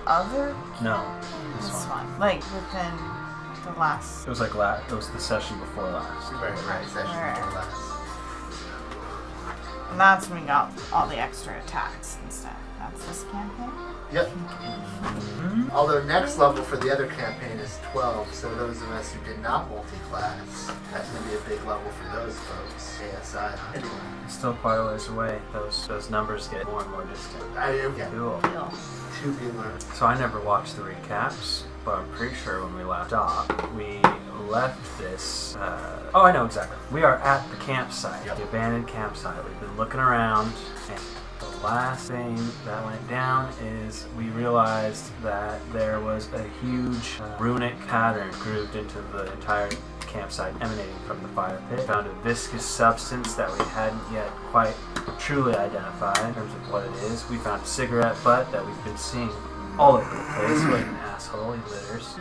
other? No. This one. Like within the last. It was like it was the session before last. Right, session before last. And that's when we got all the extra attacks and stuff. That's this campaign? Yep. Although next level for the other campaign is 12, so those of us who did not multi-class, that's going to be a big level for those folks. ASI. Anyway. Still quite a ways away. Those numbers get more and more distant. Cool. To be learned. So I never watched the recaps, but I'm pretty sure when we left off, we left this... oh, I know exactly. We are at the campsite, the abandoned campsite. We've been looking around, and the last thing that went down is we realized that there was a huge runic pattern grooved into the entire campsite emanating from the fire pit. Found a viscous substance that we hadn't yet quite truly identified in terms of what it is. We found a cigarette butt that we've been seeing all over the place like an asshole. He litters.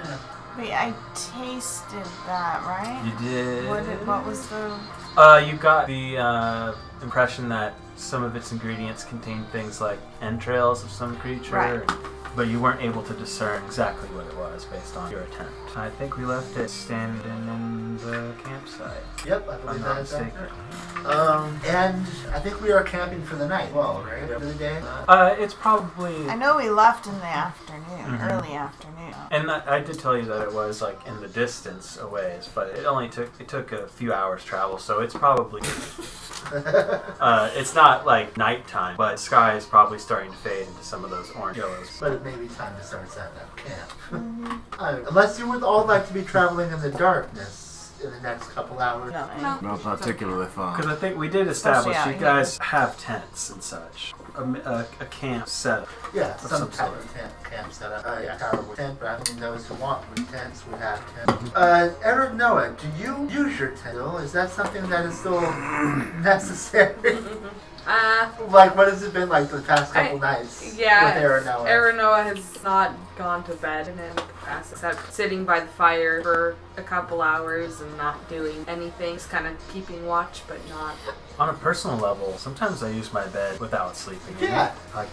Wait, I tasted that, right? You did. What was the... You got the impression that some of its ingredients contained things like entrails of some creature. Right. But you weren't able to discern exactly what it was based on your attempt. I think we left it standing in the campsite. Yep, I believe that is mistaken. And I think we are camping for the night. Well, right? For the day? It's probably... I know we left in the afternoon, early afternoon. And I did tell you that it was like in the distance a ways, but it took a few hours travel, so it's probably... it's not like nighttime, but the sky is probably starting to fade into some of those orange yellows. But it may be time to start setting up camp. Unless you would all like to be traveling in the darkness in the next couple hours. No. Not particularly fun. Because I think we did establish Especially you out guys have tents and such. A camp setup. Yeah, Of some some type sort. of camp setup. Yeah, tower with tent, but I mean those who want with tents would have tents. Eric Noah, do you use your tent? Is that something that is still necessary? Like, what has it been like the past couple nights with Aaron Noah? Aaron Noah has not gone to bed in any capacity except sitting by the fire for a couple hours and not doing anything. Just kind of keeping watch, but not... On a personal level, sometimes I use my bed without sleeping. Yeah. Like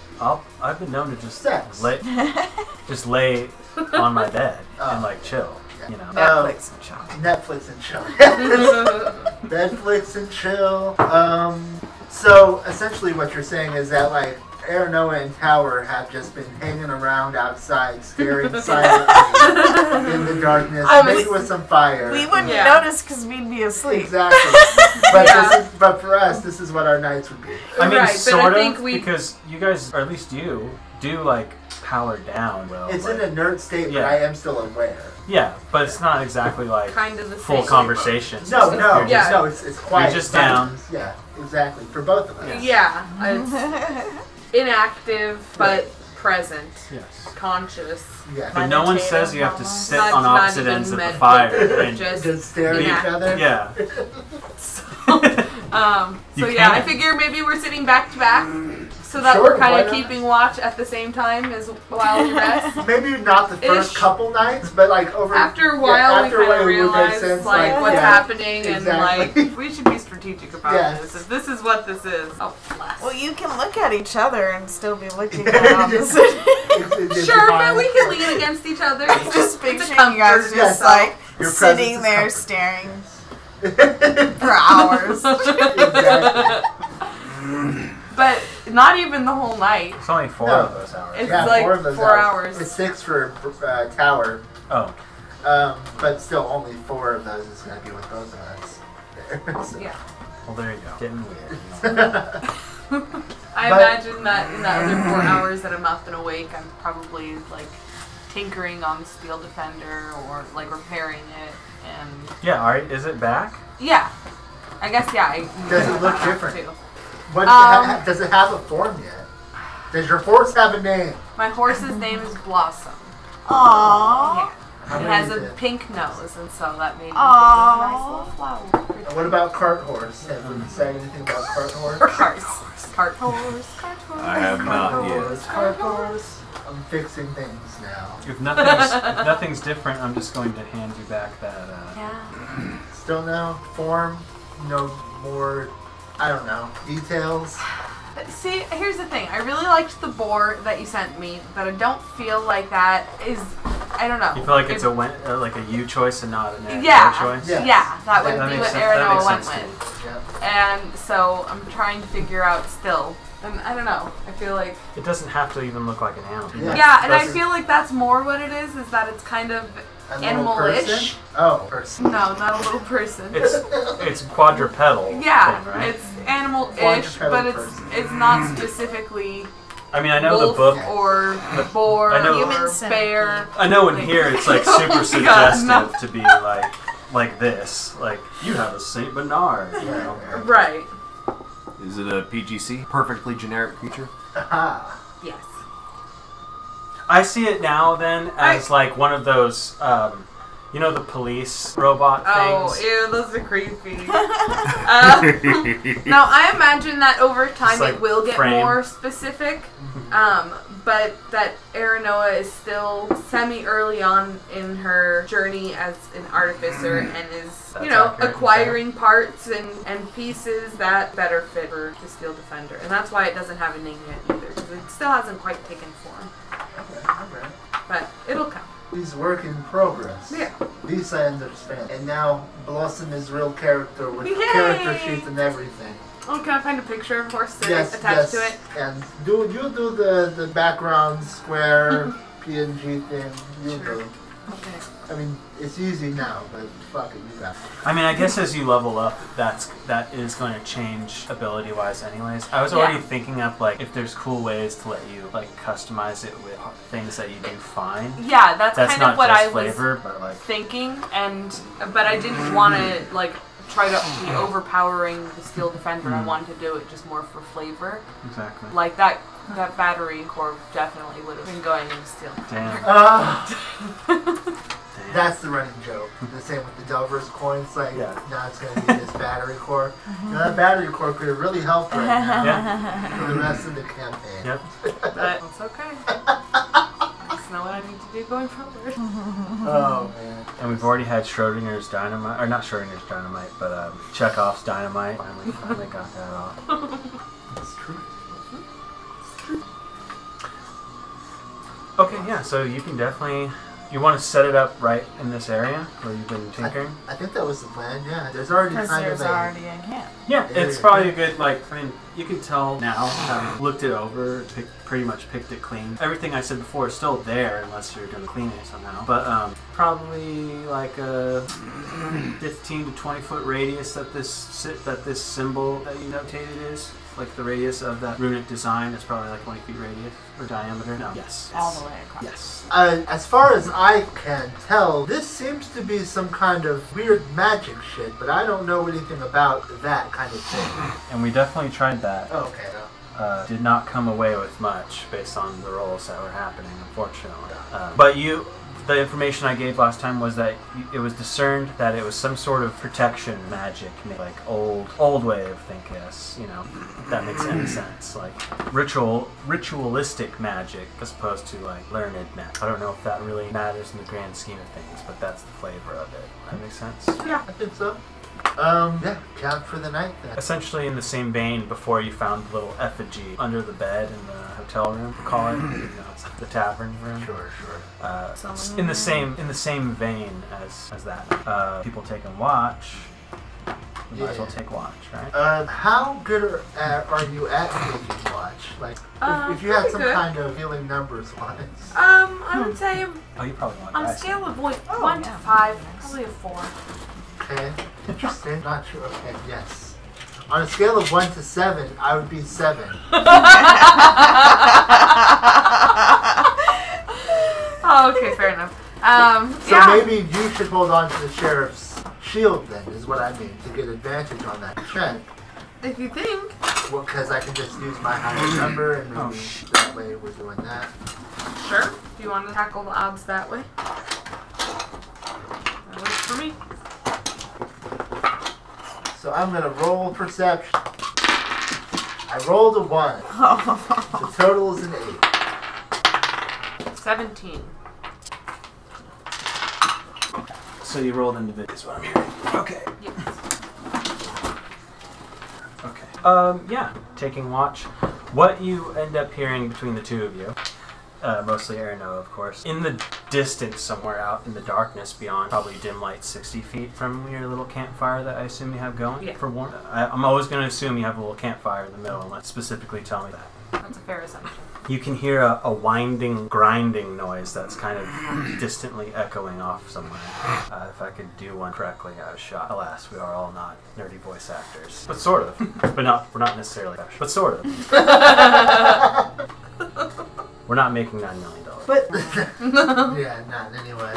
I've been known to just lay on my bed and like chill. You know. Netflix and chill. Netflix and chill. Netflix and chill. So essentially, what you're saying is that like Aaron Noah and Tower have just been hanging around outside, staring silently in the darkness, maybe with some fire. We wouldn't notice because we'd be asleep. Exactly. But for us, this is what our nights would be. I mean, Right, but I think because you guys, or at least you, do like power down. Well, It's like, in an inert state, but yeah. I am still aware. Yeah, but it's not exactly like Kind of the full same. conversations. No, Yeah. it's quiet. You're just down. Yeah, exactly. For both of us. Yeah, it's inactive, but present. Yes. conscious. Yeah. But no one says you have to sit Not- on not opposite even ends of the meant- fire. And Just stare at each other? Yeah. So You yeah, I can't- figure maybe we're sitting back to back, so that Sure, we're kind why of not? keeping watch at the same time as while we rest. Maybe not the first Ish. couple nights, but like over After a while, after we a kind of while, it would make realize sense, like what's yeah, happening, exactly. and like we should be strategic about Yes. this. If this is what this is, oh bless. Well, you can look at each other and still be looking at opposite. It's Sure, but fine. we can lean against each other. It's Just it's a picturing you guys comfort. just Yes, like your sitting presence is there comfort. staring for hours. Exactly. But not even the whole night. It's only 4 No. of those hours. It's Yeah, like 4 of those 4 hours. It's 6 for Tower, Oh. but still only 4 of those is going to be with both of us. So- Yeah. Well, there you go. Getting weird. I But- imagine that in the other 4 hours that I'm up and awake, I'm probably like tinkering on the Steel Defender or like repairing it, and Yeah, alright. Is it back? yeah, I guess yeah. Does it look I have different? to. What does it have a form yet? Does your horse have a name? My horse's name is Blossom. Aww. Yeah. How It many has is a it? pink nose, and so that made me think of a Aw. nice little flower. What about Cart Horse? Have we said anything about Cart Horse? Cart horse. Cart horse. I have not yet. Cart Horse. I'm fixing things now. If nothing's different, I'm just going to hand you back that. Yeah. Still no form, no more, I don't know, details. See, here's the thing. I really liked the boar that you sent me, but I don't feel like that is. I don't know. You feel like it's like a you choice and not an Aranoa yeah, choice? Yeah. Yeah, that would That be makes what sense. Aranoa That went makes sense with. Yeah. And so I'm trying to figure out still. And I don't know. I feel like. It doesn't have to even look like an animal. Yeah. Yeah, and I Doesn't- feel like that's more what it is that it's kind of A little animal-ish. person? Oh, person. No, not a little person. It's quadrupedal. Yeah, thing, right? it's animal-ish, Quadrupedal but person. it's not specifically I mean, I know wolf the book. or boar I know- or Human bear. I know in here it's like super God, suggestive no. to be like this. Like, you have a Saint Bernard. You know? Right. Is it a PGC? Perfectly generic creature? Aha. Yes. I see it now then as like one of those, you know, the police robot Oh, things. ew, those are creepy. Now, I imagine that over time It's like it will get frame. more specific, but that Aranoa is still semi-early on in her journey as an artificer and is, That's you know, accurate, acquiring parts and pieces that better fit for the Steel Defender. And that's why it doesn't have a name yet either, because it still hasn't quite taken form. Okay. But it'll come. He's work in progress. Yeah. These I understand. And now Blossom is real character with Yay! character sheets and everything. Oh, can I find a picture of horse to Yes, attach yes. to it? And you do the background square PNG thing. You Sure. do. Okay. I mean, it's easy now, but fuck it, you got it. I mean, I guess as you level up, that is going to change ability-wise, anyways. I was already thinking of like if there's cool ways to let you like customize it with things that you do fine. Yeah, that's kind not of what just I was flavor, but like thinking, but I didn't want to like try to be overpowering the Steel Defender. I wanted to do it just more for flavor. exactly. Like that battery core definitely would have been going in Steel Defender. Damn. That's the running joke. The same with the Delver's coins. Like, Yeah. now it's going to be this battery core. You know, that battery core could have really helped right now Yeah. for the rest of the campaign. Yep. But it's okay. That's not what I need to do going forward. Oh, man. And we've already had Schrodinger's dynamite, or not Schrodinger's dynamite, but Chekhov's dynamite. Finally got that off. It's true. Okay, yeah. So you can definitely. You want to set it up right in this area where you've been tinkering? I think that was the plan, yeah. There's already Because kind there's of already a camp. Yeah, area. it's probably a good, like, I mean, you can tell now, having looked it over, pretty much picked it clean. Everything I said before is still there unless you're going to clean it somehow. But probably like a 15 to 20 foot radius that this symbol that you notated is. Like the radius of that runic design is probably like 20 feet radius or diameter. No. Yes. All the way across. Yes. As far as I can tell, this seems to be some kind of weird magic shit, but I don't know anything about that kind of thing. And we definitely tried that. Oh, okay. Did not come away with much based on the rolls that were happening, unfortunately. But the information I gave last time was that it was discerned that it was some sort of protection magic, like old way of thinking. Yes, you know, if that makes any sense. Like ritualistic magic as opposed to like learned magic. I don't know if that really matters in the grand scheme of things, but that's the flavor of it. That makes sense. Yeah, I think so. Yeah, camp for the night then. Essentially in the same vein before you found the little effigy under the bed in the hotel room, call it, you know, it's the tavern room. Sure. It's in the same vein as that. People taking watch. You might as well take watch, right? How good are you at taking watch? Like, if you had pretty some good. kind of healing numbers wise. I would say Oh, you probably want on a dice. scale of 1 to yeah. 5, probably a 4. Okay, interesting. Not sure. Okay, yes. On a scale of 1 to 7, I would be 7. Oh, okay, fair enough. So Yeah. maybe you should hold on to the sheriff's shield then, is what I mean, to get advantage on that check. If you think. Well, because I can just use my higher number and maybe that way we're doing that. Sure. Do you want to tackle the odds that way? That works for me. So I'm going to roll perception. I rolled a 1. The total is an 8. 17. So you rolled individual is what I'm hearing. Okay. Yes. Okay. Yeah, taking watch. What you end up hearing between the two of you, mostly Arano, of course, in the distance somewhere out in the darkness beyond, probably dim light 60 feet from your little campfire that I assume you have going for warmth. I'm always going to assume you have a little campfire in the middle unless specifically tell me that. That's a fair assumption. You can hear a winding, grinding noise that's kind of distantly echoing off somewhere. If I could do one correctly, I was shot. Alas, we are all not nerdy voice actors. But sort of. We're not necessarily special. But sort of. We're not making $9 million. But yeah, not anyway.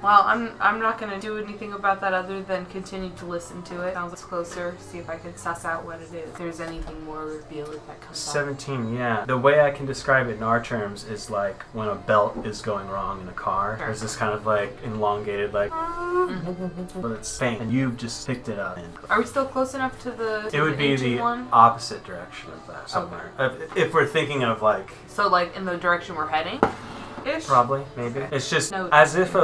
Well, I'm not gonna do anything about that other than continue to listen to it. Sounds closer, see if I can suss out what it is. If there's anything more revealed that comes 17, yeah. The way I can describe it in our terms is like when a belt is going wrong in a car. There's this kind of like elongated like, but it's faint, and you've just picked it up. Are we still close enough to the? It would be the opposite direction of that somewhere. Okay. If we're thinking of like. So like in the direction we're heading. Ish? Probably, maybe. Okay. It's just No. as if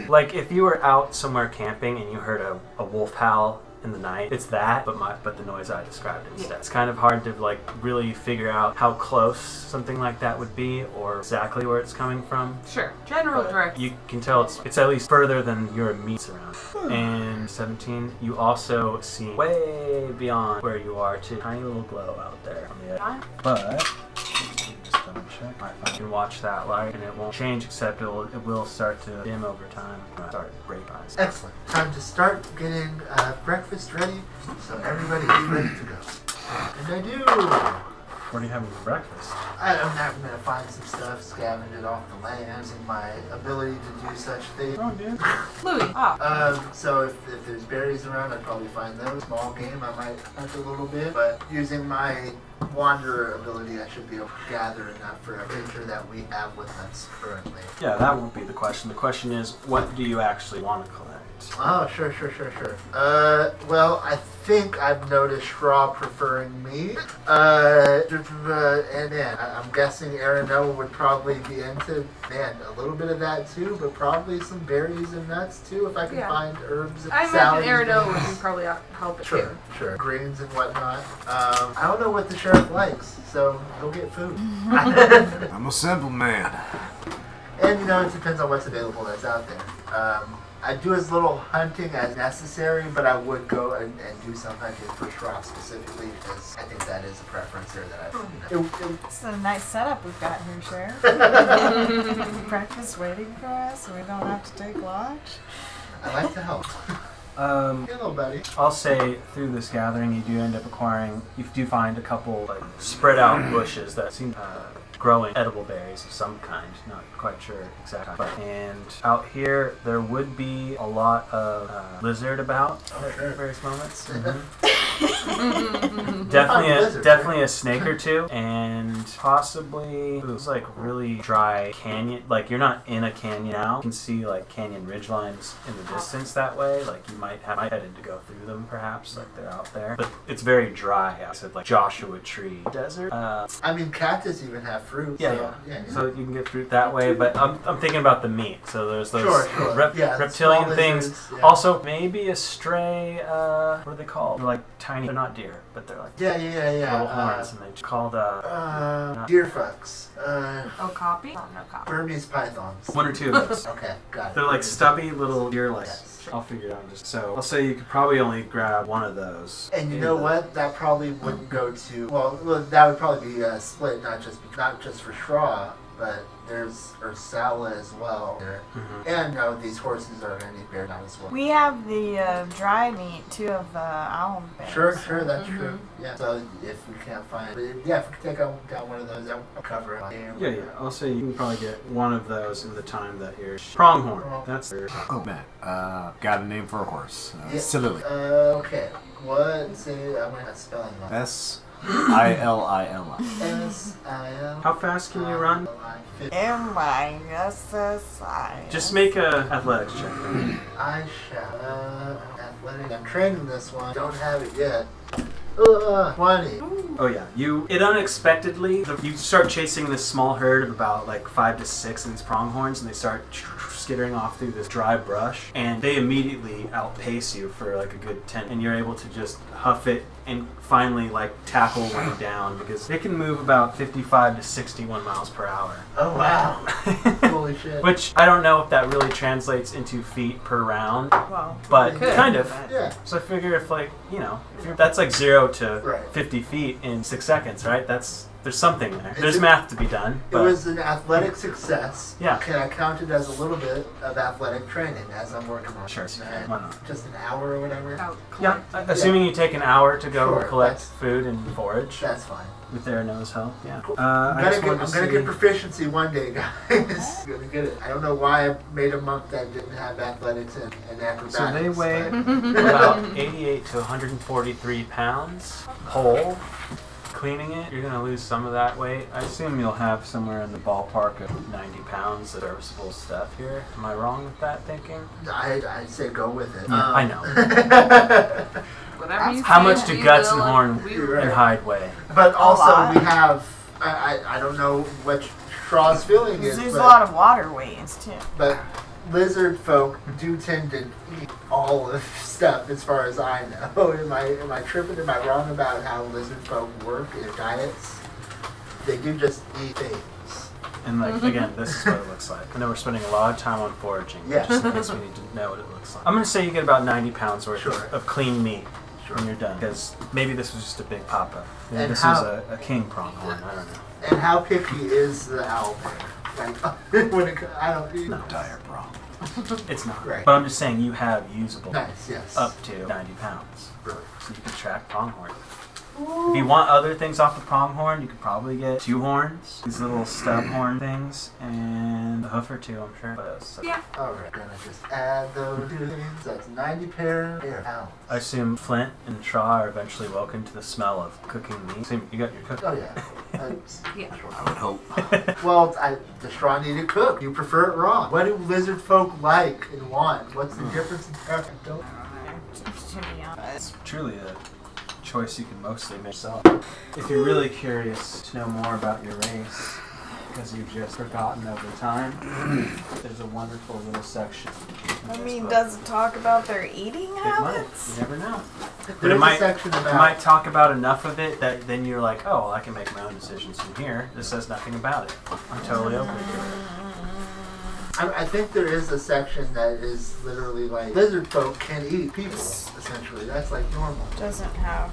like if you were out somewhere camping and you heard a wolf howl in the night, it's that, but the noise I described instead. Yeah. It's kind of hard to like really figure out how close something like that would be or exactly where it's coming from. Sure, general direction. You can tell it's at least further than your immediate surroundings. And 17, you also see way beyond where you are to a tiny little glow out there on the edge. But check. I can watch that light and it won't change except it will start to dim over time. Start break eyes. Excellent. Time to start getting breakfast ready so everybody is ready to go. And I do. What are you having for breakfast? I'm going to find some stuff, scavenge it off the land, using my ability to do such things. Oh, dude. Louie. So if there's berries around, I'd probably find those. Small game, I might hunt a little bit, but using my wanderer ability, I should be able to gather enough for a creature that we have with us currently. Yeah, that won't be the question. The question is, what do you actually want to collect? Oh, sure. Well, I think I've noticed Shraw preferring me. And man, I'm guessing Arano would probably be into, a little bit of that too, but probably some berries and nuts too, if I can find herbs and I imagine Arano would probably help it too. Sure. Greens and whatnot. I don't know what the sheriff likes, so go get food. I'm a simple man. And it depends on what's available that's out there. I do as little hunting as necessary, but I would go and do some hunting for Shroff specifically because I think that is a preference here that I've. It's a nice setup we've got here, Sheriff. Breakfast waiting for us, so we don't have to take watch. I like to help. Hello, buddy. I'll say through this gathering, you do end up acquiring. You do find a couple like spread out bushes that seem growing edible berries of some kind. Not quite sure exactly. And out here, there would be a lot of lizard about at various moments. Definitely a snake or two, and possibly it was like really dry canyon. Like you're not in a canyon now. You can see like canyon ridgelines in the distance that way. Like you might have headed to go through them, perhaps. Like they're out there, but it's very dry. I said like Joshua Tree Desert. I mean, cactus even have fruit. Yeah. So you can get fruit that way, but I'm thinking about the meat. So there's those reptilian things. Lizards, yeah. Also, maybe a stray. What are they called? They're like tiny. They're not deer, but they're like little horns, and they're called deer fucks. Okapi? Oh, no copy. Burmese pythons. one or two of those. Okay, got it. They're like stubby little deer-like. Yes. I'll figure it out. So I'll say you could probably only grab one of those. And you know what? That probably wouldn't go to. Well, that would probably be split, not just for Shraw, but there's Ursala as well. And these horses are going to need bear down as well. We have the dry meat too of the owl bears. Sure, that's true. Yeah. So if we can't find, if we can take down one of those, I'll cover it. Yeah. I'll say you can probably get one of those in the time that you're pronghorn. That's their. Oh man, got a name for a horse. Silly. Okay. What? Say I'm not spelling that. S-I-L-I-L-I. S-I-L. How fast can you run? M-I-S-S-I. Just make a athletics check. I shall. Athletic. I'm training this one. Don't have it yet. 20. Oh yeah, it unexpectedly, you start chasing this small herd of about like 5 to 6 of these pronghorns, and they start skittering off through this dry brush, and they immediately outpace you for like a good 10, and you're able to just huff it and finally like tackle one down, because they can move about 55 to 61 miles per hour. Oh wow. Holy shit. Which I don't know if that really translates into feet per round, Well, but Could. kind of. Yeah. So I figure if like, you know, if you're, that's like 0 to Right. 50 feet in 6 seconds, right? There's something there. It's There's a- math to be done. It But was an athletic success. Yeah. Can I count it as a little bit of athletic training as I'm working on it? Sure. And Why not? just an hour or whatever? Out yeah, assuming you take an hour to go Sure, collect that's- food and forage That's fine. with their nose help. Yeah. I'm I gonna, just get, wanted I'm to gonna see- get proficiency one day, guys. I'm gonna get it. I don't know why I made a monk that didn't have athletics and acrobatics. So they weigh but- about 88 to 143 pounds whole. Cleaning it, you're going to lose some of that weight. I assume you'll have somewhere in the ballpark of 90 pounds of serviceable stuff here. Am I wrong with that thinking? I'd say go with it. Yeah, I know. Whatever you How say, much do we guts will- and horn we Right. and hide weigh? But also lot. we have, I don't know what Straw's feeling is, there's but, a lot of waterways too. but lizard folk do tend to eat all of stuff as far as I know. Am I tripping? Am I wrong about how lizard folk work in their diets? They do just eat things. And like again, this is what it looks like. I know we're spending a lot of time on foraging. Yes. Just in case we need to know what it looks like. I'm going to say you get about 90 pounds worth Sure. of clean meat Sure. when you're done. Because maybe this was just a big pop-up. Maybe And this how- was a king pronghorn. I don't know. And how picky is the owl bear? Like, when it, I don't eat. No. Dire problem. It's not. Right. But I'm just saying you have usable Nice, yes. up to 90 pounds. Brilliant. So you can track pronghorn. If you want other things off the pronghorn, you could probably get 2 horns, these little stub horn things, and a hoof or 2, I'm sure. What else? Yeah. Alright, gonna just add those two things. That's 90 pair of pounds. I assume Flint and Shaw are eventually woken to the smell of cooking meat. So you got your cook. Oh, yeah. Yeah. I would hope. Well, the straw need to cook. You prefer it raw. What do lizard folk like and want? What's the difference in preference? To be honest. It's truly a choice you can mostly make yourself. If you're really curious to know more about your race, because you've just forgotten over time, there's a wonderful little section. in I this mean, book. does it talk about their eating It might. habits? You never know. But There's it might, a section it about... might talk about enough of it that then you're like, oh, well, I can make my own decisions from here. This says nothing about it. I'm totally open to it. I think there is a section that is literally like, lizard folk can eat people, essentially. That's like normal. Doesn't have.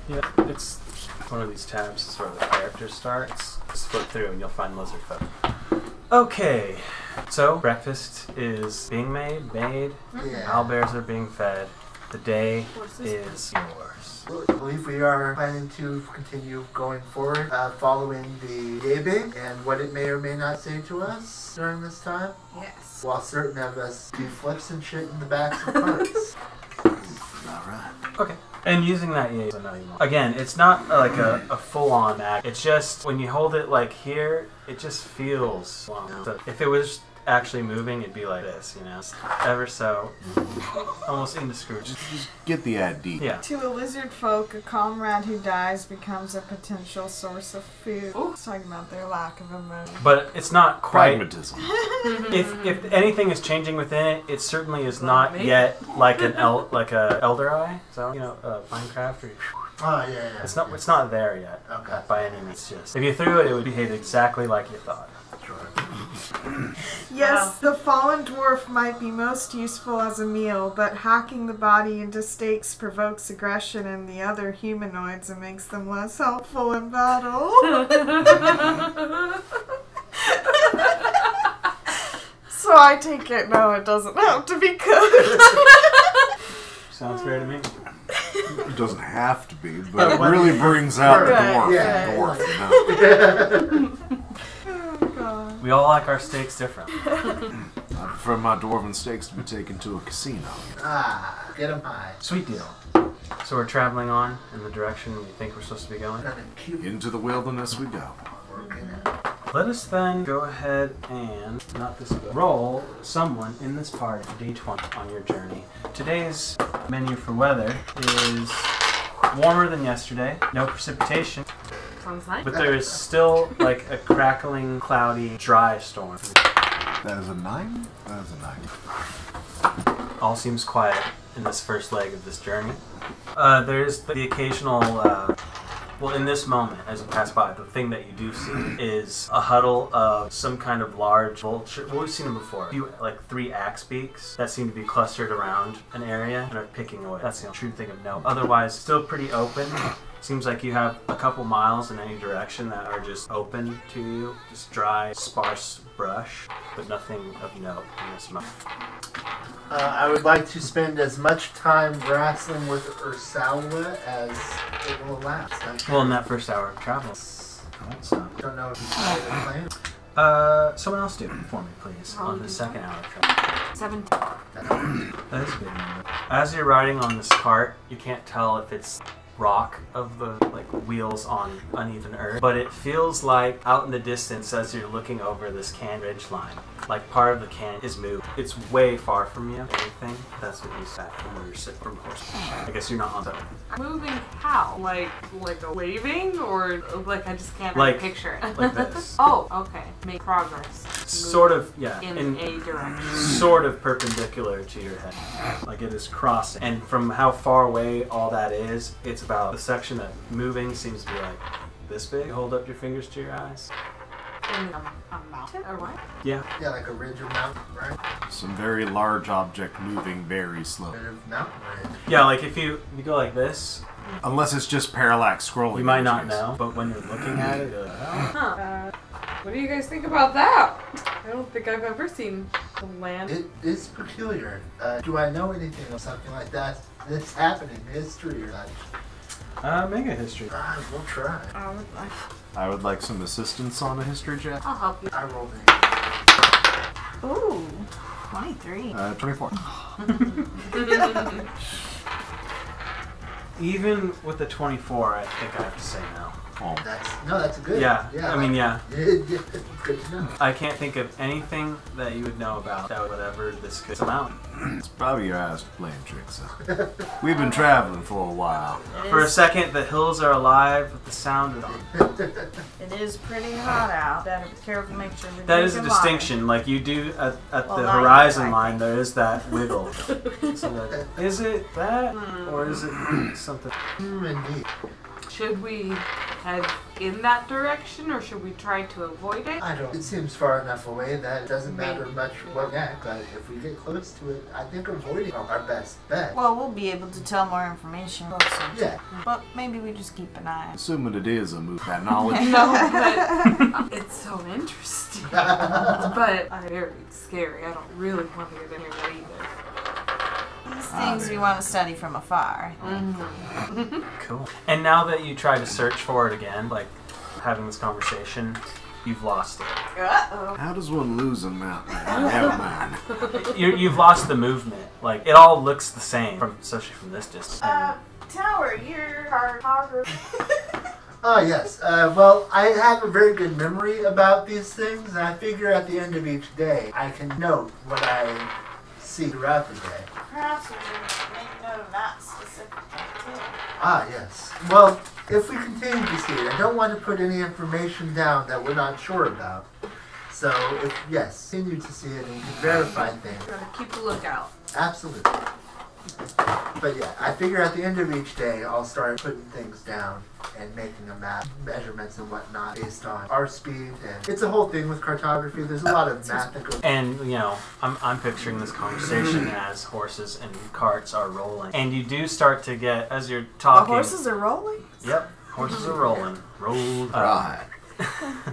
Yeah, it's one of these tabs is where the character starts. Just flip through and you'll find lizard folk. Okay, so breakfast is being made. Yeah. Owlbears are being fed. The day What's is this yours. I believe we are planning to continue going forward, following the daybing and what it may or may not say to us during this time, Yes. while certain of us do flips and shit in the backs of carts. Alright. Okay. And using that, yeah, so no, you won't. Again, it's not like a full-on act. It's just when you hold it like here, it just feels long. So if it was actually moving, it'd be like this, you know, ever so, almost indescribable. Just get the ID. Yeah. To a lizard folk, a comrade who dies becomes a potential source of food. Ooh. It's talking about their lack of emotion. But it's not quite. Pragmatism. If anything is changing within it, it certainly is not me? yet like like a elder eye. So you know, Minecraft. Or, Oh, yeah. it's not there yet. Okay. By any means. It's just if you threw it, it would behave exactly like you thought. Sure. Yes, the fallen dwarf might be most useful as a meal, but hacking the body into steaks provokes aggression in the other humanoids and makes them less helpful in battle. So I take it, no, it doesn't have to be cooked. Sounds fair to me. It doesn't have to be, but it But really brings out the Right, dwarf. yeah. Dwarf, you know? Oh, God. We all like our steaks different. I prefer my dwarven steaks to be taken to a casino. Ah, get 'em high. Sweet deal. So we're traveling on in the direction we think we're supposed to be going. Gonna keep Into the wilderness we go. working it. Let us then go ahead and, not this book, roll someone in this party D20 on your journey. Today's menu for weather is warmer than yesterday, no precipitation, Sounds nice. but there is still like a crackling, cloudy, dry storm. That is a 9? That is a 9. All seems quiet in this first leg of this journey. There's the occasional, well, in this moment, as you pass by, the thing that you do see is a huddle of some kind of large vulture. Well, we've seen them before. Like 3 axe beaks that seem to be clustered around an area and are picking away. That's the true thing of note. Otherwise, still pretty open. Seems like you have a couple miles in any direction that are just open to you. Just dry, sparse brush, but nothing of note in this moment. I would like to spend as much time wrestling with Ursaula as it will last. Well, in that first hour of travel. Don't know if you can get a plan. Someone else do it for me, please, on the second hour of travel. 17. That is a big number. As you're riding on this cart, you can't tell if it's rock of the wheels on uneven earth, but it feels like out in the distance as you're looking over this can ridge line, like part of the can is moved. It's way far from you. Anything? That's what you said from where you're sitting from horse. I guess you're not on top. Moving how? Like a waving, or like I just can't picture it. Like this. Oh, okay. Make progress. Sort of, yeah. In a direction. Sort of perpendicular to your head. Like it is crossing. And from how far away all that is, it's about the section that moving seems to be like this big. Hold up your fingers to your eyes. In a mountain or what? Yeah. Yeah, like a ridge or mountain, right? Some very large object moving very slow. Bit of mountain ridge. Yeah, like if you go like this, Unless it's just parallax scrolling. you might not know, but when you're looking at it, you're like, oh. Huh. What do you guys think about that? I don't think I've ever seen the land. It is peculiar. Do I know anything of something like that that's happened in history or not? Make a history. We'll try. I would like some assistance on a history check. I'll help you. I rolled an Ooh, 23. 24. Even with the 24, I think I have to say no. Oh. That's a good. Yeah, I mean, yeah. Good to know. I can't think of anything that you would know about that would whatever this could amount. It's probably your ass playing tricks. We've been traveling for a while. For a second, the hills are alive with the sound of It is pretty hot out. Better be careful, make sure we're That is a drinking distinction. Like you do at Well, the not horizon yet, I line, think. there is that wiggle. So that, is it that, or is it something? Indeed. Should we head in that direction, or should we try to avoid it? I don't. It seems far enough away that it doesn't matter much what next. But if we get close to it, I think avoiding our best bet. Well, we'll be able to tell more information closer. Yeah. But maybe we just keep an eye. Assuming it is a move, that knowledge. No, but it's so interesting. But very scary. I don't really want to get in here that either. These things we want to study from afar. Cool. And now that you try to search for it again, like having this conversation, you've lost it. Uh-oh. How does one lose a mountain? Never mind. You've lost the movement. Like it all looks the same, especially from this distance. Tower, you're cartographer. Oh, yes. Well, I have a very good memory about these things, and I figure at the end of each day, I can note what I see throughout the day. Perhaps we should make note of that specifically too. Ah, yes. Well, if we continue to see it, I don't want to put any information down that we're not sure about. So, yes, continue to see it and you can verify things. Gotta keep a lookout. Absolutely. But yeah, I figure at the end of each day, I'll start putting things down and making a map, measurements and whatnot based on our speed. And it's a whole thing with cartography. There's a lot of math that goes. And I'm picturing this conversation as horses and carts are rolling, and you do start to get as you're The talking. horses are rolling? Yep, horses are rolling. Rolled. Right.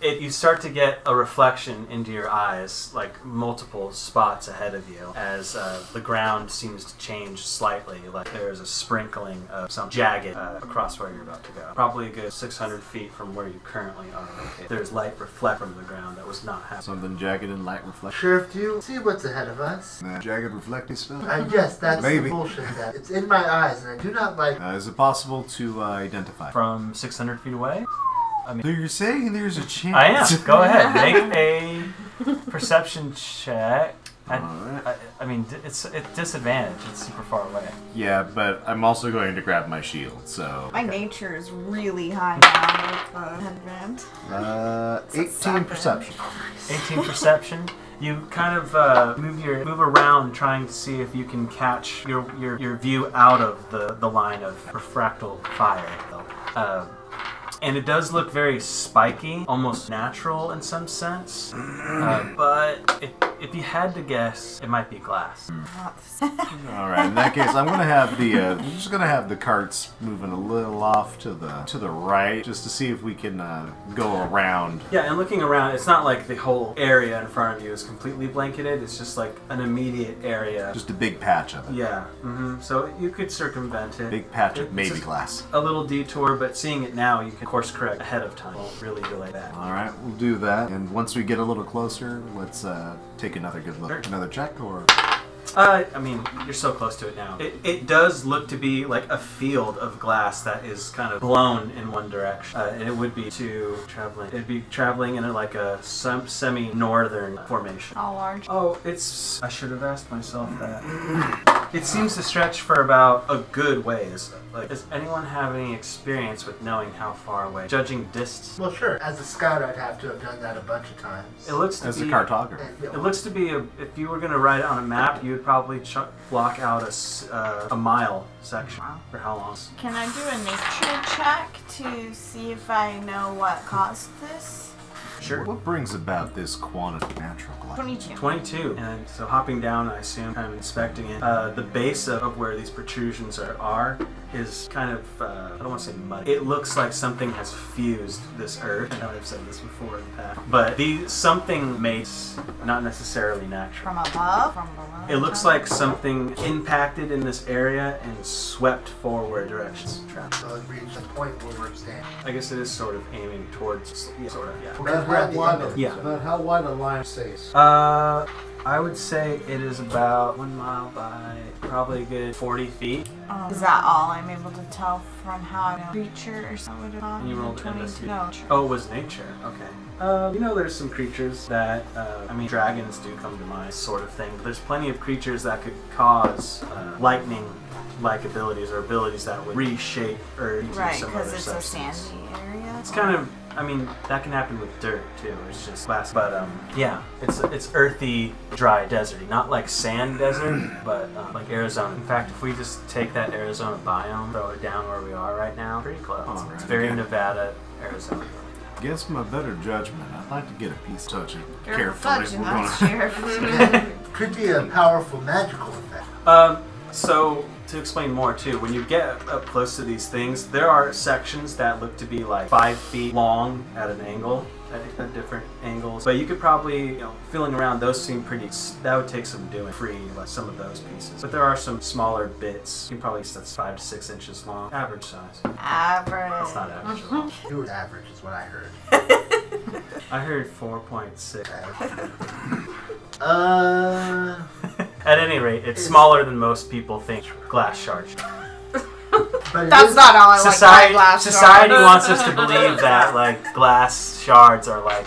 You start to get a reflection into your eyes, like multiple spots ahead of you, as the ground seems to change slightly, like there's a sprinkling of some jagged across where you're about to go. Probably a good 600 feet from where you currently are located. There's light reflect from the ground that was not happening. Something jagged and light reflection. Sheriff, do you see what's ahead of us? That jagged reflecting stuff. Yes, that's Maybe. the bullshit. That it's in my eyes, and I do not like. Is it possible to identify? From 600 feet away? So you're saying there's a chance? I am. Go ahead. Make a perception check. Alright. I mean, it's disadvantage. It's super far away. Yeah, but I'm also going to grab my shield, so... My nature is really high now with the headband. 18 perception. 18 perception. You kind of move around, trying to see if you can catch your view out of the line of refractal fire. And it does look very spiky, almost natural in some sense. But if you had to guess, it might be glass. All right. In that case, I'm just gonna have the carts moving a little off to the right, just to see if we can go around. Yeah, and looking around, it's not like the whole area in front of you is completely blanketed. It's just like an immediate area. Just a big patch of it. Yeah. So you could circumvent it. Big patch of maybe just glass. A little detour, but seeing it now, you can course correct ahead of time. Won't really delay that. All right, we'll do that. And once we get a little closer, let's take another good look. Sure. Another check, or I mean, you're so close to it now. It does look to be like a field of glass that is kind of blown in one direction. And it would be traveling. It'd be traveling in like a semi-northern formation. How large? Oh, I should have asked myself that. It seems to stretch for about a good ways. Like, does anyone have any experience with knowing how far away? Judging distance? Well, sure. As a scout, I'd have to have done that a bunch of times. It looks to as be a cartographer. It looks to be if you were going to write it on a map, you would probably block out a mile section. Wow. For how long? Can I do a nature check to see if I know what caused this? Sure. What brings about this quantity of natural glass? 22. 22. And so hopping down, I assume, kind of inspecting it. The base of where these protrusions are is kind of, I don't want to say muddy. It looks like something has fused this earth. I know I've said this before in the past. But something made, not necessarily natural. From above? From below? It looks like something impacted in this area and swept forward directions of traffic. So it reached the point where we're standing. I guess it is sort of aiming towards, sort of, yeah. Because we're at the end of it. Yeah. About how wide a line stays? I would say it is about 1 mile by probably a good 40 feet. Is that all I'm able to tell from how I know creature or something? And you rolled an investigation. No. Oh, it was nature. Okay. There's some creatures that, dragons do come to mind, sort of thing. But there's plenty of creatures that could cause lightning-like abilities or abilities that would reshape Earth into Right, some because other it's substance. a sandy area. It's kind of, that can happen with dirt too. It's just glass, but it's earthy, dry, deserty. Not like sand desert, but like Arizona. In fact, if we just take that Arizona biome, throw it down where we are right now, pretty close. All right, It's very okay. Nevada, Arizona. Against my better judgment, I'd like to get a piece touching Careful carefully. touching, We're that's gonna sheriff. Could be a powerful magical effect. So to explain more too, when you get up close to these things, there are sections that look to be like 5 feet long at an angle, at different angles. But you could probably, feeling around, those seem pretty. That would take some doing, free like some of those pieces. But there are some smaller bits. You can probably that's 5 to 6 inches long, average size. Average. It's not average at all. You were average, is what I heard. I heard 4.6. At any rate, it's smaller than most people think glass shards. But That's not how I like my glass Society shards. wants us to believe that like glass shards are like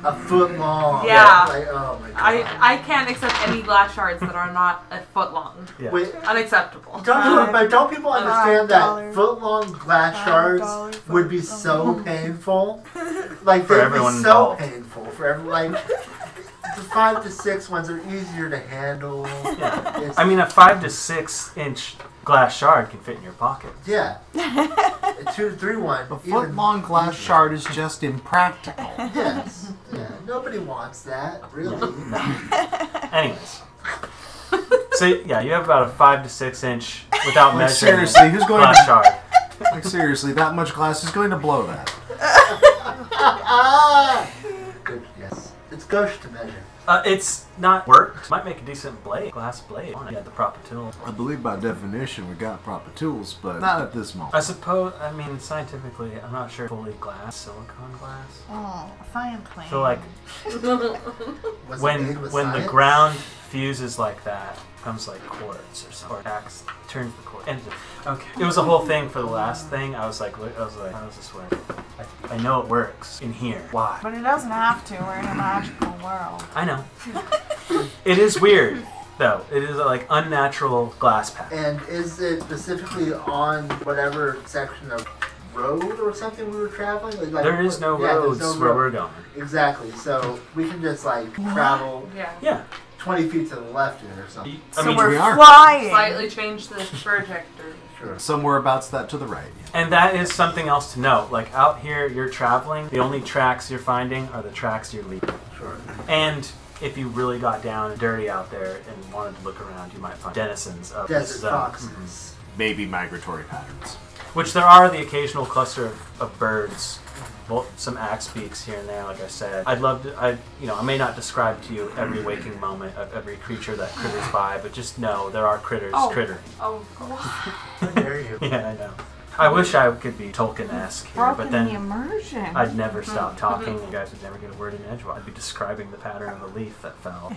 a foot long. Yeah. Like, oh my god. I can't accept any glass shards that are not a foot long. yeah. Wait, Unacceptable. don't people understand that $5 foot long glass shards $5 would be so painful? Like For they'd everyone be so involved. painful for everyone. Like the 5 to 6 ones are easier to handle. It's- I mean, a 5 to 6 inch glass shard can fit in your pocket. yeah. A 2 to 3 one. A even foot-long glass easier. shard is just impractical. Yes. Yeah. Nobody wants that, really. Anyways. So yeah, you have about a 5 to 6 inch without Like, measuring seriously, who's going glass to shard. like seriously? That much glass is going to blow that. Good. Yes. It's gauche to measure. It's not worked. Might make a decent blade, glass blade. You had the proper tool. I believe by definition we got proper tools, but not at this moment. I suppose. I mean, scientifically, I'm not sure. Fully glass, silicone glass. Oh, fine plane. I feel like Was it when made with the science? ground fuses like that, comes like quartz or something. Or turns the quartz. Okay. It was a whole thing for the last thing. I was like, how does this work? I know it works in here. Why? But it doesn't have to. We're in a magical world. I know. It is weird, though. It is like unnatural glass pattern. And is it specifically on whatever section of road or something we were traveling? Like, There is no roads where we're going. Exactly. So we can just like travel Yeah. 20 feet to the left here or something. I So mean, we're we are. flying. Slightly change the trajectory. Sure. Somewhere about that to the right. and that is something else to note. Like out here, you're traveling. The only tracks you're finding are the tracks you're leaving. Sure. And if you really got down and dirty out there and wanted to look around, you might find denizens of this Desert zone. foxes. Maybe migratory patterns. Which there are the occasional cluster of birds, some axe beaks here and there. Like I said, I'd love to. I may not describe to you every waking moment of every creature that critters by, but just know there are critters crittering. Oh, How dare you? Yeah, I know. I wish I could be Tolkien-esque here, Broken but then the immersion. I'd never stop talking. You guys would never get a word in edgewise. I'd be describing the pattern of the leaf that fell.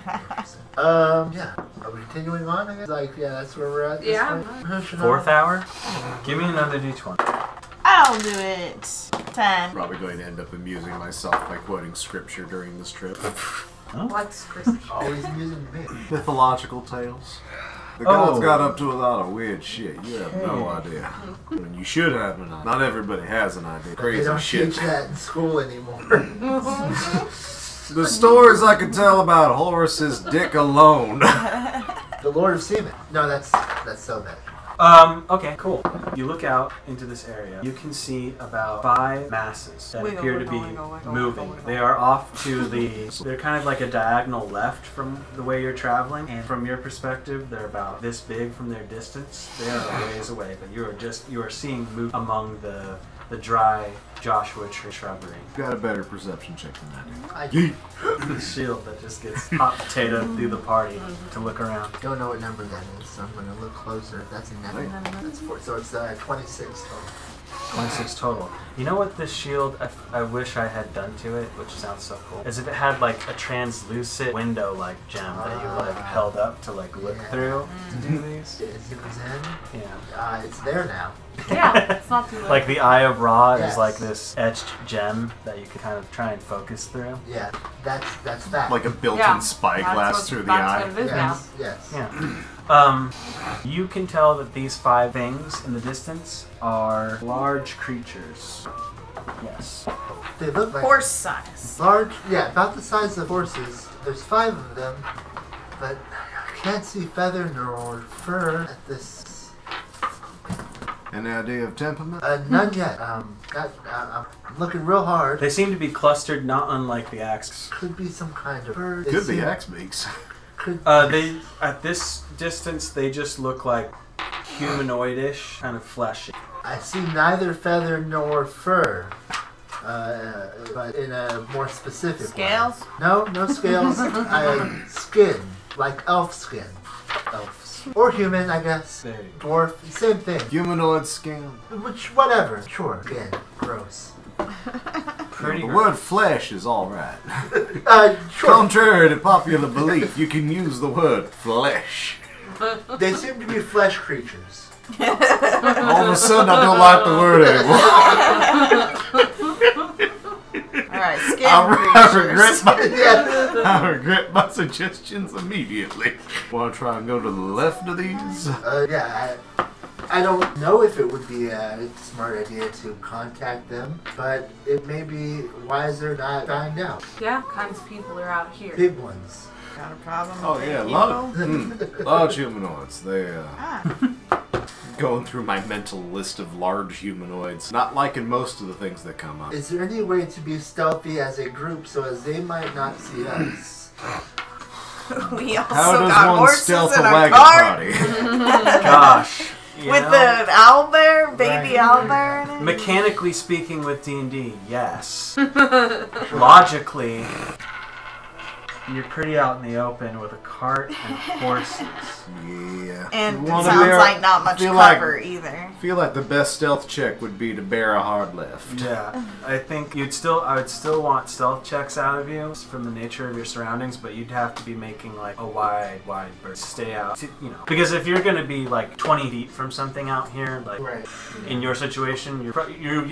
Yeah. Are we continuing on? I guess? Like, yeah, that's where we're at. This Yeah. point? Fourth hour? Give me another d20. I'll do it. 10. Probably going to end up amusing myself by quoting scripture during this trip. what's Christmas? Always amusing me. Mythological tales. The Oh. gods got up to a lot of weird shit. You have no idea. And you should have an idea. Not everybody has an idea. They Crazy don't shit. teach that in school anymore. The stories I could tell about Horace's dick alone. The Lord of Seamen. No, that's so bad. Okay, cool. You look out into this area. You can see about 5 masses that Wiggle, appear to be wiggle, wiggle, wiggle, moving. wiggle, wiggle. They are off to they're kind of like a diagonal left from the way you're traveling. And from your perspective, they're about this big from their distance. They are a ways away, but you are seeing move among the dry Joshua tree shrubbery. Got a better perception check than that. I The shield that just gets hot potato through the party to look around. don't know what number that is, so I'm going to look closer. That's a number. That's 4. So it's 26 total. 26 total. You know what this shield, I wish I had done to it, which sounds so cool, is if it had like a translucent window-like gem that you like held up to like look through to do these. Is it in? Yeah. It's there now. Yeah, it's not too late. Like the Eye of Ra Yes. is like this etched gem that you can kind of try and focus through. Yeah, that's that. Like a built-in Yeah. spyglass through the That's eye. what it is now. Yes. Yeah. You can tell that these 5 things in the distance are large creatures. Yes. They look like Horse size. large. Yeah, about the size of horses. There's 5 of them, but I can't see feather nor fur at this. Any idea of temperament? None yet. I'm looking real hard. They seem to be clustered, not unlike the axe. Could be some kind of bird. Could be axe beaks. Could They at this distance they just look like humanoidish, kind of fleshy. I see neither feather nor fur. But in a more specific Scales? way. No scales. Skin, like elf skin. Elves. Or human, I guess. There you go. Dwarf, same thing. Humanoid skin. Which, whatever. Sure. Skin. Gross. Pretty The gross. word flesh is alright. Sure. Contrary to popular belief, you can use the word flesh. They seem to be flesh creatures. All of a sudden, I don't like the word anymore. Alright, skin I creatures. regret my Yeah. I regret my suggestions immediately. Want to try and go to the left of these? Yeah, I don't know if it would be a smart idea to contact them, but it may be wiser not find out. Yeah, kinds of people are out here. Big ones. Got a problem Oh with yeah, the large humanoids. They Ah. going through my mental list of large humanoids. Not liking most of the things that come up. Is there any way to be stealthy as a group so as they might not see us? We also How does got one horses stealth in a our wagon car party? Gosh. you with know, the owlbear, baby Right. owlbear in it. mechanically speaking with D&D, yes. Logically, you're pretty out in the open with a cart and horses. Yeah. And You it wanna sounds bear- like not much feel cover either. I feel like the best stealth check would be to bear a hard left. Yeah, I think I would still want stealth checks out of you from the nature of your surroundings, but you'd have to be making like a wide berth. Stay out, because if you're gonna be like 20 feet from something out here, like Right. in your situation, you're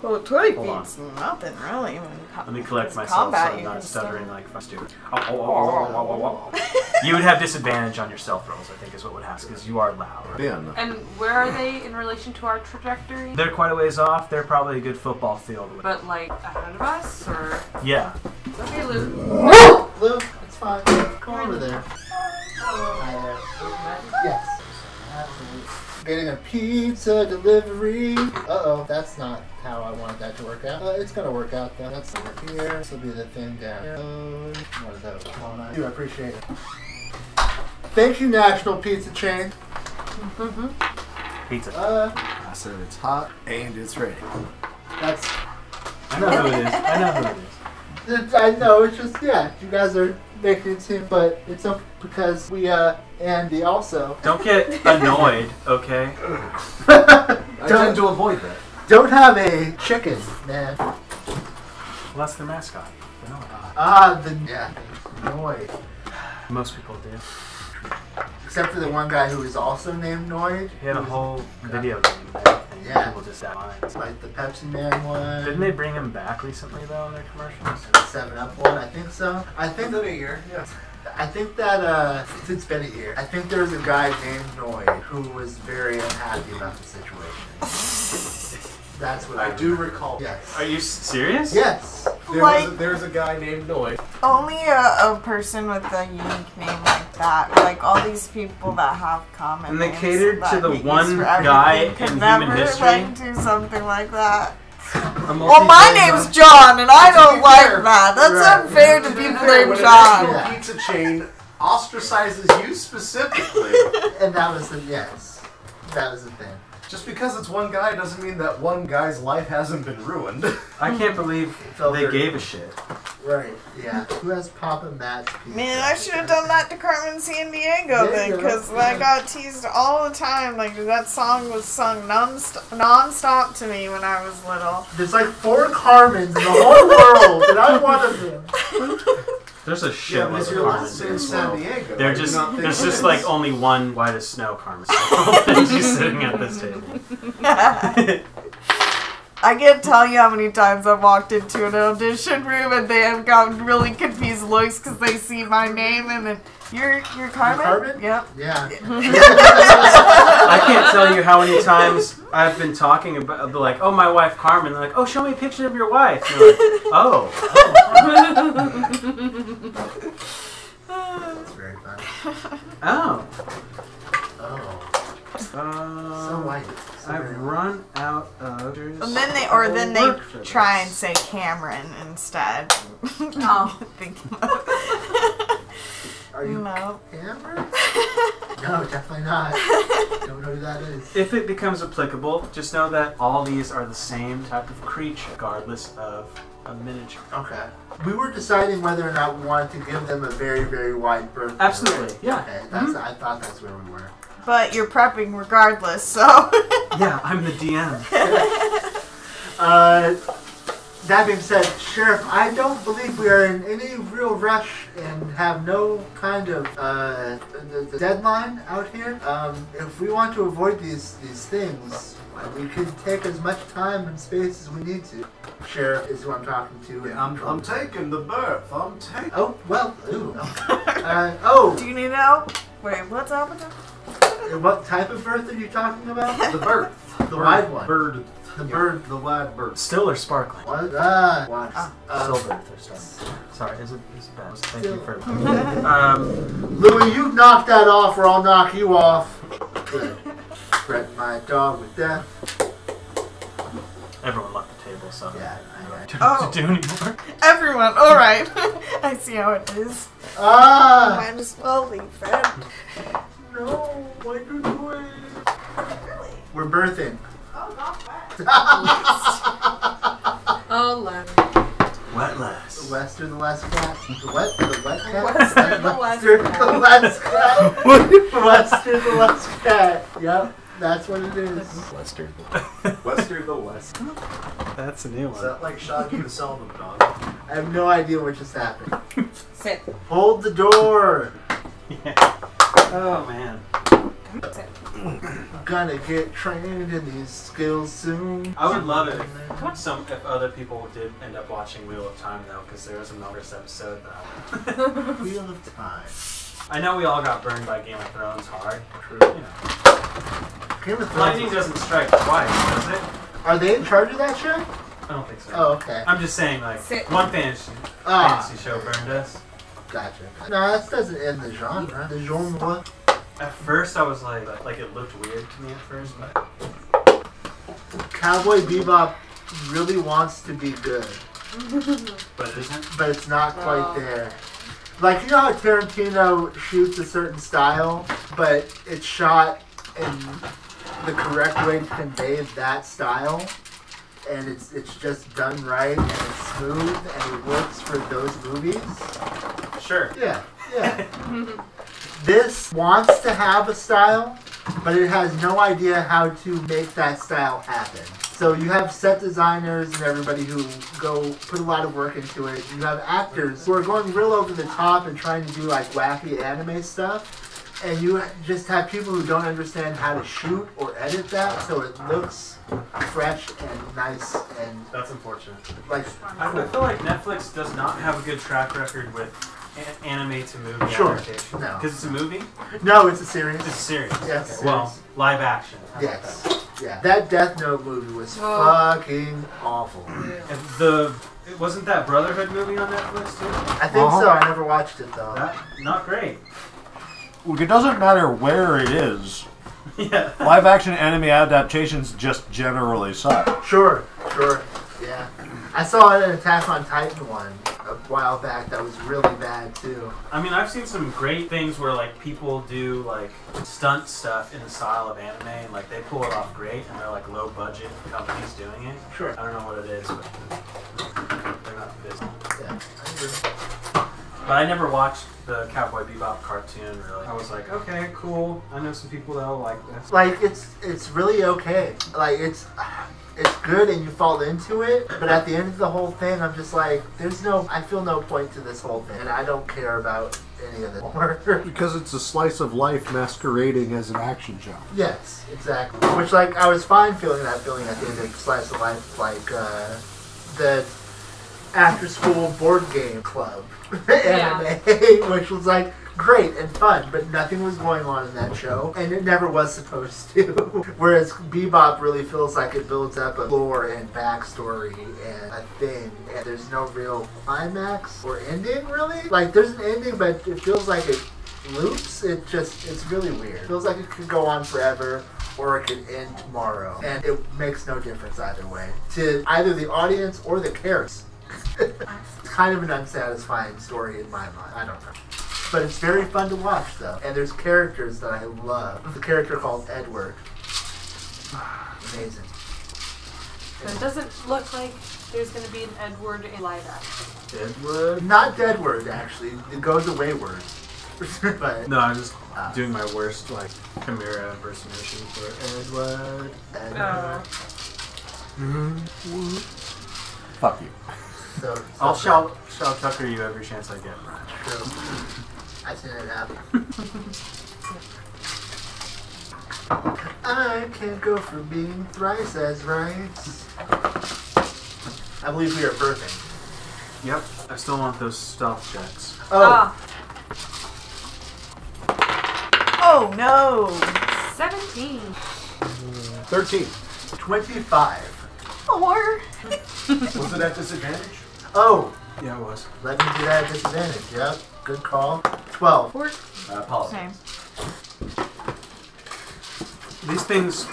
Well, 20 Hold on. feet's nothing really. Let me collect It's myself so combat, I'm you not can stuttering still- like a stupid. You would have disadvantage on your stealth rolls, I think is what would happen, because you are loud. Yeah. And where are they in relation to our trajectory? They're quite a ways off. They're probably a good football field. But like ahead of us, or Yeah. okay, Luke. Luke, it's fine. Go over there. Yes. Absolutely. Getting a pizza delivery. Uh-oh, that's not how I wanted that to work out. It's gonna work out though. That's over here. This will be the thing down here. What is that? I do appreciate it. Thank you, National Pizza Chain. Pizza. I said it's hot and it's ready. That's. I know who it is. I know who it is. I know. It's just you guys are making it seem, but it's up because we Andy also. Don't get annoyed, okay? I tend to avoid that. Don't have a chicken, man. Well, that's their mascot. They know it. Noid. Most people do. Except for the one guy who was also named Noid. He had a whole video game and everything. Yeah. People just died. Like the Pepsi Man one. Didn't they bring him back recently, though, in their commercials? The 7-Up one, I think so. I think Within a year, yeah. I think that it's been a year. I think there was a guy named Noid who was very unhappy about the situation. That's what I do recall. Yes. Are you serious? Yes. There's a guy named Noy. Only a person with a unique name like that, like all these people that have common And they names catered that to the they use one for guy everything, could in human never, history. like, do something like that. Well, my name's John, and I don't like that. That's Right. unfair to people named When a John. national pizza chain ostracizes you specifically, And that was the yes. That was the thing. Just because it's one guy doesn't mean that one guy's life hasn't been ruined. I can't believe they gave a shit. Right. Yeah. Who has Papa Matt's pizza? Man, I should have done that to Carmen San Diego There then, you go. because I got teased all the time. Like, that song was sung non-stop to me when I was little. There's like 4 Carmens in the whole world, and I'm one of them. There's a yeah, shit because load you're of lost Carmens in in this San world. Diego. They're I do just, not think there's it just is. like only one white as snow Carmen. And she's sitting at this table. I can't tell you how many times I've walked into an audition room and they have gotten really confused looks because they see my name and then, you're Carmen? Carmen? Yep. Yeah. I can't tell you how many times I've been talking about, like, oh, my wife Carmen. They're like, oh, show me a picture of your wife. And you're like, oh. That's very funny. Oh. Oh. So white. So I've very run out of. And then they try and say Cameron instead. Oh. Thinking Are you no. Amber? No, definitely not. Don't know who that is. If it becomes applicable, just know that all these are the same type of creature, regardless of a miniature. Okay. We were deciding whether or not we wanted to give them a very, very wide berth. Absolutely, yeah. Okay, that's, I thought that's where we were. But you're prepping regardless, so. Yeah, I'm the DM. That being said, Sheriff, I don't believe we are in any real rush and have no kind of the deadline out here. If we want to avoid these things, we can take as much time and space as we need to. Sheriff is who I'm talking to. Yeah, I'm taking the berth. I'm taking. Oh, well, ooh. Oh, Do you need help? Wait, what's happening? what type of berth are you talking about? The berth. The wide one. Bird. The Yeah, bird. The wide berth. Still or sparkling? What? Silver or starry. Sorry, is it bad? Thank you for. Louis, you knock that off or I'll knock you off. Good. Threaten my dog with death. Everyone left the table, so Yeah, I I don't know what to do anymore. Everyone, alright. I see how it is. Ah! Might as well leave then. No, why do you do it? We're birthing. Oh, love. Wet The lass. Western, the less cat. The wet cat? Western, the less Western, cat. the less cat. Western, the less cat. Yep, that's what it is. Western. Western the West. That's a new Is one. that like Shaggy the Salmon Dog? I have no idea what just happened. Sit. Hold the door. Yeah. Oh man. Sit. Gonna get trained in these skills soon. I would love it if other people did end up watching Wheel of Time though, because there was a bonus episode that Wheel of Time. I know we all got burned by Game of Thrones hard. True. You know. Game of Thrones. Lightning doesn't strike twice, does it? Are they in charge of that show? I don't think so. Oh, okay. I'm just saying, like, Sit. one fantasy show burned us. Gotcha. No, that doesn't end the genre. The genre. At first, I was like it looked weird to me at first, but Cowboy Bebop really wants to be good, it isn't. but it's not quite there. Like, you know how Tarantino shoots a certain style, but it's shot in the correct way to convey that style, and it's just done right, and it's smooth, and it works for those movies? Sure. Yeah. This wants to have a style, but it has no idea how to make that style happen. So you have set designers and everybody who go put a lot of work into it. You have actors who are going real over the top and trying to do like wacky anime stuff. And you just have people who don't understand how to shoot or edit that, so it looks fresh and nice and That's unfortunate. like I cool. feel like Netflix does not have a good track record with anime to movie Sure. adaptation. No. Because it's a movie? No, it's a series. It's a series. Yes. Okay. Well, live action. How about Yes. that? Yeah. That Death Note movie was Oh. fucking awful. And wasn't that Brotherhood movie on Netflix too? I think so. I never watched it though. That not great. Look, it doesn't matter where it is. Yeah. Live action anime adaptations just generally suck. Sure. Yeah. I saw an Attack on Titan one a while back that was really bad too. I mean, I've seen some great things where like people do like stunt stuff in the style of anime, and like they pull it off great, and they're like low budget companies doing it. Sure. I don't know what it is, but they're not busy. Yeah. I agree. But I never watched the Cowboy Bebop cartoon. Really, I was like, okay, cool. I know some people that'll like this. Like it's really okay. Like it's good and you fall into it, but at the end of the whole thing, I'm just like, I feel no point to this whole thing, and I don't care about any of it more. Because it's a slice of life masquerading as an action show. Yes, exactly. Which, like, I was fine feeling that feeling at the end of Slice of Life, like the after-school board game club anime, which was like great and fun, but nothing was going on in that show, and it never was supposed to. Whereas Bebop really feels like it builds up a lore and backstory and a thing, and there's no real climax or ending, really. Like, there's an ending, but it feels like it loops. It's really weird. It feels like it could go on forever, or it could end tomorrow, and it makes no difference either way to either the audience or the characters. It's kind of an unsatisfying story in my mind. I don't know. But it's very fun to watch, though. And there's characters that I love. There's a character called Edward. Amazing. So it doesn't look like there's going to be an Edward in live action. Edward? Not Deadward, actually. It goes to Wayward. But No, I'm just doing my worst like Chimera impersonation for Edward. Edward. Fuck you. So I'll shout Tucker you every chance I get. True. I've seen it happen. I can't go from being thrice as right. I believe we are perfect. Yep. I still want those stealth checks. Oh, Oh no! 17. 13. 25. 4. Was it at disadvantage? Oh, Yeah, it was. let me do that at disadvantage. Yep, good call. 12. 4. Apologies. Same. These things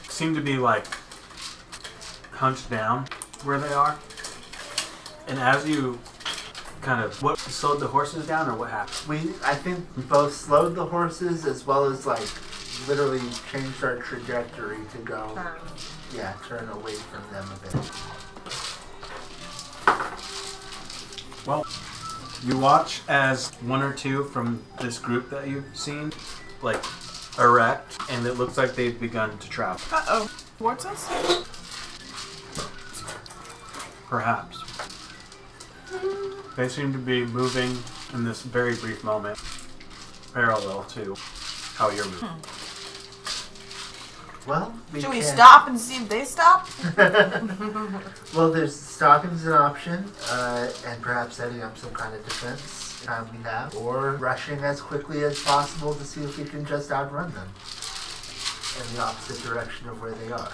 seem to be like hunched down where they are. And as you kind of slowed the horses down, or what happened? I think we both slowed the horses as well as like literally changed our trajectory to go, turn away from them a bit. Well, you watch as one or two from this group that you've seen, like, erect, and it looks like they've begun to travel. Uh-oh. What's this? Perhaps. They seem to be moving in this very brief moment, parallel to how you're moving. Well, Should we stop and see if they stop? Well, there's stopping is an option, and perhaps setting up some kind of defense time we have, or rushing as quickly as possible to see if we can just outrun them in the opposite direction of where they are.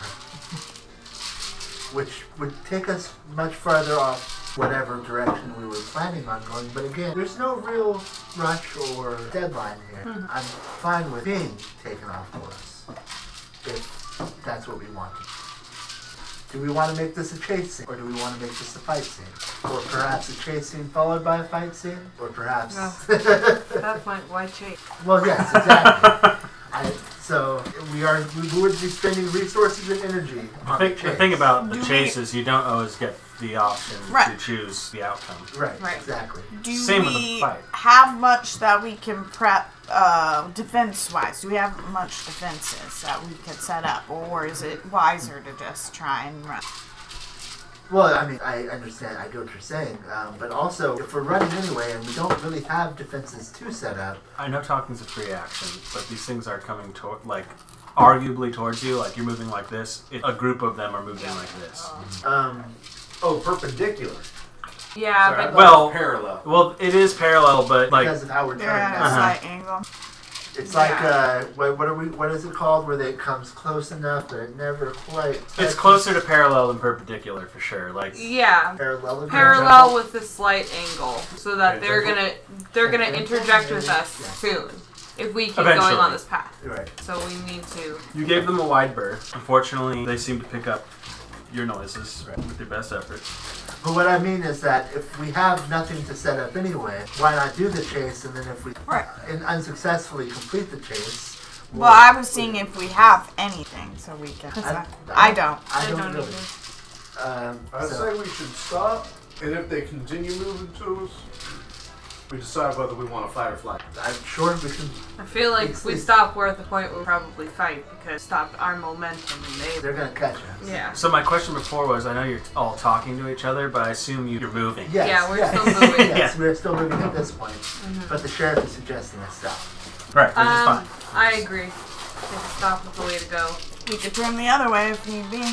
Which would take us much farther off whatever direction we were planning on going, but again, there's no real rush or deadline here. I'm fine with being taken off course, if that's what we want. Do we want to make this a chase scene, or do we want to make this a fight scene? Or perhaps a chase scene followed by a fight scene? Or perhaps... At that point, why chase? Well, yes, exactly. So we would be spending resources and energy on the chase. The thing about the chase is you don't always get the option to choose the outcome. Right, exactly. Same with the fight. Have much that we can prep defense-wise? Do we have much defenses that we could set up? Or is it wiser to just try and run? Well, I mean, I understand, I get what you're saying, but also, if we're running anyway and we don't really have defenses to set up... I know talking's a free action, but these things are coming toward, like, arguably towards you, like you're moving like this. A group of them are moving like this. Oh, perpendicular. Yeah, Sorry, but... Well, parallel. Well, it is parallel, but like... Because of how we're They're turning at a now. slight angle. It's like, what is it called, where it comes close enough but it never quite... It's closer to parallel than perpendicular for sure. Like Yeah. Parallel with a slight angle, so that they're gonna interject with us soon if we keep going on this path. Right. So we need to. You gave them a wide berth. Unfortunately, they seem to pick up your noises with their best efforts. But what I mean is that if we have nothing to set up anyway, why not do the chase, and then if we unsuccessfully complete the chase... Well, I was seeing if we have anything, so we can... I don't. I don't really. I'd say we should stop, and if they continue moving to us, we decide whether we want to fight or flight. I'm sure we can... I feel like if we stop, we're at the point where we'll probably fight because stopped our momentum and They're going to catch us. Yeah. So my question before was, I know you're all talking to each other, but I assume you're moving. Yes, Yeah, we're yes. still moving. Yes, we're still moving at this point. But the sheriff is suggesting a stop. Right, which is fine. I agree. I think a stop is the way to go. We could turn the other way if need be.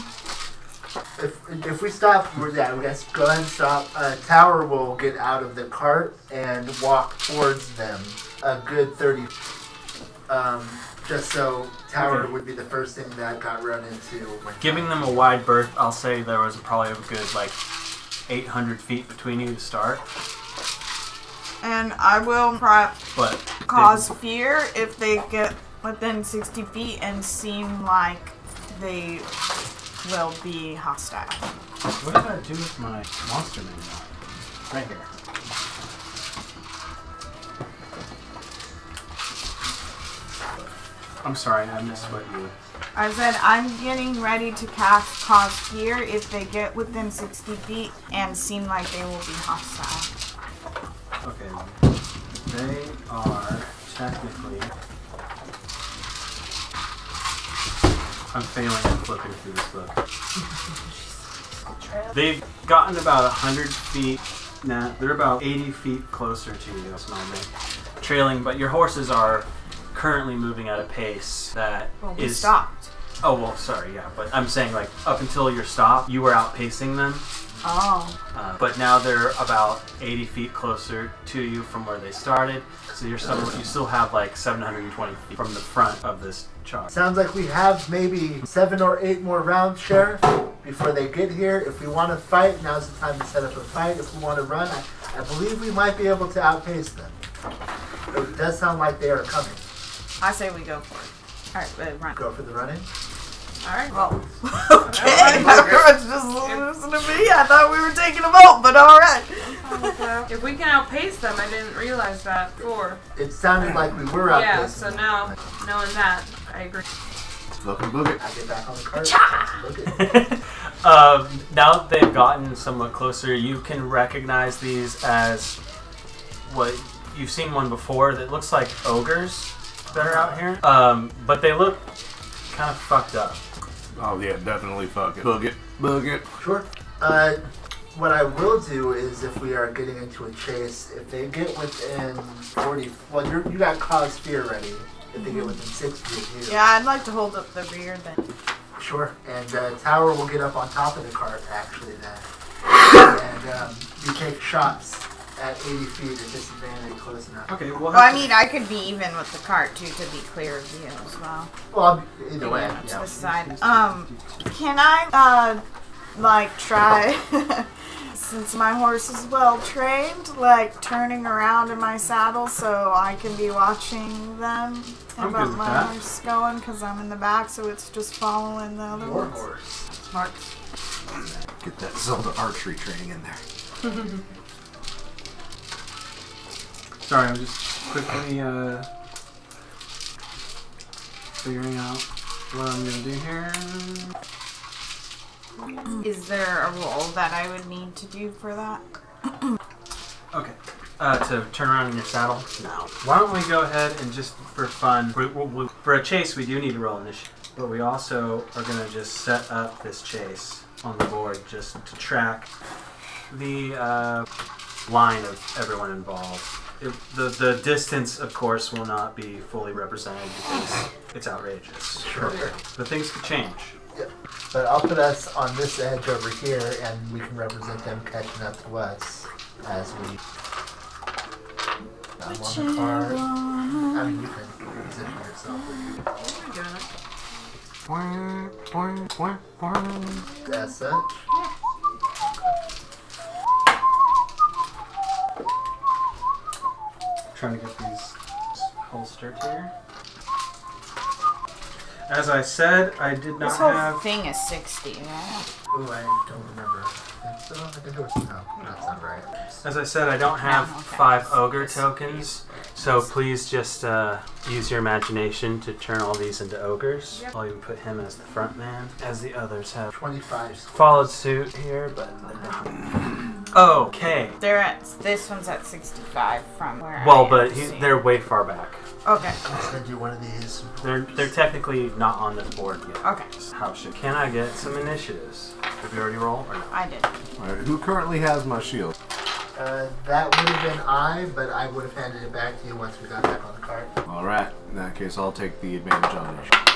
If we stop, we guess go ahead and stop. Tower will get out of the cart and walk towards them a good 30. Just so Tower would be the first thing that got run into. Giving them a wide berth, I'll say there was probably a good like 800 feet between you to start. And I will But cause fear if they get within 60 feet and seem like they will be hostile. What did I do with my monster manual? Right here. I'm sorry, I missed what you... I said I'm getting ready to cause fear if they get within 60 feet and seem like they will be hostile. Okay. They are technically... I'm failing at flipping through this book. They've gotten about 100 feet. Nah, they're about 80 feet closer to you, this moment. Trailing, but your horses are currently moving at a pace that We is... stopped. Oh, well, sorry, yeah. But I'm saying, like, up until your stop, you were outpacing them. Oh. But now they're about 80 feet closer to you from where they started. So you still have like 720 feet from the front of this charge. Sounds like we have maybe 7 or 8 more rounds, Sheriff, before they get here. If we want to fight, now's the time to set up a fight. If we want to run, I believe we might be able to outpace them. It does sound like they are coming. I say we go for it. Alright, run. Go for the running? Alright. Well, okay. Everyone's just listening to me. I thought we were taking a vote, but alright. If we can outpace them, I didn't realize that before. It sounded like we were outpacing Yeah, so them. now, knowing that, I agree. Look and book it. I get back on the cart. Look at Now that they've gotten somewhat closer, you can recognize these as what you've seen one before that looks like ogres that are out here. But they look kind of fucked up. Oh yeah, definitely fuck it. Book it. Book it. Sure. What I will do is, if we are getting into a chase, if they get within 40, well, you got cause fear ready. If they get within 60 of you. Yeah, I'd like to hold up the rear then. Sure. And Tower will get up on top of the cart, actually, then. And you take shots at 80 feet at disadvantage close enough. Okay, Well, I mean, I could be even with the cart too to be clear of you as well. Well, either way. Yeah, to Yeah. the side. Can I, like, try, since my horse is well trained, like, turning around in my saddle so I can be watching them I'm about good with my that. horse going, because I'm in the back, so it's just following the other Your ones. horse. Smart. Get that Zelda archery training in there. Sorry, I'm just quickly figuring out what I'm gonna do here. Is there a roll that I would need to do for that? Okay. To turn around in your saddle? No. Why don't we go ahead and just for fun, for a chase we do need to roll initiative, but we also are gonna just set up this chase on the board just to track the line of everyone involved. The distance, of course, will not be fully represented because it's outrageous. Sure. But things could change. Yep. But I'll put us on this edge over here, and we can represent them catching up to us as we. I'm on the card. I mean, you can position yourself. As such. Trying to get these holstered here. As I said, I did not This whole have. thing is 60, right? Ooh, I don't remember. So I think it was no, that's not right. As I said, I don't have Oh, okay. 5 ogre tokens, so please just use your imagination to turn all these into ogres. I'll even put him as the front man, as the others have 25. followed suit here, but they're not. Okay. They're at, this one's at 65 from where Well, I but am seeing. they're way far back. Okay. I'm just gonna do one of these. They're technically not on this board yet. Okay. How should? Can I get some initiatives? Did we already roll or no? I did. Alright, who currently has my shield? That would have been I, but I would have handed it back to you once we got back on the cart. Alright, in that case, I'll take the advantage on initiative.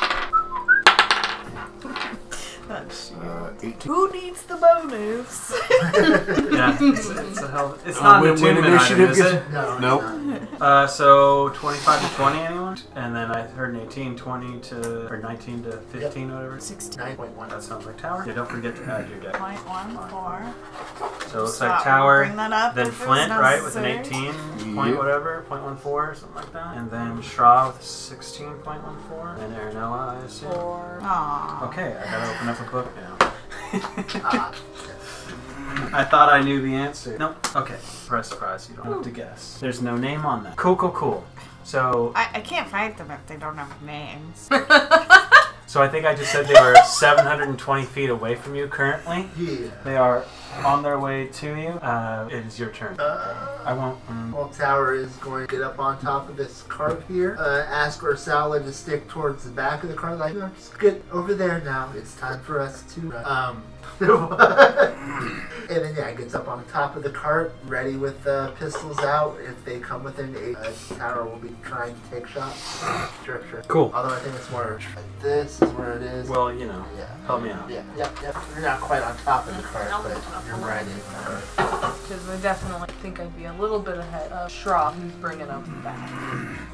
That's 18. Who needs the bonus? Yeah, it's a hell. It's not an attunement item, is it? No. Nope. So 25 to 20, anyone? And then I heard an 18, 20 to, or 19 to 15, whatever. 9.1. That sounds like tower. Yeah, don't forget to add your deck. 0.14. So it looks Stop, like tower, bring that up then if it's Flint, right, with an necessary. 18 point whatever, 0.14, something like that. And then Shra with 16.14. And Aranella, I assume. 4. Aww. Okay, I gotta open up a book now. Ah, I thought I knew the answer. Nope. Okay. Surprise, surprise. You don't have to guess. There's no name on that. Cool, cool, cool. So, I can't fight them if they don't have names. so I think I just said they were 720 feet away from you currently. yeah. They are on their way to you. It is your turn. I won't. Well, Tower is going to get up on top of this cart here. Ask Ursula to stick towards the back of the cart. Like, no, just get over there now. It's time for us to. And then yeah, gets up on the top of the cart, ready with pistols out. If they come within 8, Tower will be trying to take shots. Sure. Cool. Although I think it's more like this is where it is. Well, you know, yeah. help me out. Yeah. You're not quite on top of the cart, but you're right in there. Because I definitely think I'd be a little bit ahead of Shra, who's bringing up the back.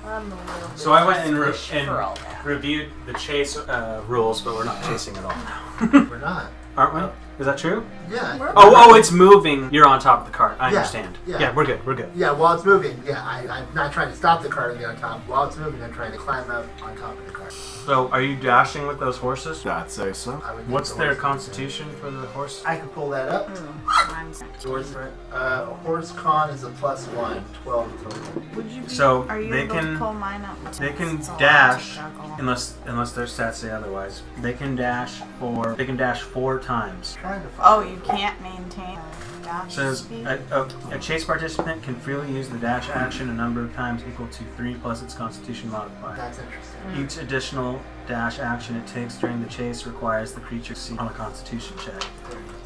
I'm a little bit So I went and, for all that. reviewed the chase rules, but we're not chasing at all now. We're not. Aren't we? Is that true? Yeah. Oh, it's moving. You're on top of the cart. I understand. yeah. Yeah, we're good. We're good. Yeah, while it's moving, I'm not trying to stop the cart and get on top. While it's moving, I'm trying to climb up on top of the cart. So, are you dashing with those horses? I'd say so. I would What's need the their horses. constitution for the horse? I can pull that up. Mine's Horse con is a +1, 12 total. Would you be, So, are you they able can- to pull mine up? They can It's a lot to dash juggle. unless their stats say otherwise. They can dash 4 times. Trying to find Oh, you can't maintain a dash Says speed? a chase participant can freely use the dash action a number of times equal to 3 plus its constitution modifier. That's interesting. Each additional dash action it takes during the chase requires the creature to succeed on a constitution check.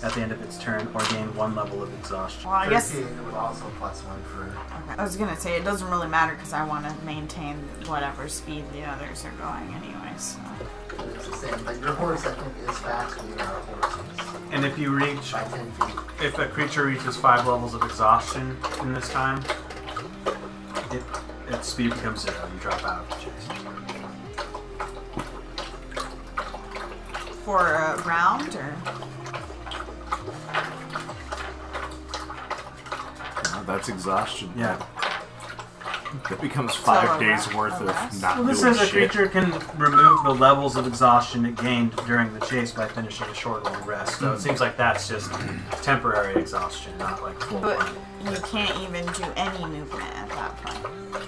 at the end of its turn or gain 1 level of exhaustion. Well, I guess 13 was also +1 for. okay. I was gonna say it doesn't really matter because I want to maintain whatever speed the others are going, anyways. So. It's the same, but your horse, I think, is faster than our horses And if you reach, by 10 feet. if a creature reaches 5 levels of exhaustion in this time, its speed becomes 0. You drop out of the chase. For a round, or That's exhaustion. Yeah. That becomes 5 days round, worth of okay. not Well, this doing says a shit. creature can remove the levels of exhaustion it gained during the chase by finishing a short long rest. So it seems like that's just temporary exhaustion, not like full but on. you can't even do any movement at that point.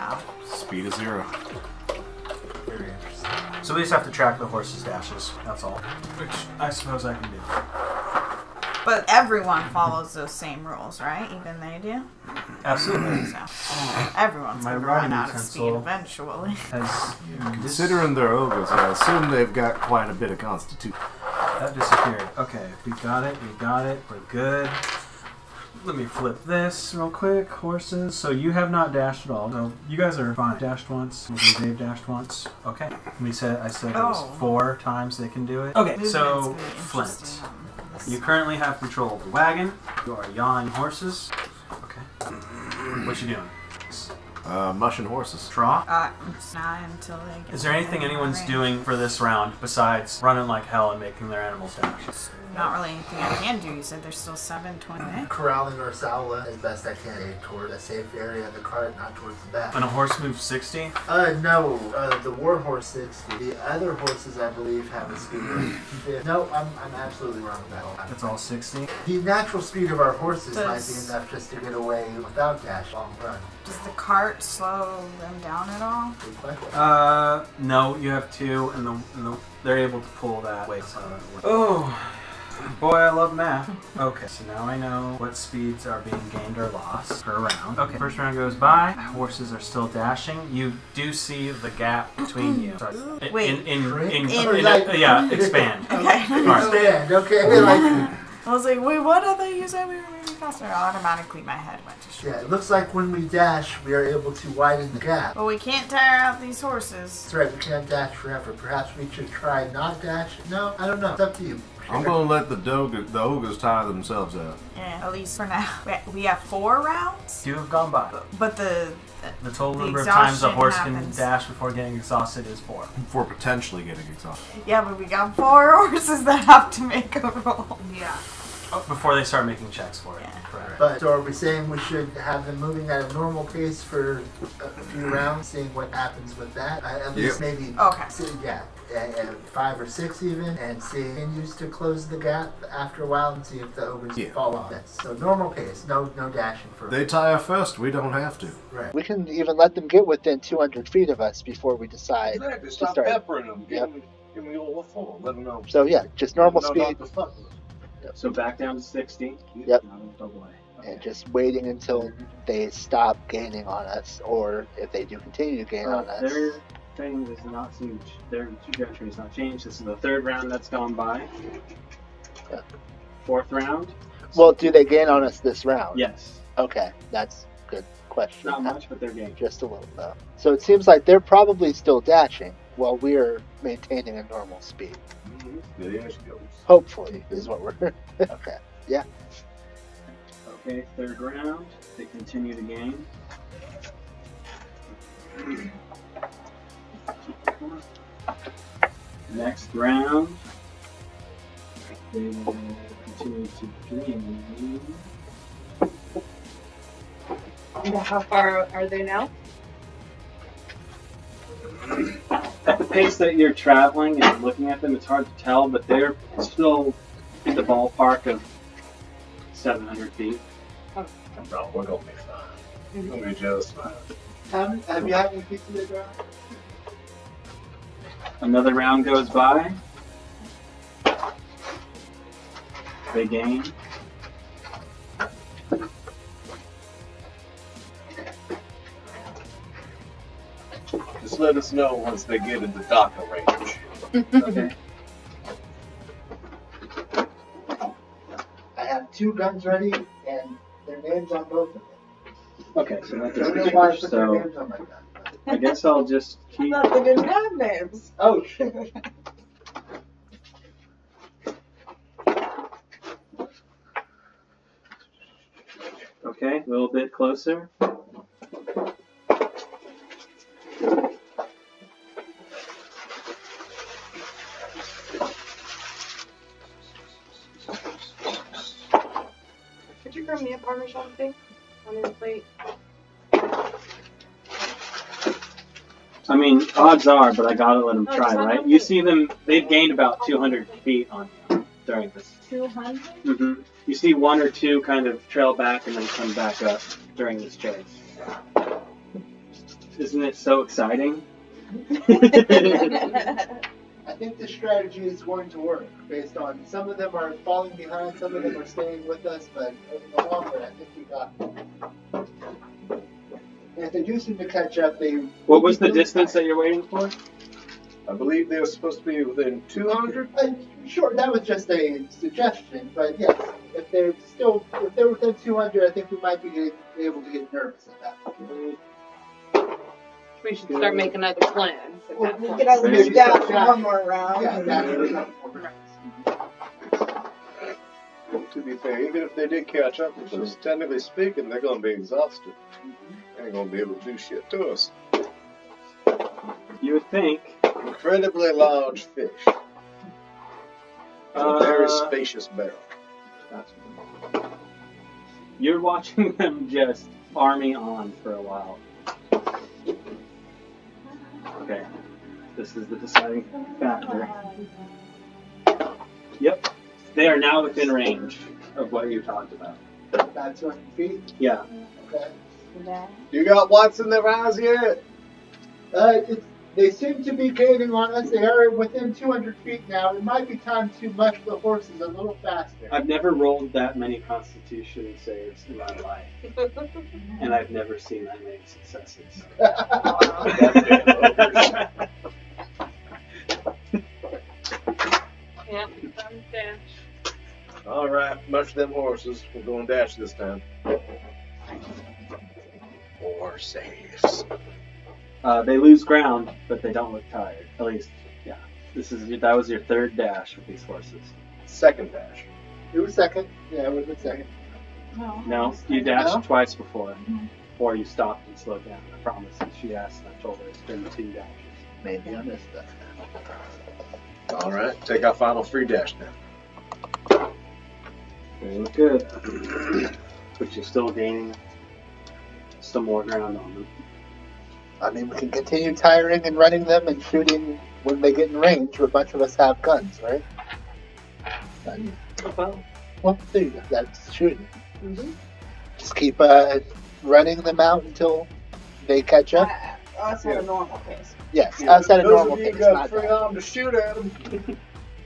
Wow. Speed is 0. Very interesting. So we just have to track the horse's dashes, that's all. Which I suppose I can do. But everyone follows those same rules, right? Even they do. Absolutely. So everyone's My gonna run writing out of speed utensil eventually. Has Considering they're ogres, I assume they've got quite a bit of constitution. that disappeared. Okay, we got it, we're good. Let me flip this real quick. Horses. So you have not dashed at all. No, you guys are fine. Dashed once. Dave dashed once. Okay. I said it was 4 times they can do it. Okay, Movement's so gonna be Flint. interesting on this. You currently have control of the wagon. You are yawing horses. Okay. What you doing? Mushing horses. Draw. Not until they get Is there anything within anyone's range. doing for this round besides running like hell and making their animals dash? Not really anything I can do. You said there's still 7:20. Corralling or Saula as best I can aim toward a safe area of the cart, not towards the back. And a horse moves 60? No, the war horse 60. The other horses, I believe, have a speed of 50. No, I'm absolutely wrong with that. It's all 60? The natural speed of our horses might be Does- enough just to get away without dash long run. Does the cart slow them down at all? Good question. No, you have 2, and they're able to pull that. Wait, so oh, boy, I love math. Okay, so now I know what speeds are being gained or lost per round. Okay, first round goes by. Horses are still dashing. You do see the gap between you. Sorry. Wait. Yeah, expand. Okay. Stand, okay? Like, I was like, wait, what are they using? We were moving faster. Automatically, my head went to shit. yeah, it looks like when we dash, we are able to widen the gap. But we can't tire out these horses. That's right, we can't dash forever. Perhaps we should try not dash. No, I don't know. It's up to you. I'm going to let the ogres tire themselves out. Yeah, at least for now. We have 4 rounds, 2 have gone by. but the The total The number of times a exhaustion horse happens. can dash before getting exhausted is 4. For potentially getting exhausted. yeah, but we got 4 horses that have to make a roll. Yeah. Oh, before they start making checks for it. Yeah. Correct. But so are we saying we should have them moving at a normal pace for a few rounds, seeing what happens with that? At least maybe, Okay. yeah, 5 or 6 even, and see continues to close the gap after a while and see if the ogres fall off. So normal pace, no dashing for. They tire first, we don't have to. Right. We can even let them get within 200 feet of us before we decide Exactly. to Stop start. peppering them. Yep. Give me a little full. Let them know. So yeah, just normal Let them know speed not to fuck with them. So back down to 60. Yep. Double A. and just waiting until they stop gaining on us, or if they do continue to gain on us. Their thing is not huge. Their trajectory is not changed. This is the 3rd round that's gone by. Yeah. 4th round. Well, do they gain on us this round? Yes. Okay, that's a good question. Not much, but they're gaining. Just a little though. So it seems like they're probably still dashing while we're maintaining a normal speed. There she goes. Hopefully, is what we're. Okay. Yeah. Okay, 3rd round. They continue to gain. Next round, they will continue to gain. How far are they now? At the pace that you're traveling and looking at them, it's hard to tell, but they're still in the ballpark of 700 feet. No, we're gonna be fine. We're gonna be just fine. Have you had any pizza to ground? Another round goes by. They gain. Just let us know once they get in the docker range. Okay. 2 guns ready, and their names on both of them. Okay, so that I don't know doesn't why I change. put their So names on my gun. I guess I'll just I keep. thought they didn't have names. Oh, shit. Okay, a little bit closer. Could you bring me a Parmesan thing on your plate? I mean, odds are, but I gotta let them Oh, try, it's not right? okay. You see them, they've gained about 200 feet on you during this. 200? hmm You see 1 or 2 kind of trail back and then come back up during this chase. Isn't it so exciting? I think this strategy is going to work based on some of them are falling behind, some of them are staying with us, but over the long run, I think we got them. And if they do seem to catch up, they. What was the distance that you're waiting for? I believe they were supposed to be within 200. Sure, that was just a suggestion, but yes, if they're within 200, I think we might be able to get nervous at that point. We should start making other plans at that We point. could either move down one more round. Yeah, that's To be fair, even if they did catch up with us, technically speaking, they're going to be exhausted. They ain't going to be able to do shit to us. You would think. Incredibly large fish. A very spacious barrel. You're watching them just farming on for a while. Okay, this is the deciding factor. Yep, they are now within range of what you talked about. about 200 feet. Yeah. Okay. You got whites in their eyes yet? They seem to be gaining on us. They are within 200 feet now. It might be time to mush the horses a little faster. I've never rolled that many Constitution saves in my life, and I've never seen that many successes. Yeah, I'm dash. All right, mush them horses. We're going dash this time. 4 saves. They lose ground, but they don't look tired. At least, yeah. That was your 3rd dash with these horses. 2nd dash. It was second. Yeah, it would have been second. No, you dashed No? twice before you stopped and slowed down. I promise. She asked, and I told her it's been 2 dashes. Maybe I missed that. All right, take our final 3 dash now. Very good. But you're still gaining some more ground on them. I mean, we can continue tiring and running them and shooting when they get in range. A bunch of us have guns, right? Well, there you go. That's shooting. Mm-hmm. Just keep running them out until they catch up. Us at a normal pace. Yes, us at a Those normal of you pace. got Not free that. arm to shoot at them.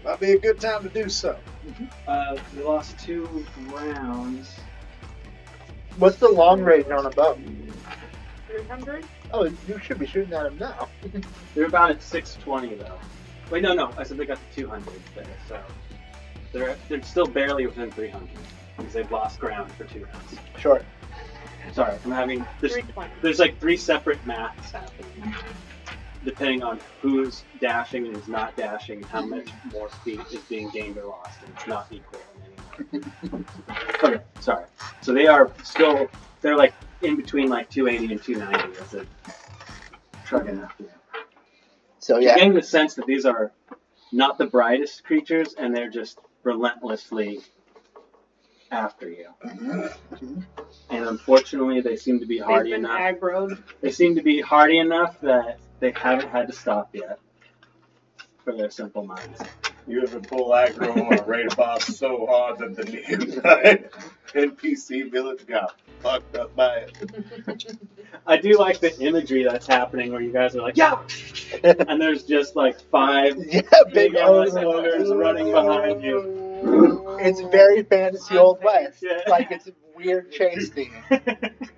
Might be a good time to do so. We lost 2 rounds. What's the long range on a bow? 300? Oh, you should be shooting at them now. They're about at 620 though. Wait, no. I said they got to 200 there, so they're still barely within 300 because they've lost ground for 2 rounds. Sure. Sorry, I'm having there's like 3 separate maths happening depending on who's dashing and who's not dashing, and how much more speed is being gained or lost, and it's not equal in any way. Okay, sorry. So they're like in between like 280 and 290 as they're trucking after you. So You're yeah. getting the sense that these are not the brightest creatures, and they're just relentlessly after you. And unfortunately, they seem to be hardy They've been enough. aggroed. They seem to be hardy enough that they haven't had to stop yet for their simple minds. You ever pull aggro on a raid boss so hard that the NPC village got fucked up by it? I do like the imagery that's happening where you guys are like, yeah! And there's just like 5 big ogres ogres. running behind you. It's very fantasy Old West. Yeah. Like it's a weird chase thing.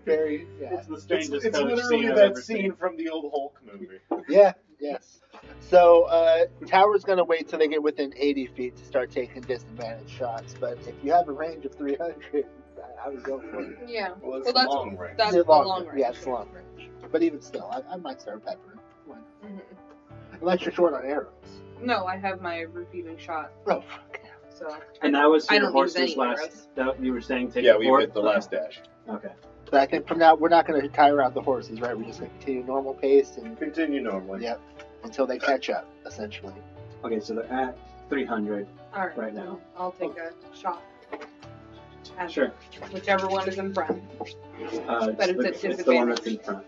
Very, yeah. It's the strangest It's coach literally scene I've that ever scene seen. from the old Hulk movie. Yeah, yes. So, Tower's gonna wait till they get within 80 feet to start taking disadvantage shots. But if you have a range of 300, I would go for it. Yeah. Well, it's that's long range. That's It's the long range. Yeah, it's long range. But even still, I might start peppering. Why not? Mhm. Unless you're short on arrows. No, I have my repeating shot. Oh, fuck. So. And that was I your don't use horse's any last. arrows. That you were saying take Yeah, we fourth? hit the last dash. Okay. But I think from now, we're not going to tire out the horses, right? We're just going to continue normal pace and Continue normally. Yep. Until they catch up, essentially. Okay, so they're at 300 Alright. right now. I'll take a shot. At Sure. Whichever one is in front. But It's the one that's in front.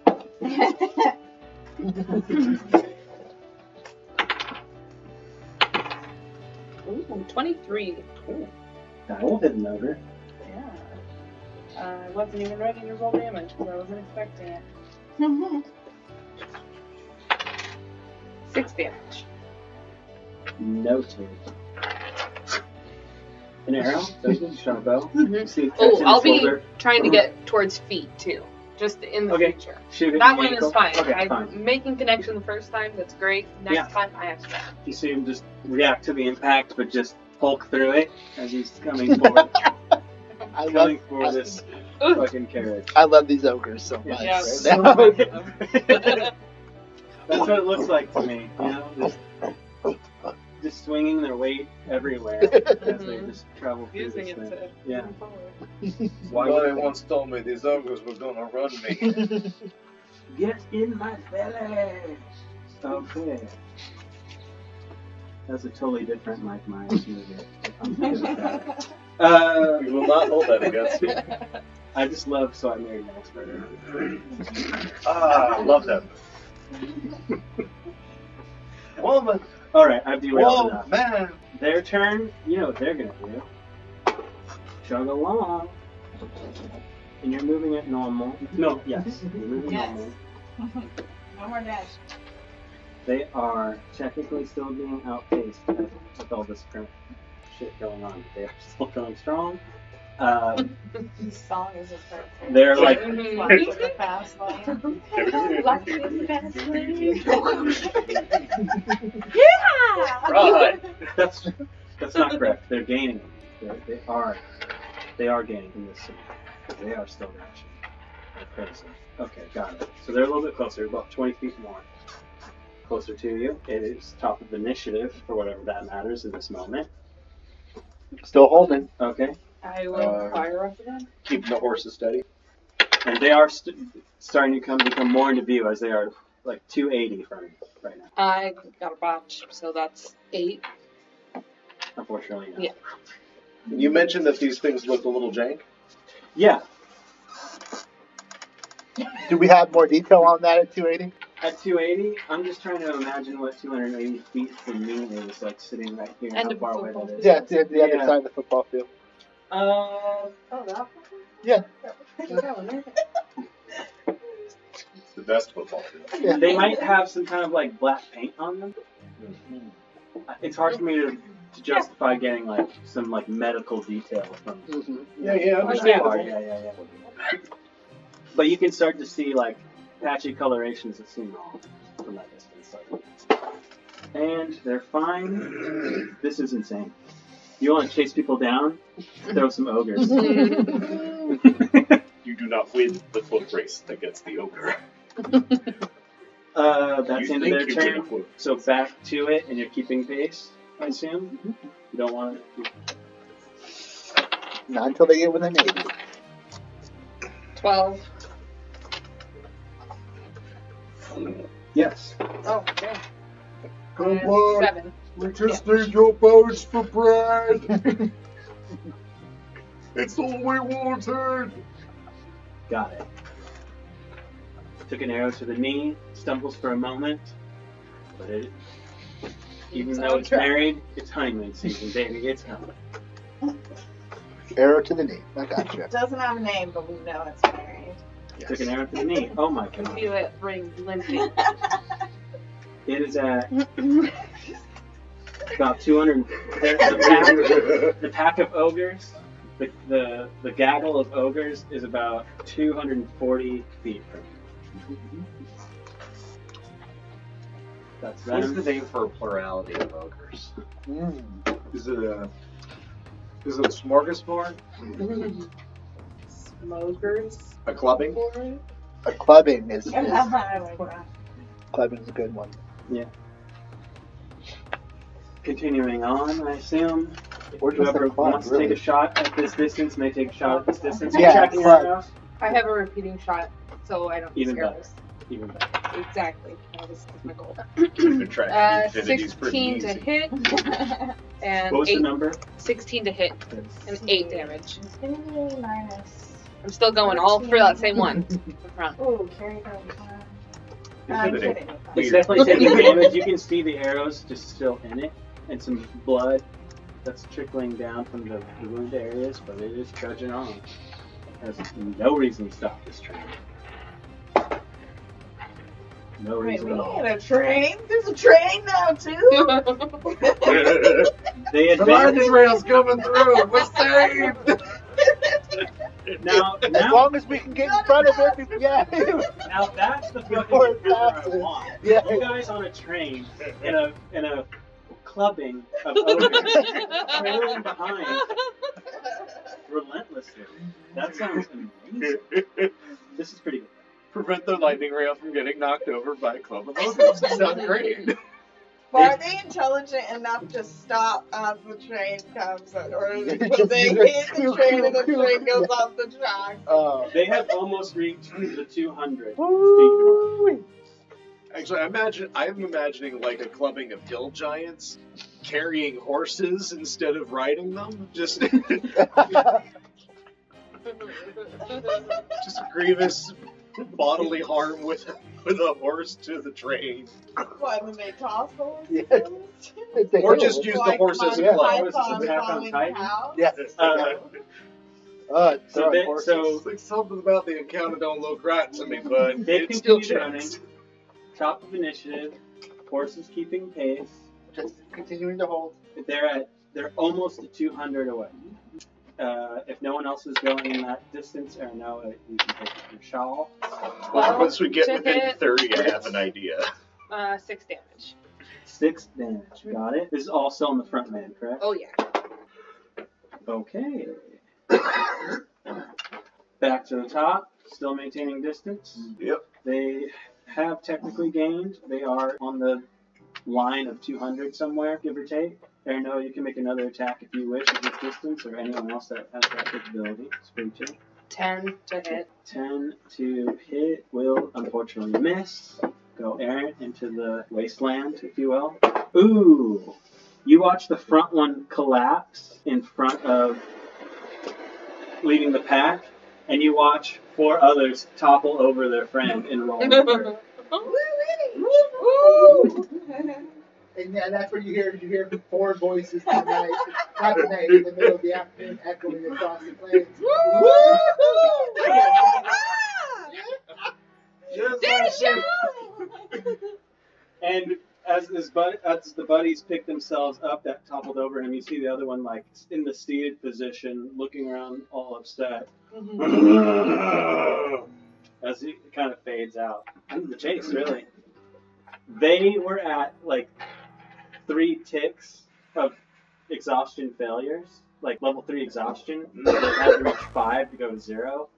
Ooh, 23. That will hit an ogre. Yeah. I wasn't even ready to roll damage because I wasn't expecting it. 6 damage. Noted. An arrow? Does it? Shot a bow? Mhm. You see it Oh, catch in I'll the be shoulder? trying to get towards feet too. Just in the Okay. future. Shoot it That in the one is ankle? fine. Okay, I'm fine. making connection the first time. That's great. Next Yeah. time I have to. You see him just react to the impact, but just Hulk through it as he's coming forward. I coming love, for this fucking carriage. I love these ogres so much. Yeah. right So now. much of them. That's what it looks like to me. You know, just swinging their weight everywhere as they just travel through Using this it thing. to Yeah. move forward. Somebody once told me these ogres were gonna run me. Get in my belly. Okay. That's a totally different Mike Myers movie. If I'm good with that. You will not hold that against me. I just love So I Married an Expert. Ah, I love that movie. Woman, Alright, I've derailed whoa, enough. man. Their turn, you know what they're gonna do. Chug along. And you're moving at normal. No, yes. You're moving Yes. normal. No more dash. They are technically still being outpaced with all this current shit going on. But they are still going strong. This song is just perfect. They're like Luck is the fast lane. Luck is the best lane. Right. that's not correct. They're gaining. They are gaining in this scene. They are still dashing. They're crazy. Okay, got it. So they're a little bit closer, about 20 feet more. Closer to you. It is top of initiative, for whatever that matters in this moment. Still holding. Okay. I will fire up again. Keeping the horses steady. And they are starting to become more into view as they are like 280 from you right now. I got a botch, so that's 8. Unfortunately, no. Yeah. You mentioned that these things look a little jank. Yeah. Do we have more detail on that at 280? At 280, I'm just trying to imagine what 280 feet from me is, like sitting right here. End How of far the away football that is. Yeah, it's the other Yeah. side of the football field. Oh, that Yeah. one? It's the best football field. Yeah. They might have some kind of like black paint on them. It's hard for me to justify getting like some like medical detail from Mm-hmm. Yeah, from that understandable. part. Yeah. But you can start to see like patchy colorations that seem wrong from that distance. And they're fine. This is insane. You want to chase people down? Throw some ogres. You do not win the foot race against the ogre. That's You into think their you win a turn. foot. So back to it, and you're keeping pace, I assume? You don't want to... Not until they get within 80. 12. Yes. Oh, okay. Come on, 7. we just need your bones for bread. It's all we wanted. Got it. Took an arrow to the knee, stumbles for a moment, but it, even though it's married, it's honeymoon season, baby. It's coming. Arrow to the knee. I got you. It doesn't have a name, but we know it's married. Took an arrow to the knee. Oh my I can god. feel it ring limping. It is at about 200. The pack of ogres, the gaggle of ogres is about 240 feet from you. That's What's the venom. name for a plurality of ogres? Is it a smorgasbord? Smokers. A clubbing? A clubbing is clubbing's a good one. Yeah. Continuing on, I assume. Or just Whoever a club, wants to really. take a shot at this distance may take a shot at this distance. Yeah, Tracking club. arrows. I have a repeating shot, so I don't use Even better. arrows. Even better. Exactly. That was my goal. Keeping track of infinity's pretty 16 to easy. hit. And What was the 8, number? 16 to hit. And 8 damage. Infinity minus. I'm still going all for that same one. Front. Ooh, carry that. I'm Infinity. kidding. It's definitely taking damage. You can see the arrows just still in it, and some blood that's trickling down from the wound areas, but it is trudging on. There's no reason to stop this train. No Wait, reason we at all. had a train? There's a train now, too? They The lightning advance. rail's coming through. We're saved. Now, As long as we can get in front of it, yeah. now that's the fucking Before it encounter I passes. want. Yeah. You guys on a train in a clubbing of ogres trailing behind relentlessly. That sounds amazing. This is pretty good. Prevent the lightning rail from getting knocked over by a club of ogres. That sounds great. But are they intelligent enough to stop as the train comes? Or will they hit the train and the train goes off the track? They have almost reached the 200 speed mark. Actually, I'm imagining like a clubbing of hill giants carrying horses instead of riding them. Just grievous bodily harm with a horse to the train. What, when they toss horses? Yeah. Or just use the Like horse as a Monty club. Horses Python attack on falling Titan? cows? Yeah. So they- horses. so- It's like something about the encounter don't look right to me, but They it still continue running. checks. Top of initiative. Horses keeping pace. Just continuing to hold. They're almost to 200 away. If no one else is going in that distance, or no, you can take your shawl. Well, once we get to within hit. 30, I have an idea. 6 damage. 6 damage. Got it. This is all still on the front man, correct? Oh yeah. Okay. Back to the top. Still maintaining distance. Yep. They have technically gained. They are on the line of 200 somewhere, give or take. Or no, you can make another attack if you wish at this distance, or anyone else that has that capability. It's free to. 10 to hit. 10 to hit will unfortunately miss. Go errant into the wasteland, if you will. Ooh! You watch the front one collapse in front of leading the pack, and you watch 4 others topple over their friend and roll over. And yeah, that's what you hear 4 voices tonight, not tonight, in the middle of the afternoon, echoing across the plains. And as the buddies pick themselves up that toppled over him, you see the other one like in the seated position, looking around all upset. As he kind of fades out. And the chase, really. They were at like 3 ticks of exhaustion failures, like level 3 exhaustion. They had to reach 5 to go to 0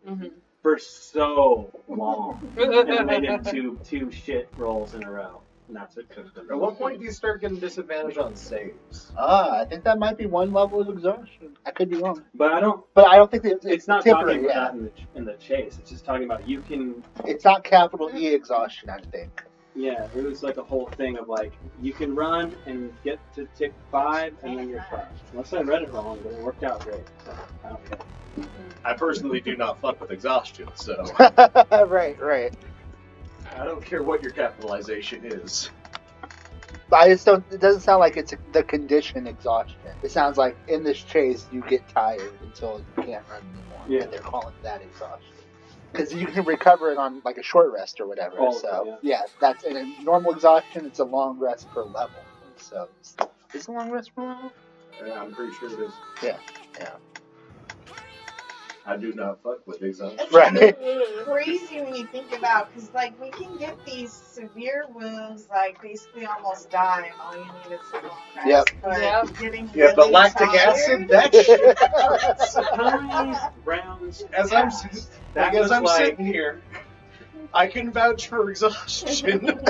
for so long. And then they did two shit rolls in a row. And that's what took them. At what point do you start getting disadvantage on saves? I think that might be 1 level of exhaustion. I could be wrong. But I don't think it's not temporary, talking about that in the chase. It's just talking about you can. It's not capital E exhaustion, I think. Yeah, it was like a whole thing of like you can run and get to tick 5 and then you're fucked. Unless I read it wrong, but it worked out great. So I don't care. I personally do not fuck with exhaustion, so Right. I don't care what your capitalization is. I just don't. It doesn't sound like it's the condition exhaustion. It sounds like in this chase you get tired until you can't run anymore. Yeah. And they're calling that exhaustion because you can recover it on like a short rest or whatever. Oh, so yeah, that's in a normal exhaustion. It's a long rest per level. So is it a long rest per level? Yeah, I'm pretty sure it is. Yeah. I do not fuck with exhaustion. It's Right. crazy when you think about, because like we can get these severe wounds, like basically almost die, and all you need is a long rest. Yep. But Yep. getting Yeah, but really lactic tired, acid, that shit hurts. How many rounds? As I'm, passed? like, That as was I'm like sitting here, I can vouch for exhaustion.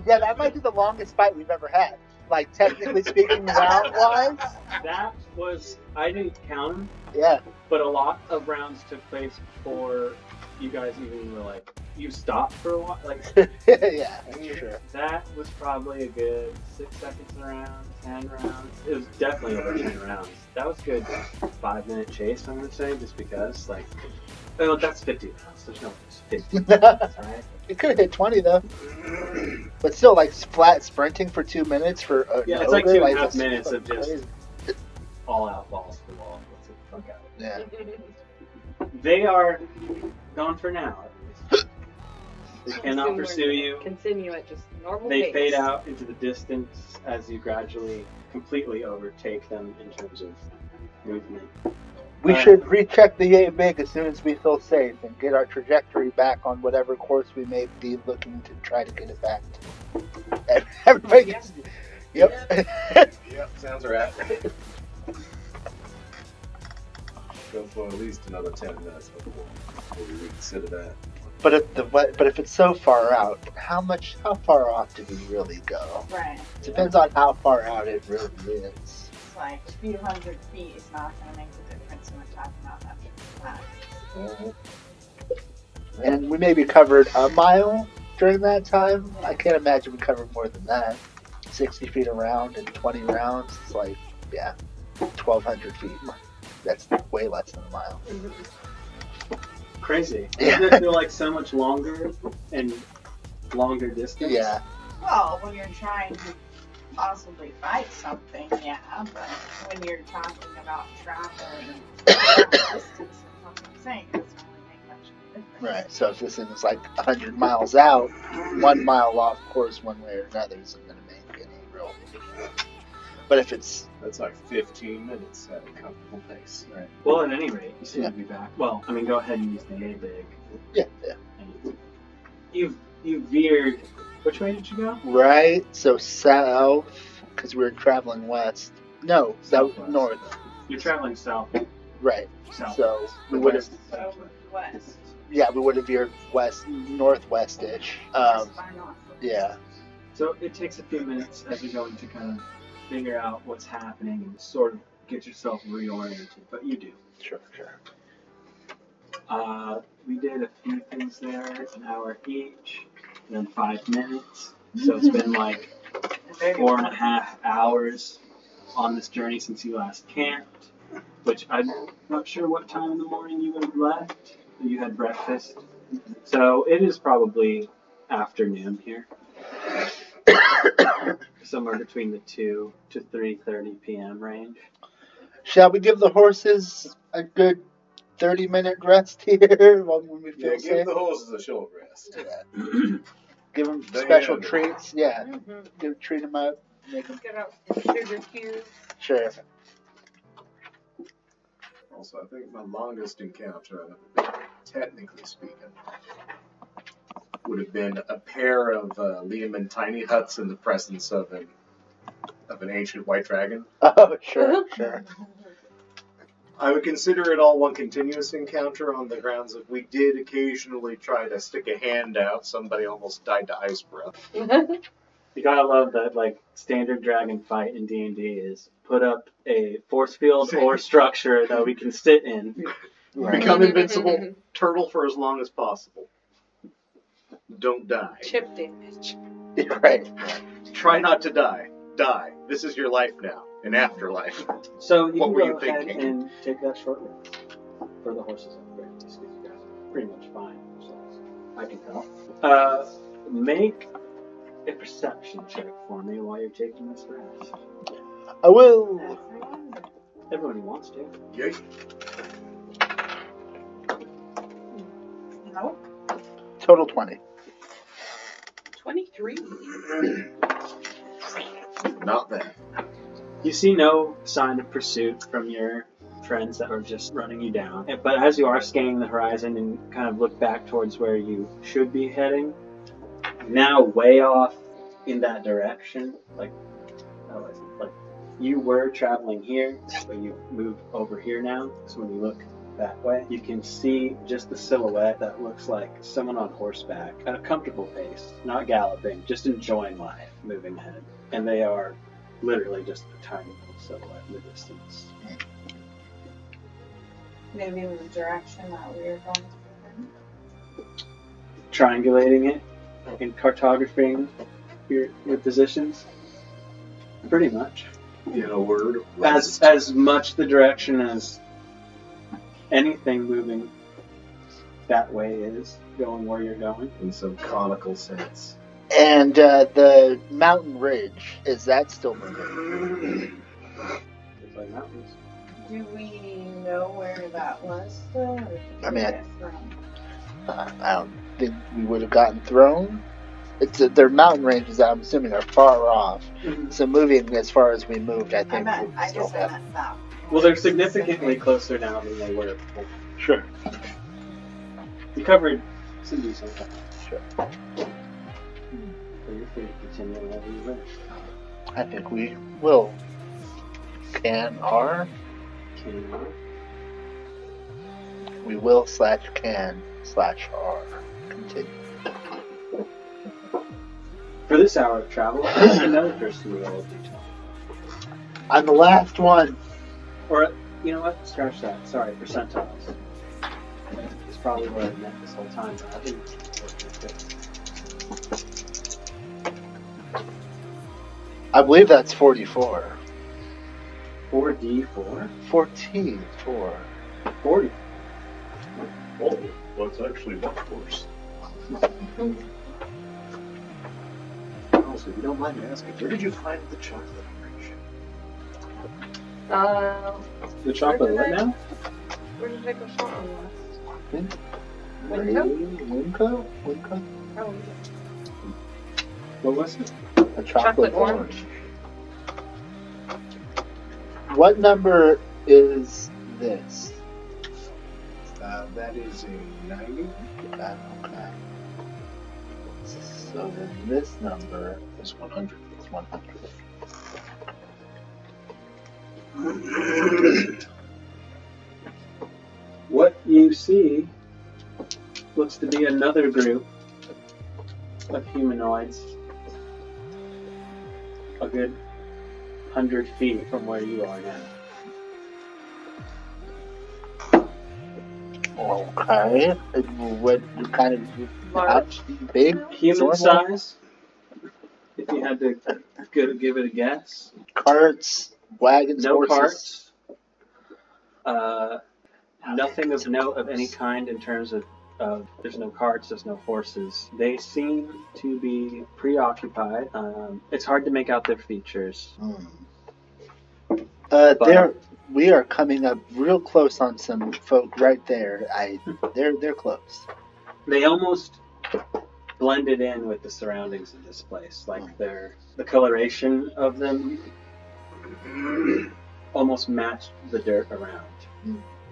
Yeah, that might be the longest fight we've ever had. Like, technically speaking, round-wise. that was I didn't count them, Yeah. but a lot of rounds took place before you guys even were like you stopped for a while. Like Yeah, sure. that was probably a good 6 seconds a round, 10 rounds. It was definitely over 10 rounds. That was a good 5-minute chase. I'm gonna say just because like. Oh, that's 50 rounds. There's no 50 rounds, right? It could have hit 20 though. But still, like flat sprinting for 2 minutes for a Yeah, it's like ogre, 2.5 that's minutes of fucking just crazy. all out balls to the wall. Let's get the fuck out. Yeah. They are gone for now. At least. They cannot pursue you. Continue at just normal They pace. fade out into the distance as you gradually, completely overtake them in terms of movement. We should recheck the yay big as soon as we feel safe and get our trajectory back on whatever course we may be looking to try to get it back to. Everybody gets. Yep. Yep, sounds right. Go for at least another 10 minutes before we reconsider that. But if it's so far out, how far off do we really go? right? Depends on how far out it really is. It's like a few hundred feet is not going to make a difference when we're talking about that. And we maybe covered a mile during that time. I can't imagine we covered more than that. 60 feet around and 20 rounds. It's like, yeah, 1,200 feet. That's way less than a mile. Crazy. Yeah. Doesn't it feel like so much longer and longer distance? Yeah. Well, when you're trying to possibly fight something, yeah, but when you're talking about traveling long distance, that's what I'm saying, it doesn't really make much of a difference. Right. So if this is like 100 miles out, 1 mile off course one way or another isn't going to make any real. But if it's That's like 15 minutes at a comfortable pace. right. Well, at any rate, you seem Yeah. to be back. Well, I mean, go ahead and use the A big. Yeah. You veered. Which way did you go? Right. So south, because we were traveling west. No, south Southwest. north. You're traveling south. Right. South. So we would have. West. So, west. Yeah, we would have veered west, northwest-ish. Just far north. Yeah. So it takes a few minutes as you're going to kind of figure out what's happening and sort of get yourself reoriented, but you do. Sure. We did a few things there, an hour each, and then 5 minutes. So it's been like 4.5 hours on this journey since you last camped, which I'm not sure what time in the morning you would have left. You had breakfast. So it is probably afternoon here. Somewhere between the 2 to 3:30 p.m. range. Shall we give the horses a good 30-minute rest here when we feel Yeah, safe? give the horses a short rest. Give them They special are. treats. Yeah. Treat them up. Make them. Get out some sugar cubes. Sure. Also, I think my longest encounter I've ever been, technically speaking, would have been a pair of Liam and tiny huts in the presence of an ancient white dragon. Oh, sure. I would consider it all one continuous encounter on the grounds of we did occasionally try to stick a hand out. Somebody almost died to ice breath. You gotta love that, like, standard dragon fight in D&D is put up a force field or structure that we can sit in. Right. Become invincible, turtle for as long as possible. Don't die. Chip damage. Right. Try not to die. Die. This is your life now. An afterlife. So you What can were go you ahead thinking? and take that short rest for the horses upgrade. Just because you guys are pretty much fine yourselves. I can tell. Make a perception check for me while you're taking this rest. I will. Everyone who wants to. Yay. Nope. Total 20. 23. Not bad. You see no sign of pursuit from your trends that are just running you down. But as you are scanning the horizon and kind of look back towards where you should be heading, now way off in that direction, like you were traveling here, but you moved over here now. So when you look that way, you can see just the silhouette that looks like someone on horseback at a comfortable pace, not galloping, just enjoying life, moving ahead. And they are literally just a tiny little silhouette in the distance. Maybe in the direction that we are going. Triangulating it and cartographing your positions, pretty much. In a word, As much the direction as anything moving that way is going where you're going. in some conical sense. And the mountain ridge, is that still moving? It's like mountains. Do we know where that was still? Or did I we mean, get thrown? I don't think we would have gotten thrown. Their mountain ranges, I'm assuming, are far off. Mhm. So moving as far as we moved, I I think meant, we I still guess I have. meant that. Well, they're significantly closer now than they were before. Sure. You covered some decent time. Sure. So you're free to continue whenever you wish. I think we will. Can/are. We will /can/are. Continue. For this hour of travel, there's another person we roll a d20. I'm the last one. Or, you know what? Scratch that. Sorry, percentiles. It's probably what I meant this whole time, but I didn't work with it. I believe that's 44. 4d4? 14. 4. 40. Oh, well, it's actually much worse. Also, if you don't mind me asking, where did you find the chocolate orange? The chocolate what now? Where did I go shopping last? Winco? Oh, What was it? A chocolate orange. orange. What number is this? That is a 90. Okay. So then this number is 100. It's 100. What you see looks to be another group of humanoids a good 100 feet from where you are now. Okay. What kind of Large. big? Human normal? size, if you had to give it a guess. Carts, wagons, No horses. carts. Nothing of note of any kind in terms of there's no carts, there's no horses. They seem to be preoccupied. It's hard to make out their features. We are coming up real close on some folk right there. They're close. They almost blended in with the surroundings of this place. Like the coloration of them almost matched the dirt around.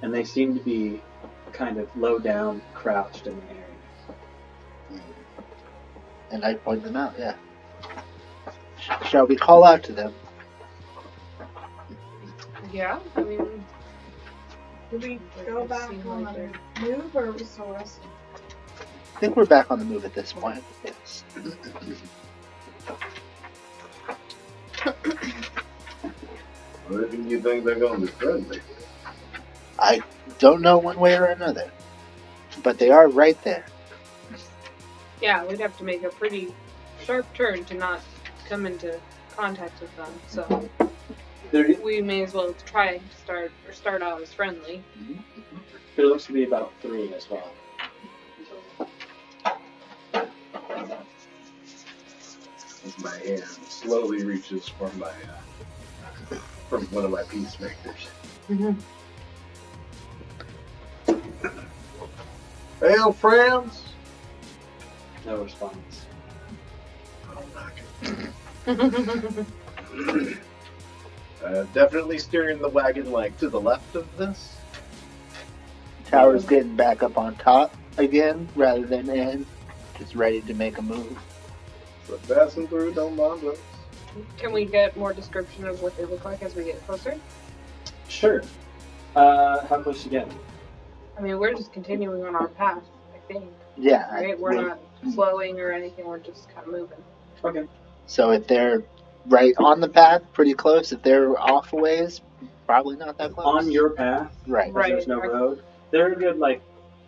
And they seem to be kind of low down, crouched in the area. And I point them out, yeah. Shall we call out to them? Yeah, I mean, Do we go back on the move or are we still resting? I think we're back on the move at this point. Yes. Where do you think they're going to be friendly? I don't know one way or another. But they are right there. yeah, we'd have to make a pretty sharp turn to not come into contact with them. So we may as well try to start out as friendly. There looks to be about 3 as well. My hand slowly reaches for my from one of my peacemakers. Hail, friends! No response. I'll knock it. Definitely steering the wagon like to the left of this. Tower's getting back up on top again rather than in. Just ready to make a move. So passing through, don't mind us. Can we get more description of what they look like as we get closer? Sure. How close you getting? I mean, we're just continuing on our path, I think. Yeah. Right? We're not slowing or anything. We're just kind of moving. Okay. So if they're right on the path, pretty close. If they're off a ways, probably not that close. On your path, Right. because there's no road. They're a good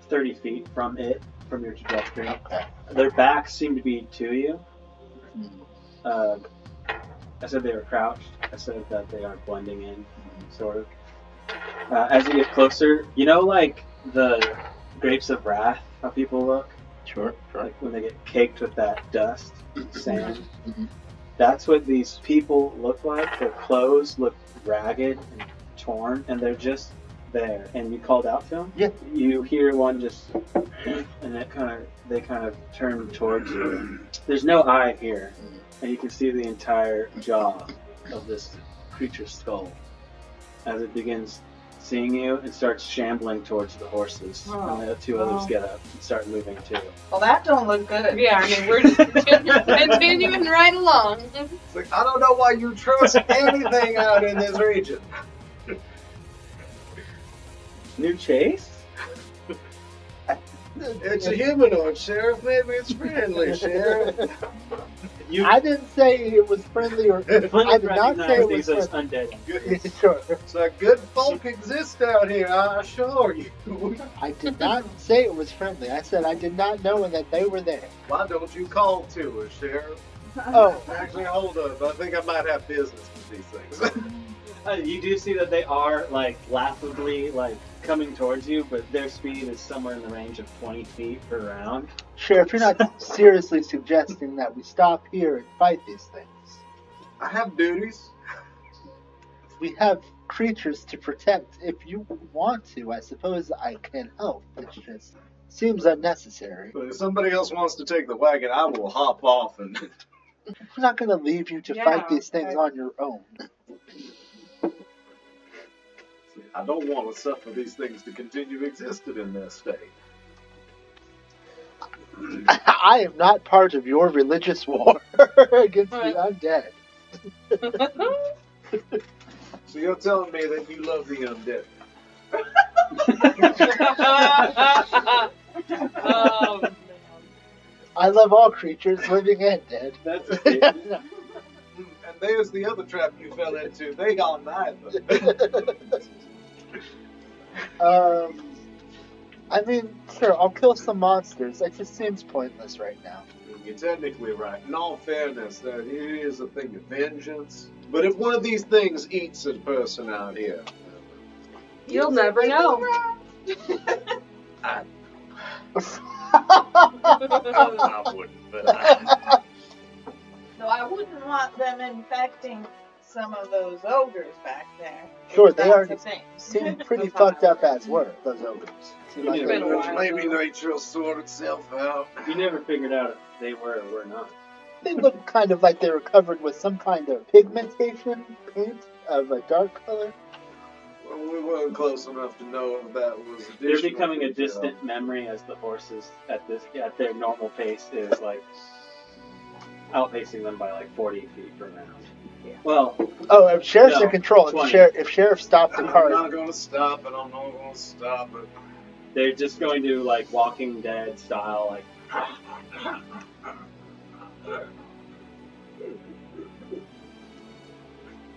30 feet from your trajectory. Okay. Their backs seem to be to you. I said they were crouched. I said that they aren't blending in, sort of. As you get closer, the grapes of wrath, how people look? Sure. Like when they get caked with that dust, sand. Mhm. That's what these people look like. Their clothes look ragged and torn, and they're just there. And you called out to them? Yeah. You hear one just, and they kind of turn towards you. There's no eye here, and you can see the entire jaw of this creature's skull as it begins seeing you and starts shambling towards the horses. And the two others get up and start moving too. Well, that don't look good. Yeah, I mean, we're just continuing right along. It's like, I don't know why you trust anything out in this region. New chase? It's a humanoid, Sheriff. Maybe it's friendly, Sheriff. I didn't say it was friendly or. I did not say it was these as friendly. undead. Sure. So good folk exist out here, I assure you. I did not say it was friendly. I said I did not know that they were there. Why don't you call to us, Sheriff? Oh. Actually, hold up. I think I might have business with these things. You do see that they are laughably coming towards you, but their speed is somewhere in the range of 20 feet per round. Sheriff, you're not seriously suggesting that we stop here and fight these things. I have duties. We have creatures to protect. If you want to, I suppose I can help. It just seems unnecessary. But if somebody else wants to take the wagon, I will hop off and... I'm not going to leave you to fight these things on your own. I don't want to suffer these things to continue existing in their state. I am not part of your religious war against the undead. So you're telling me that you love the undead? Oh, man. I love all creatures, living and dead. That's a statement. And there's the other trap you fell into. They are neither. I mean, sure, I'll kill some monsters. It just seems pointless right now. You're technically right. In all fairness, there is a thing of vengeance. But if one of these things eats a person out here... You'll never know. I wouldn't, but No, I wouldn't want them infecting some of those ogres back there. Sure, they That's are the thing. seem pretty fucked up as were, those ogres. Seem like It's they been a were- while. maybe nature will sort itself out. You never figured out if they were or were not. They look kind of like they were covered with some kind of pigmentation, paint of a dark color. Well, we weren't close enough to know if that was They're additional becoming a detail. distant memory as the horses at their normal pace is outpacing them by 40 feet per round. Yeah. Well, Oh, if Sheriff's No, in control, 20. if Sheriff stopped the I'm car, not going to stop it. I'm not going to stop it. they're just going to Walking Dead style,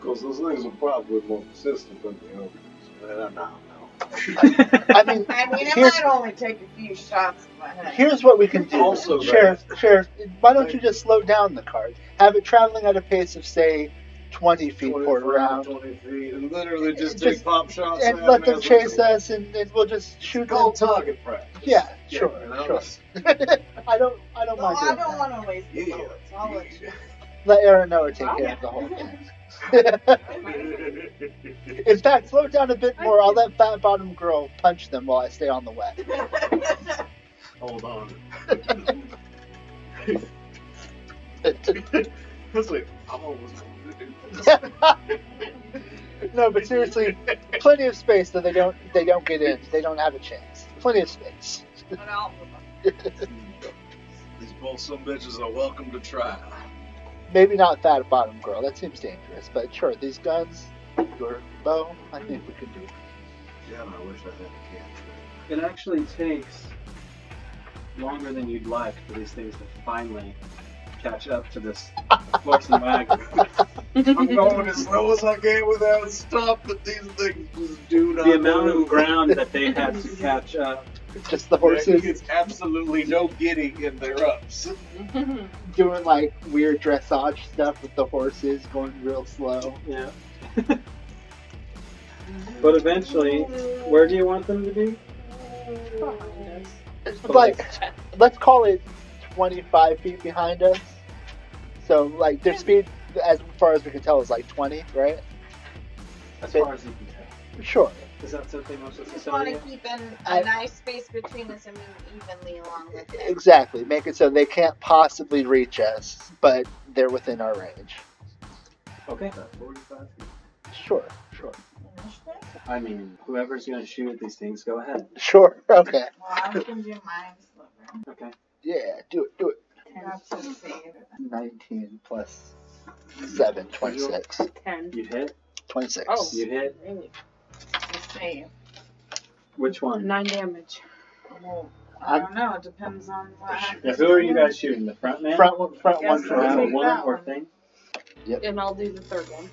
Because those things are probably more persistent than the ogres. No. I mean, It here's, might only take a few shots in my head. here's what we can do. Also, Sheriff, why don't you just slow down the cart? Have it traveling at a pace of, say, 20 feet 20 per round. 20 feet, and literally just Just- take pop shots And at let them them as chase they- us, and we'll just shoot It's them. called target practice. Yeah, sure, you know, sure. it's- I don't No, mind I doing don't that. want to waste the Yeah. bullets. I'll let you. Let Aaron Noah take care of the whole thing. In fact, slow down a bit more. I'll let Fat Bottom Girl punch them while I stay on the way. Hold on. It's like, I'm almost going to do this. No, but seriously, plenty of space so they don't get in. They don't have a chance. Plenty of space. These both some bitches are welcome to try. Maybe not Fat Bottom Girl. That seems dangerous. But sure, these guns, your bow, I think we could do it. Yeah, I wish I had a camp. It actually takes longer than you'd like for these things to finally catch up to this horse and wagon. I'm going as slow as I can without stop, but these things just do not. The amount of ground that they had to catch up. Just the horses It's absolutely no getting in their ups. doing like weird dressage stuff with the horses going real slow. Yeah. But eventually, where do you want them to be? Like, let's call it 25 feet behind us. So, like, their speed, as far as we can tell, is like 20, right? As far as you can tell. Sure. Is that something else that's Just want to keep a nice space between us and move evenly along with it. Exactly. Make it so they can't possibly reach us, but they're within our range. Okay. 45 feet. Sure. I mean, whoever's going to shoot at these things, go ahead. Sure. Okay. Well, I can do mine sliver. Okay. Yeah, do it. That's a save. 19 plus 7, 26. 10. You hit? 26. Oh. You hit? A save. Which one? 9 damage. Well, I don't know. It depends on what happens. Yeah, who are you guys shooting? The front man? Front one Guess for we'll now. take Woman that or one. thing? And I'll do the third one.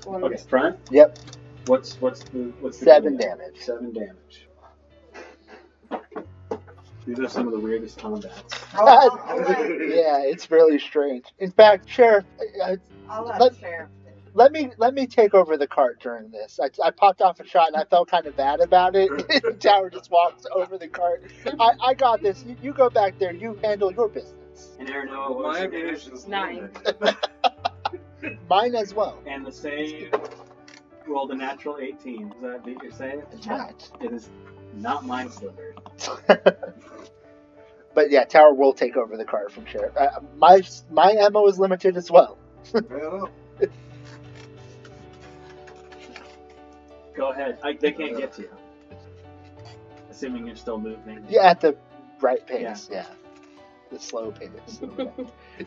Okay, front? Yep. What's the 7 damage. 7 damage. These are some of the weirdest combats. Yeah, it's really strange. In fact, Sheriff, I'll Let- let Sheriff. let me take over the cart during this. I popped off a shot and I felt kind of bad about it. Tower just walks over the cart. I got this. You go back there. You handle your business. And Arno, what My was your damage? ammunition's 9. Mine as well. And the save rolled a natural 18. Does that beat your save? That's right. It is not mine slivered. But yeah, Tower will take over the cart from Sheriff. My ammo is limited as well. Well, Go ahead. They can't get to you. Assuming you're still moving. Yeah, at the right pace. Yeah. The slow pace.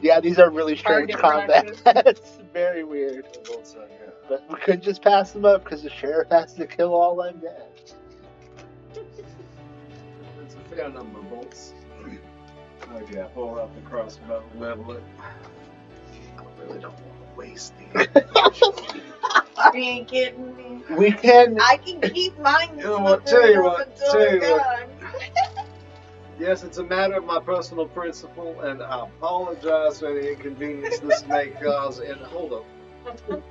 Yeah, these are really strange Target combats. That's very weird. But we could just pass them up because the sheriff has to kill all undead. it's a fair number of bolts. Oh yeah, pull out the crossbow, level it. I really don't want to waste these. You ain't kidding me. We can. I can keep mine. You know what, tell you up what, until tell you they're what. done. Yes, it's a matter of my personal principle, and I apologize for any inconvenience this may cause. And hold on.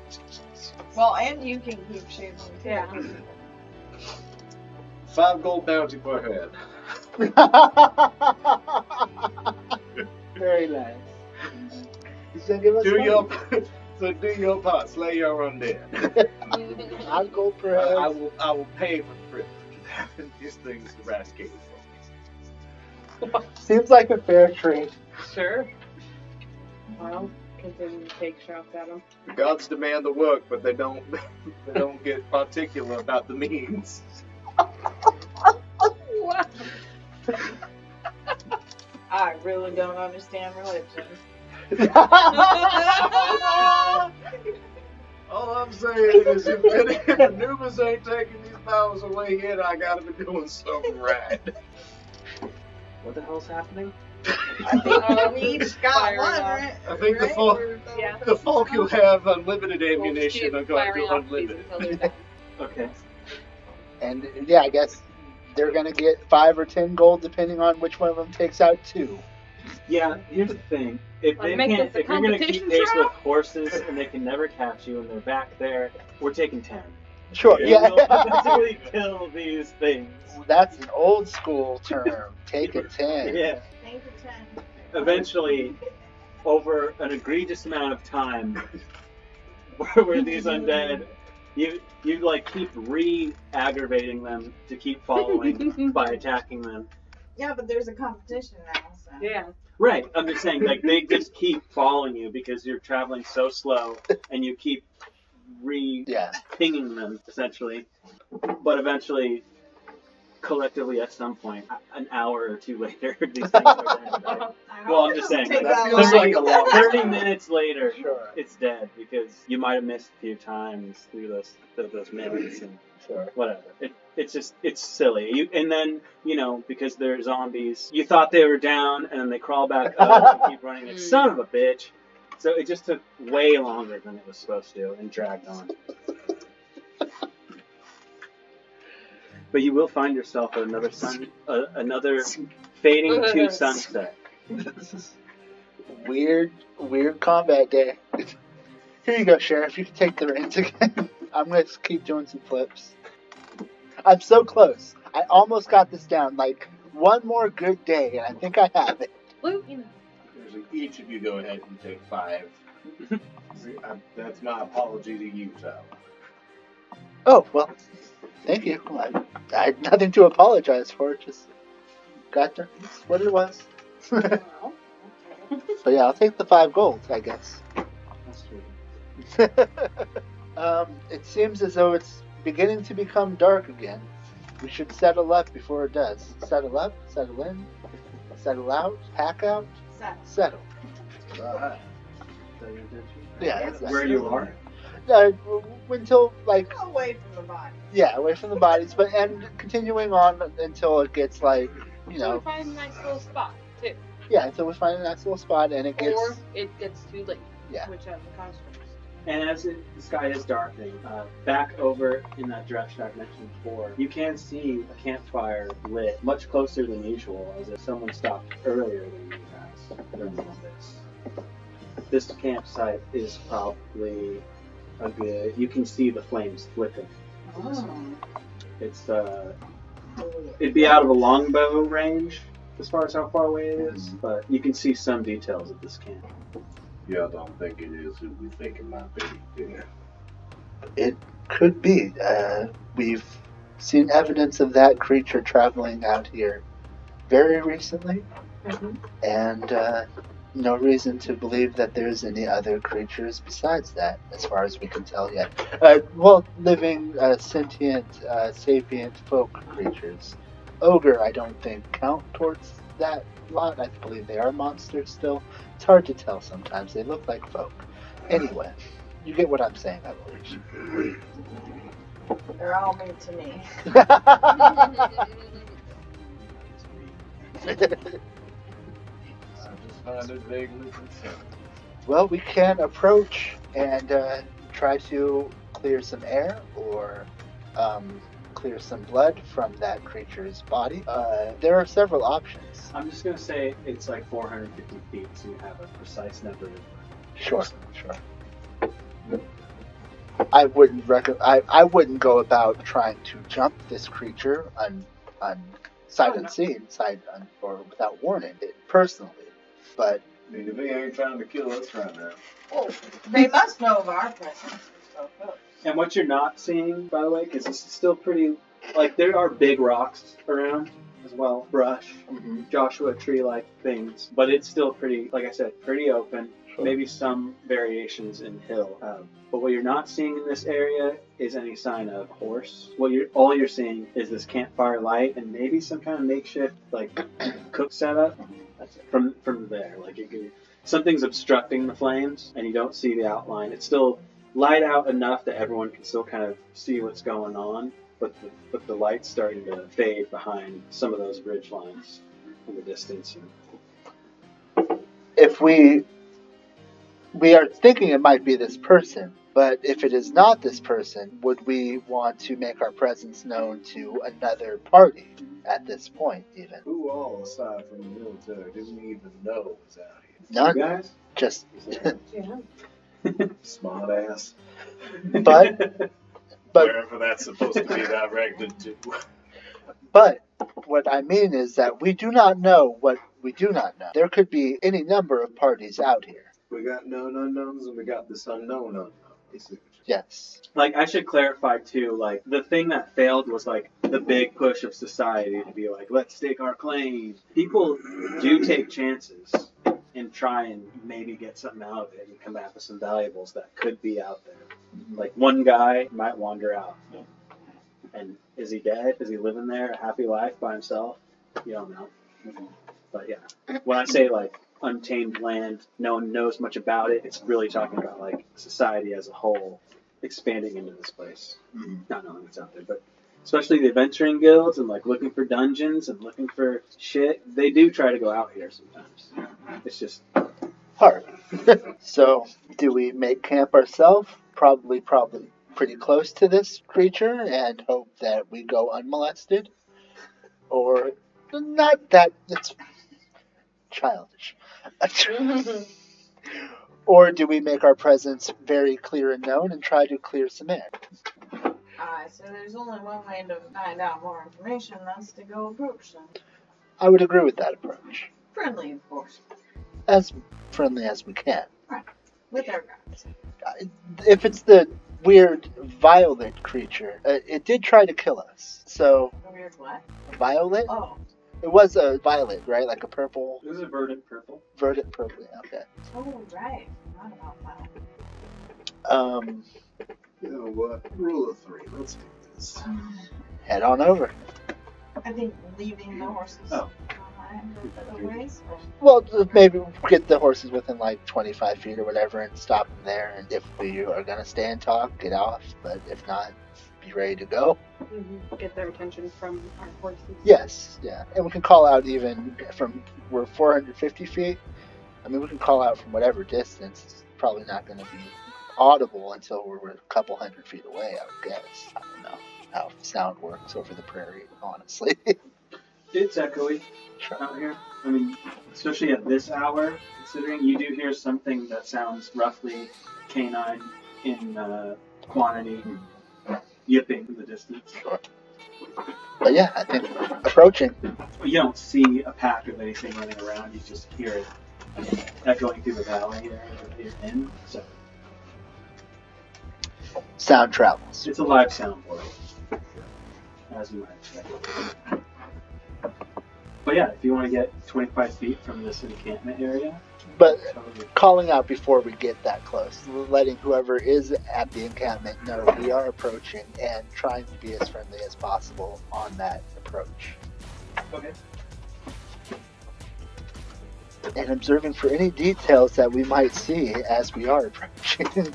Well, and you can keep shooting too. Yeah. 5 gold bounty per head. Very nice. He's gonna give us Do money. your part. Slay your undead. 5 gold per head. I will pay for the privilege of having these things eradicated from me. Seems like a fair trade. Sure. Well, continue to take shots at him. The gods demand the work, but they don't get particular about the means. What? I really don't understand religion. All I'm saying is if the Anubis ain't taking these powers away yet, I gotta be doing something right. What the hell's happening? I think we each got Firing one, off. right? I think the Right? folk, Yeah. the folk who have unlimited ammunition We'll are going firing to off these unlimited. until they're done. Okay. And yeah, I guess they're gonna get 5 or 10 gold depending on which one of them takes out 2. Yeah, here's the thing. If Wanna they make can't, this a if you're gonna keep competition pace trial? with horses and they can never catch you and they're back there, we're taking 10. Sure, You yeah. will eventually kill these things. That's an old school term. Take a 10. Yeah. Thank you, 10. Eventually, over an egregious amount of time, where these undead, you like keep re-aggravating them to keep following by attacking them. Yeah, but there's a competition now, so. Yeah. Right, I'm just saying, like, they just keep following you because you're traveling so slow and you keep pinging them, essentially. But eventually, collectively, at some point, an hour or two later, these things are dead. Well, I'm just saying, That there's like long. 30 minutes later, Sure. it's dead because you might have missed a few times through those minutes and whatever. It's silly. And then, because they're zombies, you thought they were down and then they crawl back up and keep running like son of a bitch. So it just took way longer than it was supposed to and dragged on. But you will find yourself at another fading to sunset. This is weird combat day. Here you go, Sheriff. You can take the reins again. I'm going to keep doing some flips. I'm so close. I almost got this down. Like, one more good day, and I think I have it. Each of you go ahead and take 5. That's my apology to you, Sal. Oh, well, thank you. I had nothing to apologize for. Just got to, it's what it was. So yeah, I'll take the 5 gold, I guess. That's true. It seems as though it's beginning to become dark again. We should settle up before it does. Settle up, settle in, settle out, pack out, settle. Alright. Yeah, That's where you are? Until, like... Away from the body. Yeah, away from the bodies, and continuing on until it gets, like, So we find a nice little spot, too. Yeah, until we find a nice little spot and it gets... Or it gets too late. Yeah. Whichever comes first. And as the sky is darkening, back over in that direction I've mentioned before, you can see a campfire lit much closer than usual, as if someone stopped earlier than you guys during this. This campsite is probably a good... You can see the flames flickering. It's it'd be out of a longbow range as far as how far away it is, but you can see some details of this camp. Y'all don't think it is who we think it might be, do you? It could be. We've seen evidence of that creature traveling out here very recently, and no reason to believe that there's any other creatures besides that, as far as we can tell yet. Living, sentient, sapient folk creatures. Ogre, I don't think, count towards that lot. I believe they are monsters still. It's hard to tell sometimes. They look like folk. Anyway, you get what I'm saying, I believe. They're all mean to me. Well, we can approach and try to clear some air or clear some blood from that creature's body. There are several options. I'm just going to say it's like 450 feet, so you have a precise number. Sure. I wouldn't go about trying to jump this creature on sight unseen, or without warning, personally. But I mean, if he ain't trying to kill us right now. Oh, they must know of our presence. And what you're not seeing, by the way, because this is still pretty, like, there are big rocks around as well, brush, Joshua tree-like things, but it's still pretty, like I said, pretty open. Sure. Maybe some variations in hill. But what you're not seeing in this area is any sign of horse. All you're seeing is this campfire light and maybe some kind of makeshift like cook setup. That's it. From there, like something's obstructing the flames, and you don't see the outline. It's still light out enough that everyone can still kind of see what's going on, but the light's starting to fade behind some of those ridge lines in the distance. If we are thinking it might be this person, but if it is not this person, would we want to make our presence known to another party at this point, even? Who all, aside from the military, didn't even know was out here? None. You guys? Just smart ass. But wherever that's supposed to be directed to. But what I mean is that we do not know what we do not know. There could be any number of parties out here. We got known unknowns and we got this unknown unknown. Yes. Like, I should clarify, too, like, the thing that failed was, like, the big push of society to be like, let's stake our claim. People do take chances and try and maybe get something out of it and come back with some valuables that could be out there. Like one guy might wander out. And is he dead? Is he living there a happy life by himself? You don't know. But yeah, when I say like untamed land, no one knows much about it. It's really talking about like society as a whole expanding into this place. Not knowing what's out there, but especially the adventuring guilds and like looking for dungeons and looking for shit. They do try to go out here sometimes. It's just hard. So, do we make camp ourselves? Probably pretty close to this creature and hope that we go unmolested? Or not that it's childish. Or do we make our presence very clear and known and try to clear some air? So there's only one way to find out more information, that's to go approach them. I would agree with that approach. Friendly, of course. As friendly as we can. Right. With our guns. If it's the weird violet creature, it did try to kill us. So. Weird what? Violet? Oh. It was a violet, right? Like a purple. it was a verdant purple. Verdant purple, yeah, okay. Oh, right. Not about that. You know what? Rule of 3. Let's do this. Head on over. I think leaving the horses behind the ways. Well, maybe get the horses within like 25 feet or whatever and stop them there. And if we are going to stay and talk, get off. But if not, be ready to go. Get their attention from our horses. Yes, yeah. And we can call out even from, we're 450 feet. I mean, we can call out from whatever distance. It's probably not going to be audible until we're a couple hundred feet away, I would guess. I don't know how sound works over the prairie, honestly. It's echoey out here. I mean, especially at this hour, considering you do hear something that sounds roughly canine in quantity, yipping in the distance. Sure. But yeah, I think approaching. You don't see a pack of anything running around, you just hear it echoing through the valley there that you're in. So sound travels. it's a live sound world, as you might expect. But yeah, if you want to get 25 feet from this encampment area. But calling out before we get that close, letting whoever is at the encampment know we are approaching and trying to be as friendly as possible on that approach. Okay. And observing for any details that we might see as we are approaching.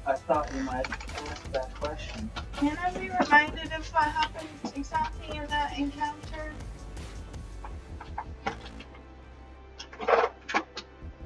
I thought you might ask that question. Can I be reminded of what happened exactly in that encounter?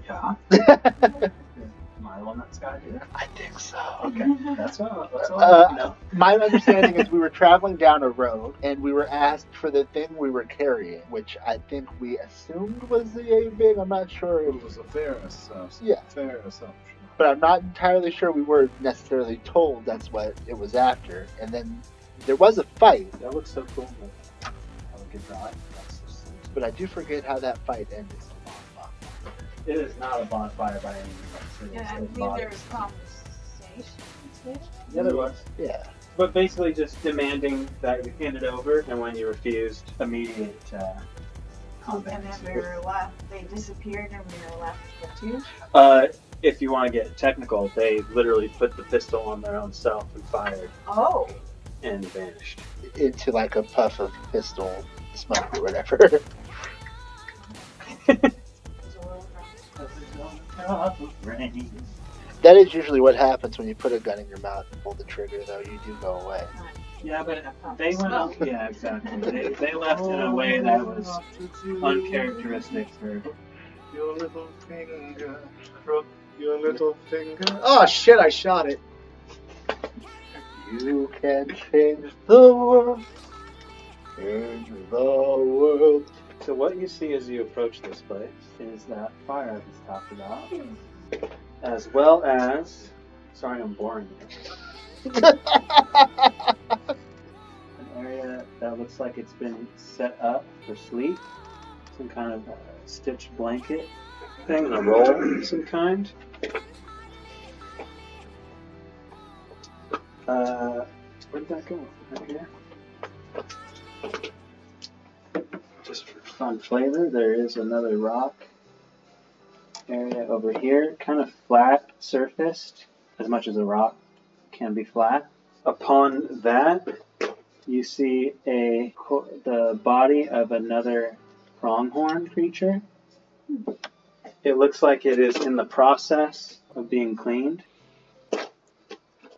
Yeah. Am I the one that's got here? I think so. Okay. That's all. No. My understanding is we were traveling down a road and we were asked for the thing we were carrying, which I think we assumed was the A-Big. I'm not sure. It was a fair assumption. Yeah. Fair assumption. But I'm not entirely sure we were necessarily told that's what it was after. And then there was a fight. That looks so cool. But I would get dry. But I do forget how that fight ended. It is not a bonfire by any means. Yeah, I believe there was conversation. Yeah, there was. Yeah. But basically just demanding that you hand it over, and when you refused, immediate combat. And then we were left, they disappeared and we were left with two? If you want to get technical, they literally put the pistol on their own self and fired. Oh. And vanished. Into like a puff of pistol smoke or whatever. That is usually what happens when you put a gun in your mouth and pull the trigger, though. You do go away. Yeah, but they went up. Yeah, exactly. They left in a way that was uncharacteristic for. Your little finger, crook your little finger. Oh shit! I shot it. You can change the world. Change the world. So what you see as you approach this place is that fire I just talked about, as well as, sorry I'm boring you, an area that looks like it's been set up for sleep, some kind of stitched blanket thing, and a roll of some kind. Where did that go? Right here. Just for fun flavor, there is another rock area over here, kind of flat surfaced, as much as a rock can be flat. Upon that, you see the body of another pronghorn creature. It looks like it is in the process of being cleaned.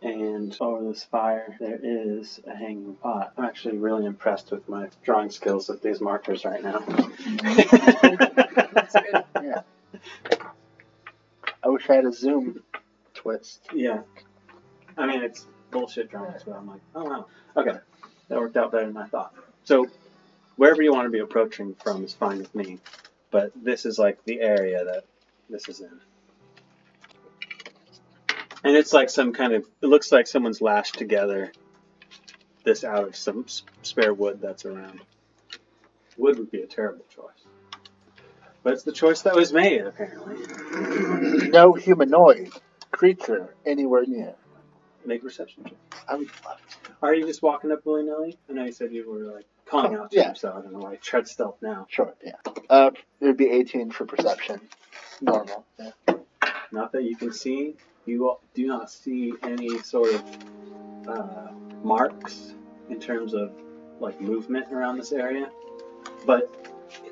And over this fire, there is a hanging pot. I'm actually really impressed with my drawing skills with these markers right now. That's good. Yeah. I wish I had a zoom twist. Yeah. I mean, it's bullshit drawings, but I'm like, oh wow. Okay, that worked out better than I thought. So, wherever you want to be approaching from is fine with me. But this is like the area that this is in. And it's like it looks like someone's lashed together this out of some spare wood that's around. Wood would be a terrible choice. But it's the choice that was made, apparently. No humanoid creature anywhere near. Make a perception check. I would love to. Are you just walking up willy-nilly? I know you said you were like calling out to him, so I don't know why you tread stealth now. Sure, yeah. It would be 18 for perception. Normal, yeah. Not that you can see. You do not see any sort of marks in terms of like movement around this area. But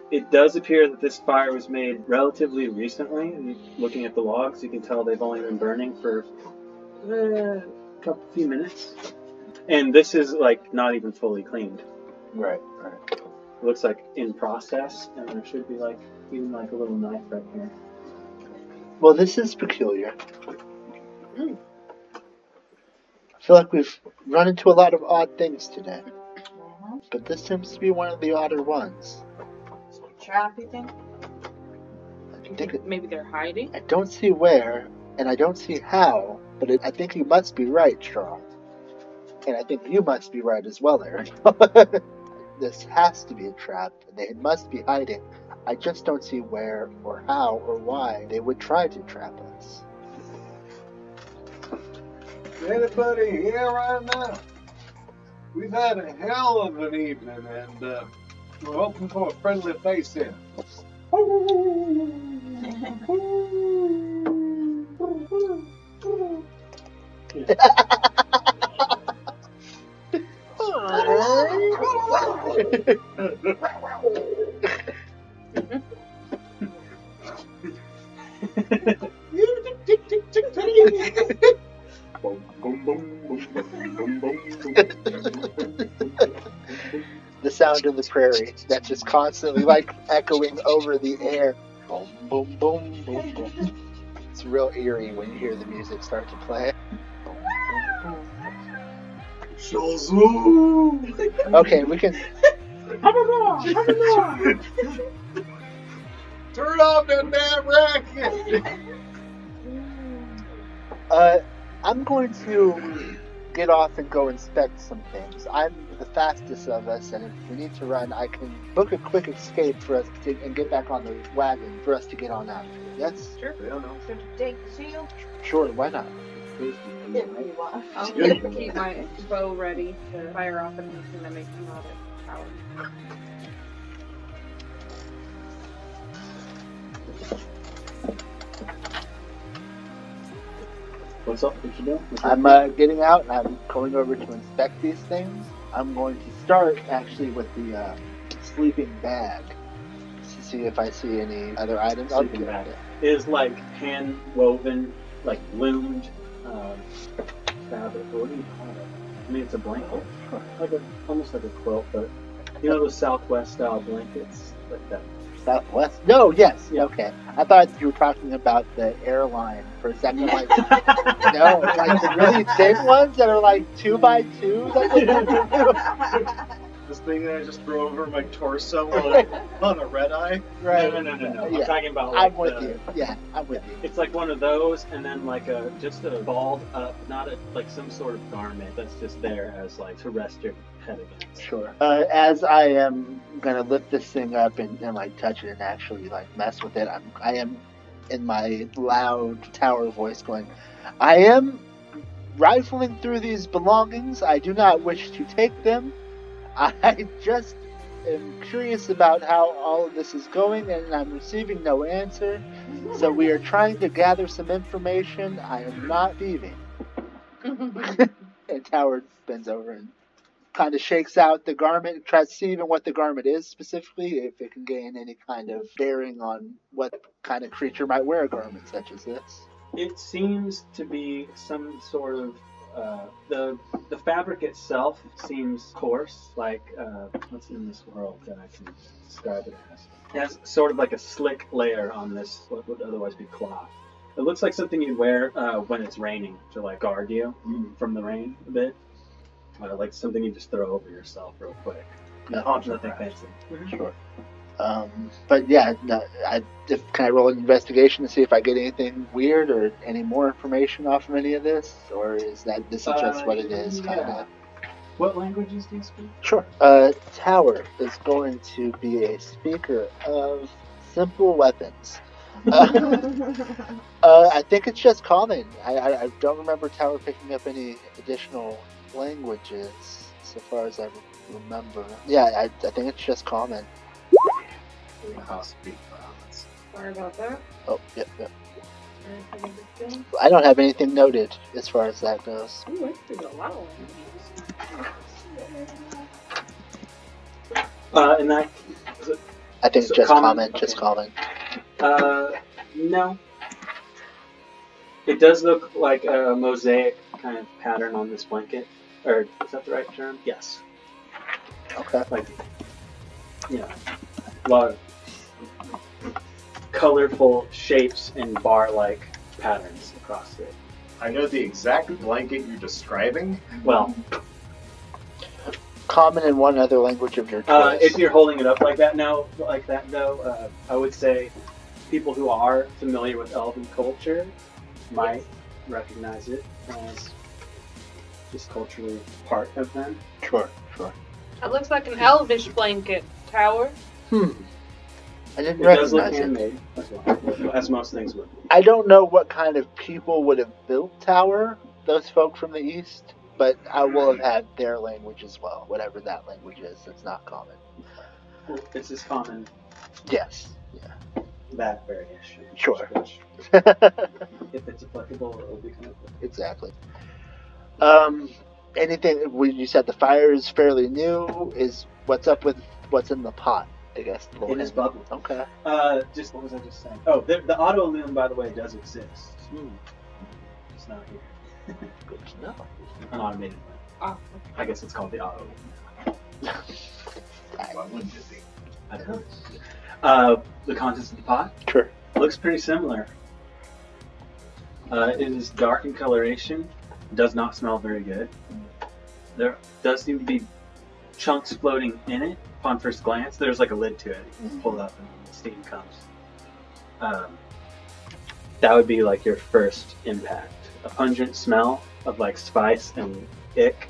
it does appear that this fire was made relatively recently. Looking at the logs, you can tell they've only been burning for a few minutes. And this is like not even fully cleaned. Right. It looks like in process, and there should be like even like a little knife right here. Well, this is peculiar. I feel like we've run into a lot of odd things today. But this seems to be one of the odder ones. Trap, you think? Maybe they're hiding? I don't see where, and I don't see how, but I think you must be right, Straw. And I think you must be right as well, Eric. This has to be a trap, and they must be hiding. I just don't see where, or how, or why they would try to trap us. Anybody here right now? We've had a hell of an evening, and we're hoping for a friendly face here. The sound of the prairie that's just constantly like echoing over the air. Boom, boom, boom, boom, boom. It's real eerie when you hear the music start to play. Okay, we can. Turn off that damn racket! I'm going to get off and go inspect some things. I'm the fastest of us, and if we need to run, I can book a quick escape for us to and get back on the wagon for us to get on out. Yes? Sure. Should take the shield? Sure, why not? I'll keep my bow ready to fire off anything that may come out of power. What's up? What you doing? I'm getting out, and I'm going over to inspect these things. I'm going to start, actually, with the sleeping bag to see if I see any other items. Sleeping bag is like hand woven, like loomed fabric. What do you call it? I mean, it's a blanket, almost like a quilt, but you know those Southwest style blankets, like that. Southwest? No, yes, okay. I thought you were talking about the airline for a second. Like, no, like the really thin ones that are like 2x2. This thing that I just threw over my torso on a red eye? Right. No. Yeah. I'm talking about like I'm with you. Yeah, I'm with you. It's like one of those, and then like just a balled up, not like some sort of garment that's just there as like to rest your head against. Sure. As I am gonna lift this thing up and like touch it and actually like mess with it, I am in my loud tower voice going, I am rifling through these belongings. I do not wish to take them. I just am curious about how all of this is going, and I'm receiving no answer. So we are trying to gather some information. I am not thieving. And Tower bends over and kind of shakes out the garment, tries to see even what the garment is specifically, if it can gain any kind of bearing on what kind of creature might wear a garment such as this. It seems to be some sort of the fabric itself seems coarse, like what's in this world that I can describe it as. It has sort of like a slick layer on this what would otherwise be cloth. It looks like something you'd wear when it's raining to like guard you from the rain a bit. Like something you just throw over yourself real quick. Nothing fancy. Sure. But yeah, no, can I roll an investigation to see if I get anything weird or any more information off of any of this, or is this just what it is? Yeah. Kind of. What languages do you speak? Sure. Tower is going to be a speaker of simple weapons. I think it's just common. I don't remember Tower picking up any additional languages so far as I remember. Yeah, I think it's just common. I'll speak violence. Sorry about that. Oh, yep. I don't have anything noted as far as that goes. Ooh, I speak a lot of languages. And that. I think it's just common. Just common. No. It does look like a mosaic kind of pattern on this blanket. Or, is that the right term? Yes. Okay. Like, yeah. A lot of colorful shapes and bar-like patterns across it. I know the exact blanket you're describing. Well, common in one other language of your choice. If you're holding it up like that though, I would say people who are familiar with Elven culture might recognize it as just culturally part of them. Sure. It looks like an elvish blanket, Tower. I didn't It does look recognize it. handmade as well, as most things would. I don't know what kind of people would have built Tower, those folk from the East, but I will have had their language as well, whatever that language is. It's not common. Well, it's as common. Yes. Yeah. That variation. Sure. Which, if it's applicable, it will be kind of Exactly. Anything? You said the fire is fairly new. Is what's up with what's in the pot? I guess. It is bubbling. Okay. Just what was I just saying? Oh, the auto loom, by the way, does exist. It's not here. Good to know. An automated one. I guess it's called the auto loom. Why wouldn't it be? I don't know. The contents of the pot? Sure. Looks pretty similar. It is dark in coloration. Does not smell very good. There does seem to be chunks floating in it upon first glance. There's like a lid to it. You pull it up and the steam comes. That would be like your first impact. A pungent smell of like spice and ick.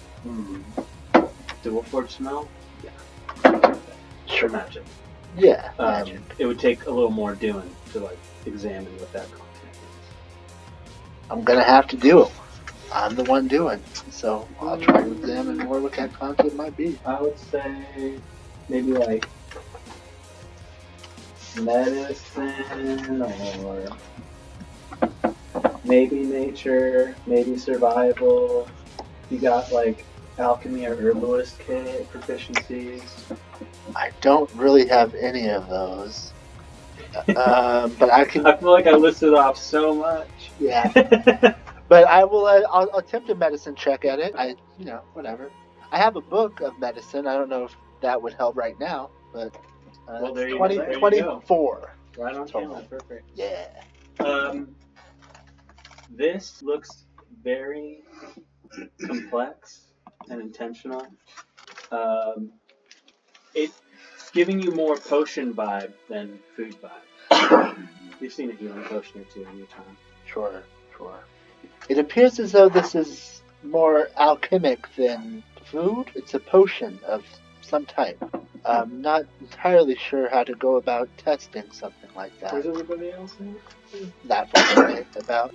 Dual forge smell? Yeah. Sure magic. Yeah, magic. It would take a little more doing to like examine what that content is. I'm gonna have to do it. I'm the one doing, so I'll try to examine more what that content might be. I would say maybe like medicine or maybe nature, maybe survival. You got like alchemy or herbalist kit proficiencies. I don't really have any of those, but I can. I feel like I listed off so much. Yeah. But I will. I'll attempt a medicine check at it. Whatever. I have a book of medicine. I don't know if that would help right now, but well, there you 20, go. There 24. You go. Right on total. camera. Perfect. Yeah. This looks very complex and intentional. It's giving you more potion vibe than food vibe. You've seen a healing potion or two in your time. Sure. It appears as though this is more alchemic than food. It's a potion of some type. I'm not entirely sure how to go about testing something like that. Where's everybody else in? That far about.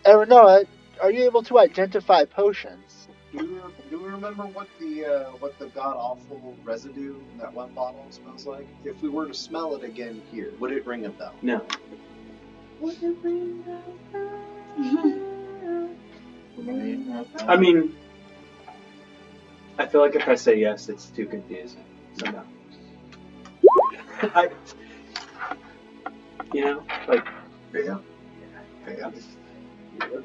Aranoa, are you able to identify potions? Do we remember what the god awful residue in that one bottle smells like? If we were to smell it again here, would it ring a bell? No. I mean, I feel like if I say yes, it's too confusing. So no. Like, Yeah. I'm just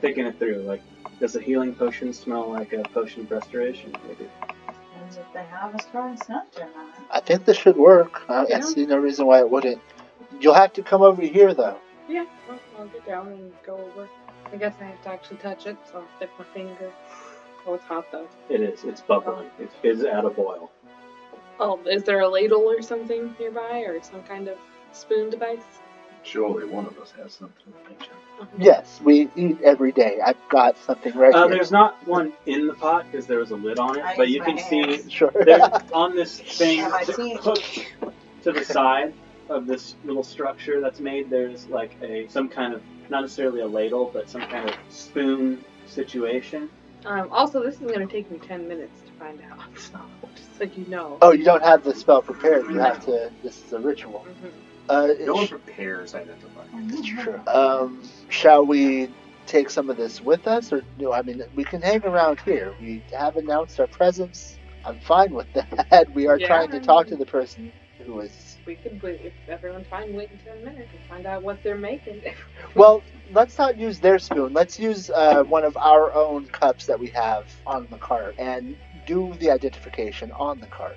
thinking it through. Like, does a healing potion smell like a potion of restoration? Maybe. Depends if they have a strong scent or not. I think this should work. I see no reason why it wouldn't. You'll have to come over here, though. Yeah, well, I'll get down and go over. I guess I have to actually touch it, so I'll stick my finger. Oh, it's hot though. It is. It's bubbling. It is at a boil. Oh, is there a ladle or something nearby, or some kind of spoon device? Surely one of us has something to mention. Yes, we eat every day. I've got something right here. There's not one in the pot because there was a lid on it, I but use you my can hands. see Sure. there's on this thing Have I seen it? hooked to the side of this little structure that's made. There's like some kind of, not necessarily a ladle, but some kind of spoon situation. Also, this is going to take me 10 minutes to find out, so just so you know. Oh, you don't have the spell prepared. You have to. This is a ritual. No one prepares identifying. That's true. Shall we take some of this with us, or no? I mean, we can hang around here. We have announced our presence. I'm fine with that. We are trying to talk to the person who is. We could, if everyone's fine, wait in 10 minutes and find out what they're making. Well, let's not use their spoon. Let's use one of our own cups that we have on the cart and do the identification on the cart.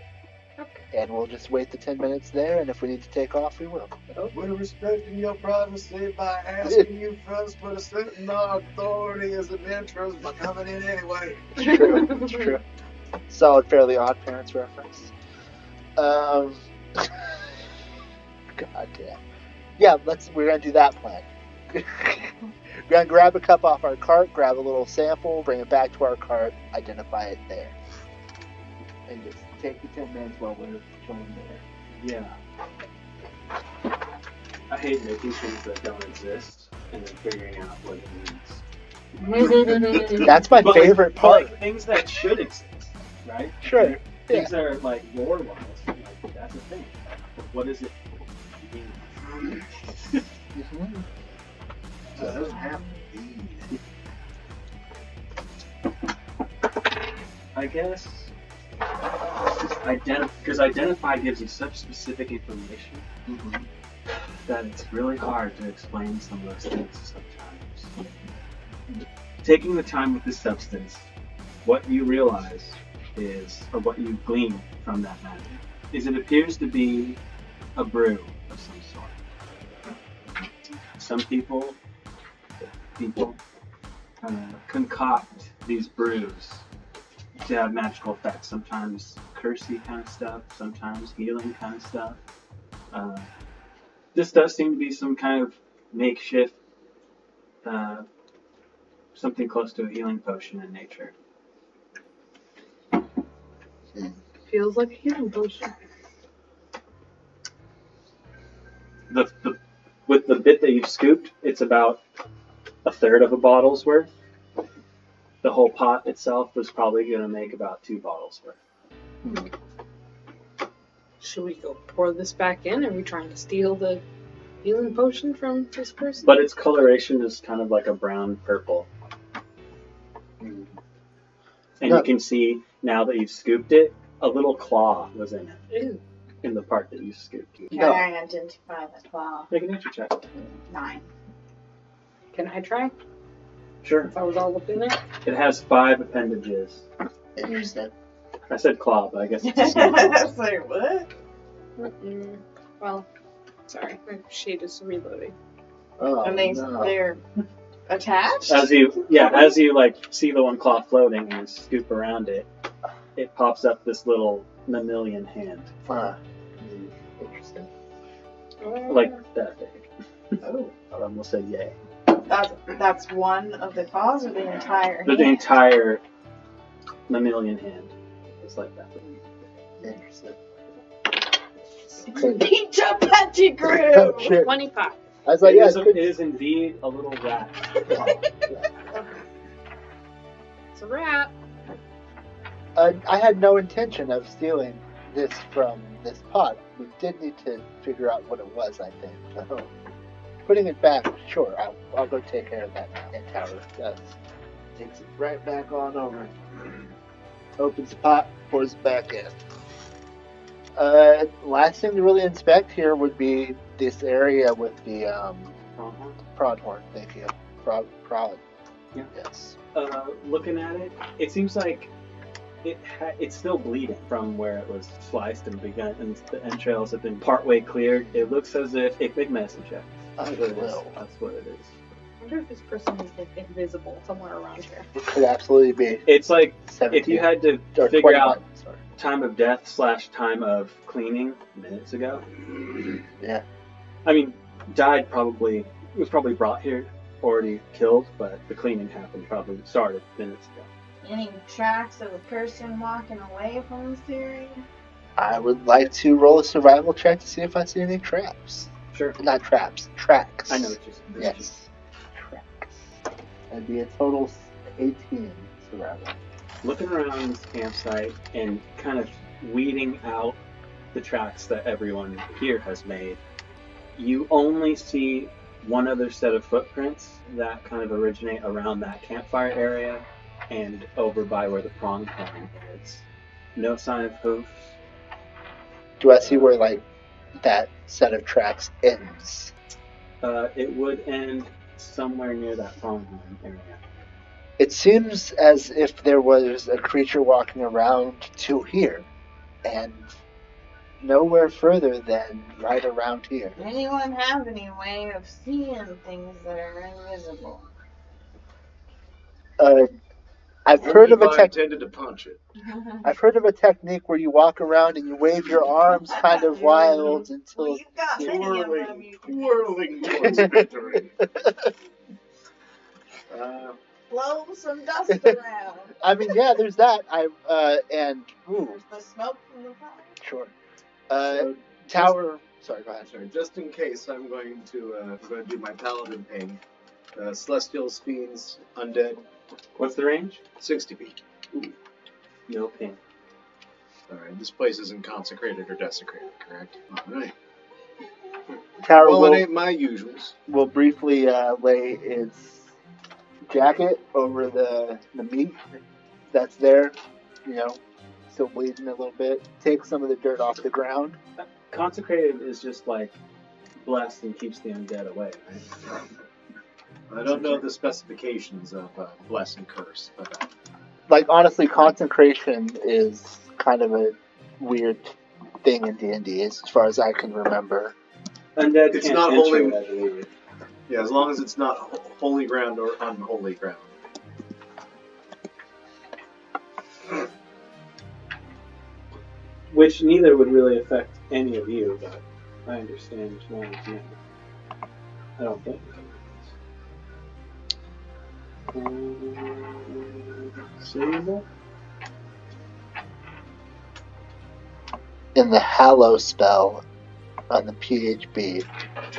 Okay. And we'll just wait the 10 minutes there, and if we need to take off, we will. We're respecting your privacy by asking you first for a certain authority as an interest by coming in anyway. True, it's true. Solid Fairly Odd Parents reference. God damn. Yeah, we're gonna do that plan. We're gonna grab a cup off our cart, grab a little sample, bring it back to our cart, identify it there. And just take the 10 minutes while we're chilling there. Yeah. I hate making things that don't exist and then figuring out what it means. That's my favorite part. Like things that should exist, right? Sure. Things that are like lore-wise, like that's a thing. What does it mean? Mm-hmm. So it doesn't have to be. I guess because identify gives you such specific information that it's really hard to explain some of those things sometimes. Taking the time with this substance, what you realize is, or what you glean from that magic, is it appears to be a brew of some sort. Some people concoct these brews to have magical effects. Sometimes cursey kind of stuff, sometimes healing kind of stuff. This does seem to be some kind of makeshift, something close to a healing potion in nature. Feels like a healing potion. With the bit that you've scooped, it's about a third of a bottle's worth. The whole pot itself was probably going to make about 2 bottles worth. Should we go pour this back in? Are we trying to steal the healing potion from this person? But its coloration is kind of like a brown purple. And you can see, now that you've scooped it, a little claw was in it. Ew. In the part that you scooped. Can I identify the claw? Make a nature check. 9. Can I try? Sure. If I was all up in there? It has 5 appendages. Interesting. I said claw, but I guess it's a snake. I was like, what? Well, sorry. My shade is reloading. Oh, And they're attached? As you like see the one claw floating and you scoop around it, it pops up this little mammalian hand. Interesting. Like that big. Oh. I almost said yay. That's one of the claws or the entire The hand? entire mammalian hand. It's like that. Interesting. Pizza Patty Crew! Oh, shit. 25. I was like, yeah, it is indeed a little rat. It's a rat. I had no intention of stealing this from this pot. We did need to figure out what it was, I think. So, putting it back, sure, I'll go take care of that now. And Tower does. Takes it right back on over. Opens the pot, pours it back in. Last thing to really inspect here would be this area with the prod horn. Thank you. Prod. Yeah. Yes. Looking at it, it seems like it's still bleeding from where it was sliced and begun, and the entrails have been partway cleared. It looks as if a big medicine check. I will. That's what it is. I wonder if this person is like invisible somewhere around here. It could absolutely be. It's like 17. if you had to Or figure 21, out sorry. time of death / time of cleaning minutes ago. Yeah. I mean, was probably brought here, already killed, but the cleaning happened probably started minutes ago. Any tracks of a person walking away from this area? I would like to roll a survival check to see if I see any traps. Sure. Not traps, tracks. I know what you're saying. Yes. Tracks. That'd be a total 18 survival. Looking around this campsite and kind of weeding out the tracks that everyone here has made, you only see one other set of footprints that kind of originate around that campfire area and over by where the pronghorn is. No sign of hoofs. Do I see where, like, that set of tracks ends? It would end somewhere near that pronghorn area. It seems as if there was a creature walking around to here, and nowhere further than right around here. Anyone have any way of seeing things that are invisible? I've heard of a intended to punch it. I've heard of a technique where you walk around and you wave your arms kind of wild until Well, you've got many of them. You can Whirling towards victory. blow some dust around. I mean, yeah, there's that. The smoke from the fire. Sure. So Tower. Sorry, go ahead. Sorry, just in case, I'm going to do my paladin thing. Celestials, fiends, undead. What's the range? 60 feet. Ooh. No pin. Alright, this place isn't consecrated or desecrated, correct? Alright. Tower Well, it ain't my usuals. will briefly lay his jacket over the meat that's there, still bleeding a little bit. Take some of the dirt off the ground. Consecrated is just like blessed and keeps the undead away, right? I don't know the specifications of bless and curse, but Like, honestly, consecration is kind of a weird thing in D&D, as far as I can remember. Undead it's can't not enter, holy. I believe. Yeah, as long as it's not holy ground or unholy ground. Which neither would really affect any of you, but I understand why it's not. I don't think. Save In the Hallow spell on the PHB.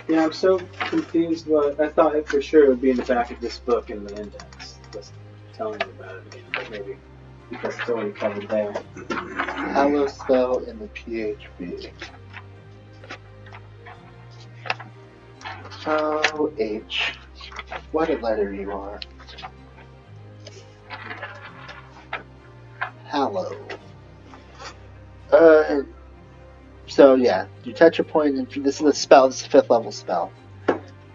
Yeah, I'm so confused. I thought for sure it would be in the back of this book in the index. Just telling you about it again, but maybe because it's already covered there. Hallow spell in the PHB. Oh, H. What a letter you are. Hallow. So yeah, you touch a point, and this is a spell. This is a 5th level spell.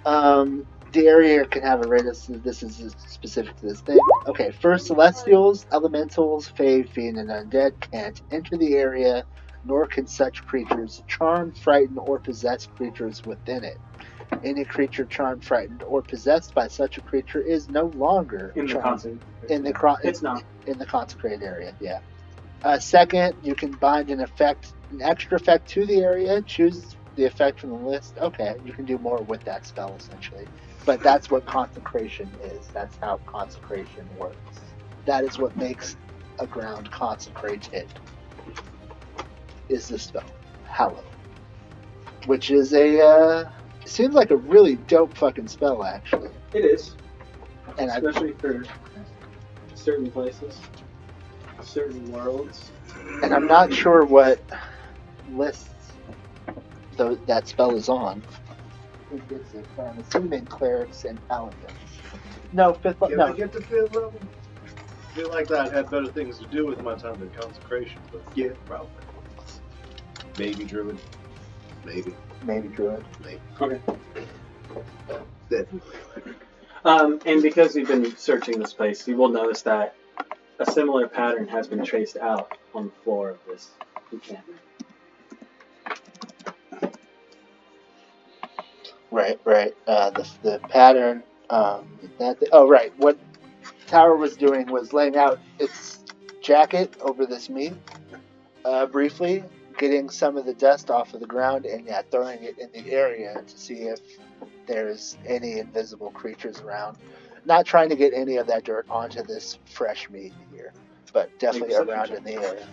The area can have a radius. This is specific to this thing. Okay, first, celestials, elementals, fae, fiend, and undead can't enter the area, nor can such creatures charm, frighten, or possess creatures within it. Any creature charmed, frightened, or possessed by such a creature is no longer In the charmed. It's not. In the consecrated area, yeah. Second, you can bind an extra effect to the area. Choose the effect from the list. Okay, you can do more with that spell, essentially. But that's what consecration is. That's how consecration works. That is what makes a ground consecrated. Is the spell Hallow, which is it seems like a really dope fucking spell, actually. It is, And especially for certain places. certain worlds. And I'm not sure what lists that spell is on. Who gets it? I'm assuming clerics and paladins. No, fifth level. Can I No, get to 5th level? I feel like that had better things to do with my time than consecration, but yeah, probably. Maybe druid. Maybe. maybe druid. Maybe. Okay. Definitely. And because you've been searching this place, you will notice that a similar pattern has been traced out on the floor of this encampment. Right. The pattern. Right. What Tower was doing was laying out its jacket over this meat, briefly, getting some of the dust off of the ground, and throwing it in the area to see if there's any invisible creatures around. Not trying to get any of that dirt onto this fresh meat here, but definitely around in the area.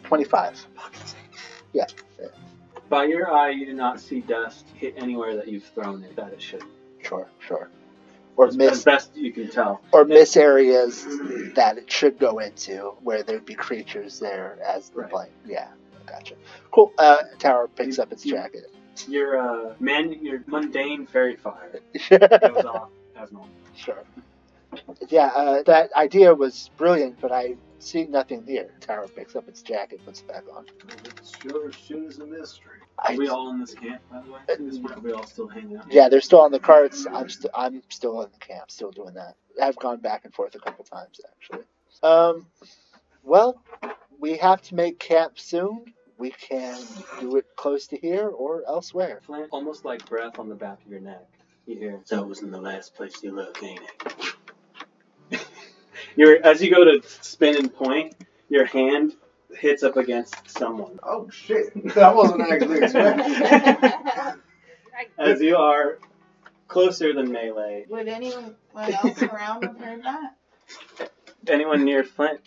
25. Yeah. By your eye, you do not see dust hit anywhere that you've thrown it that it should. Sure. Or As miss best you can tell. Or miss areas that it should go into where there'd be creatures there as the blank. Yeah, gotcha. Cool. Tower picks up its jacket. Your mundane fairy fire goes off as normal. Sure. Yeah, that idea was brilliant, but I see nothing here. Tower picks up its jacket, puts it back on. It sure is a mystery. Are we all in this camp, by the way? Are we all still hanging out? Yeah, they're still on the carts. I'm still in the camp, still doing that. I've gone back and forth a couple times, actually. Well, we have to make camp soon. We can do it close to here or elsewhere. Flint, almost like breath on the back of your neck. You hear, that wasn't the last place you look, ain't it? As you go to spin and point, your hand hits up against someone. Oh shit! That wasn't actually expected. As you are closer than melee. Would anyone else around have heard that? Anyone near Flint?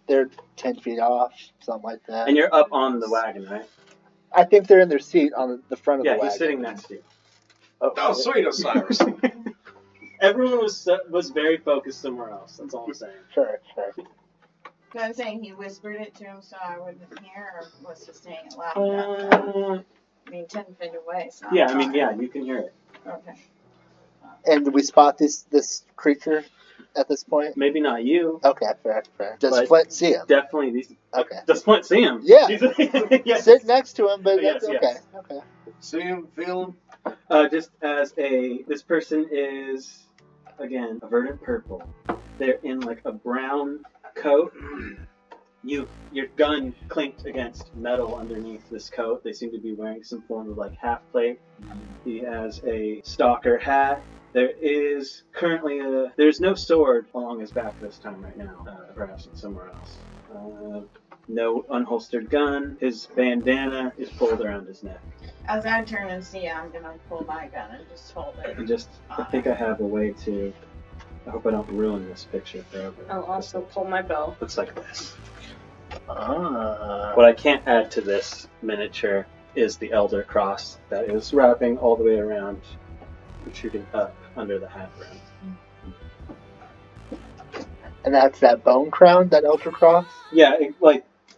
They're 10 feet off, something like that. And you're up on the wagon, right? I think they're in their seat on the front of the wagon. Yeah, he's sitting next to you. Oh, sweet Osiris. Everyone was very focused somewhere else. That's all I'm saying. Sure. So I'm saying he whispered it to him so I wouldn't hear, or was he saying it loud enough? I mean, 10 feet away. So Yeah, I mean, yeah, you can hear it. Okay. And do we spot this creature at this point? Maybe not you. Okay, fair. Does But Flint see him? Definitely these. Okay. Does Flint see him? Yeah. Yes. Sit next to him, but Yes, that's yes. okay. See him, feel him. Just as this person is, again, a verdant purple. They're in like a brown coat. Your gun clinked against metal underneath this coat. They seem to be wearing some form of like half plate. He has a stalker hat. There is currently there's no sword along his back this time right now. Perhaps it's somewhere else. No unholstered gun. His bandana is pulled around his neck. As I turn and see it, I'm gonna pull my gun and just hold it. And I think I have a way to. I hope I don't ruin this picture for everyone. I'll also pull my bow. Looks like this. What I can't add to this miniature is the Elder Cross that is wrapping all the way around, shooting up under the hat rim. And that's that bone crown, that Elder Cross? Yeah, it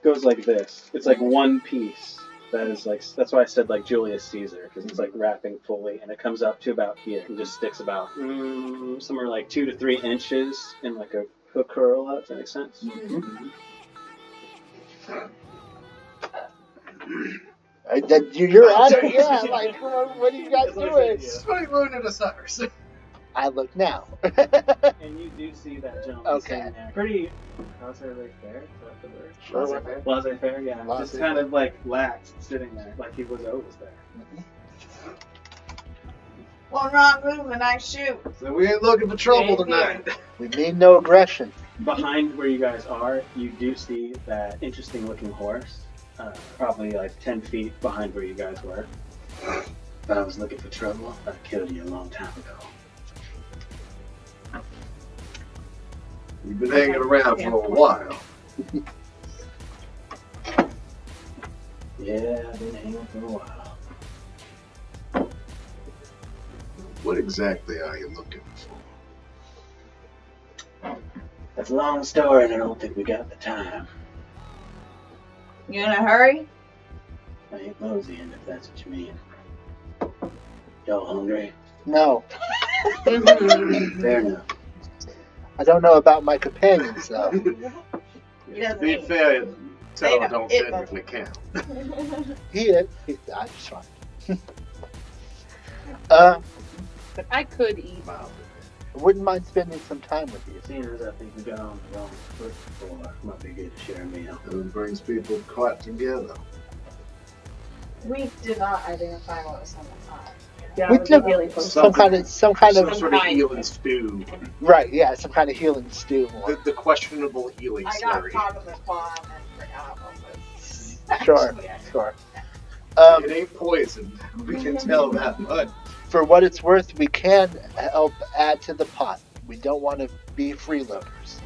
goes like this. It's like one piece. That's why I said like Julius Caesar, because it's like wrapping fully, and it comes up to about here and just sticks about somewhere like 2 to 3 inches in like a hook curl up. Does that make sense? Mm-hmm. You're at it, yeah. Like, what are you guys doing? Sweet wounded Osiris. I look now. And you do see that gentleman sitting there. Pretty laissez-faire, is that the word? Sure. Laissez-faire, yeah. Just kind of like lax, sitting there, like he was always there. Mm-hmm. One wrong move and I shoot. So we ain't looking for trouble tonight. We mean no aggression. Behind where you guys are, you do see that interesting looking horse. Probably like 10 feet behind where you guys were. If I was looking for trouble, I'd killed you a long time ago. We've been hanging around for a while. Yeah, I've been hanging for a while. What exactly are you looking for? It's a long story, and I don't think we got the time. You in a hurry? I ain't moseying, if that's what you mean. Y'all hungry? No. Fair enough. I don't know about my companions, though. He doesn't To be eat. fair, They Tell don't it technically count. I'm just fine. But I could eat. I wouldn't mind spending some time with you. Seeing as I think we got on the wrong foot before, might be good to share a meal. It brings people quite together. We did not identify what was on the top. Yeah, We it was a took healing potion. some kind of Some sort of kind. healing stew. right, yeah, some kind of healing stew. The questionable healing I got slurry. caught in the claw and forgot what was. Sure, actually in it. sure. It ain't poison. We can tell that much. For what it's worth, we can help add to the pot. We don't want to be freeloaders.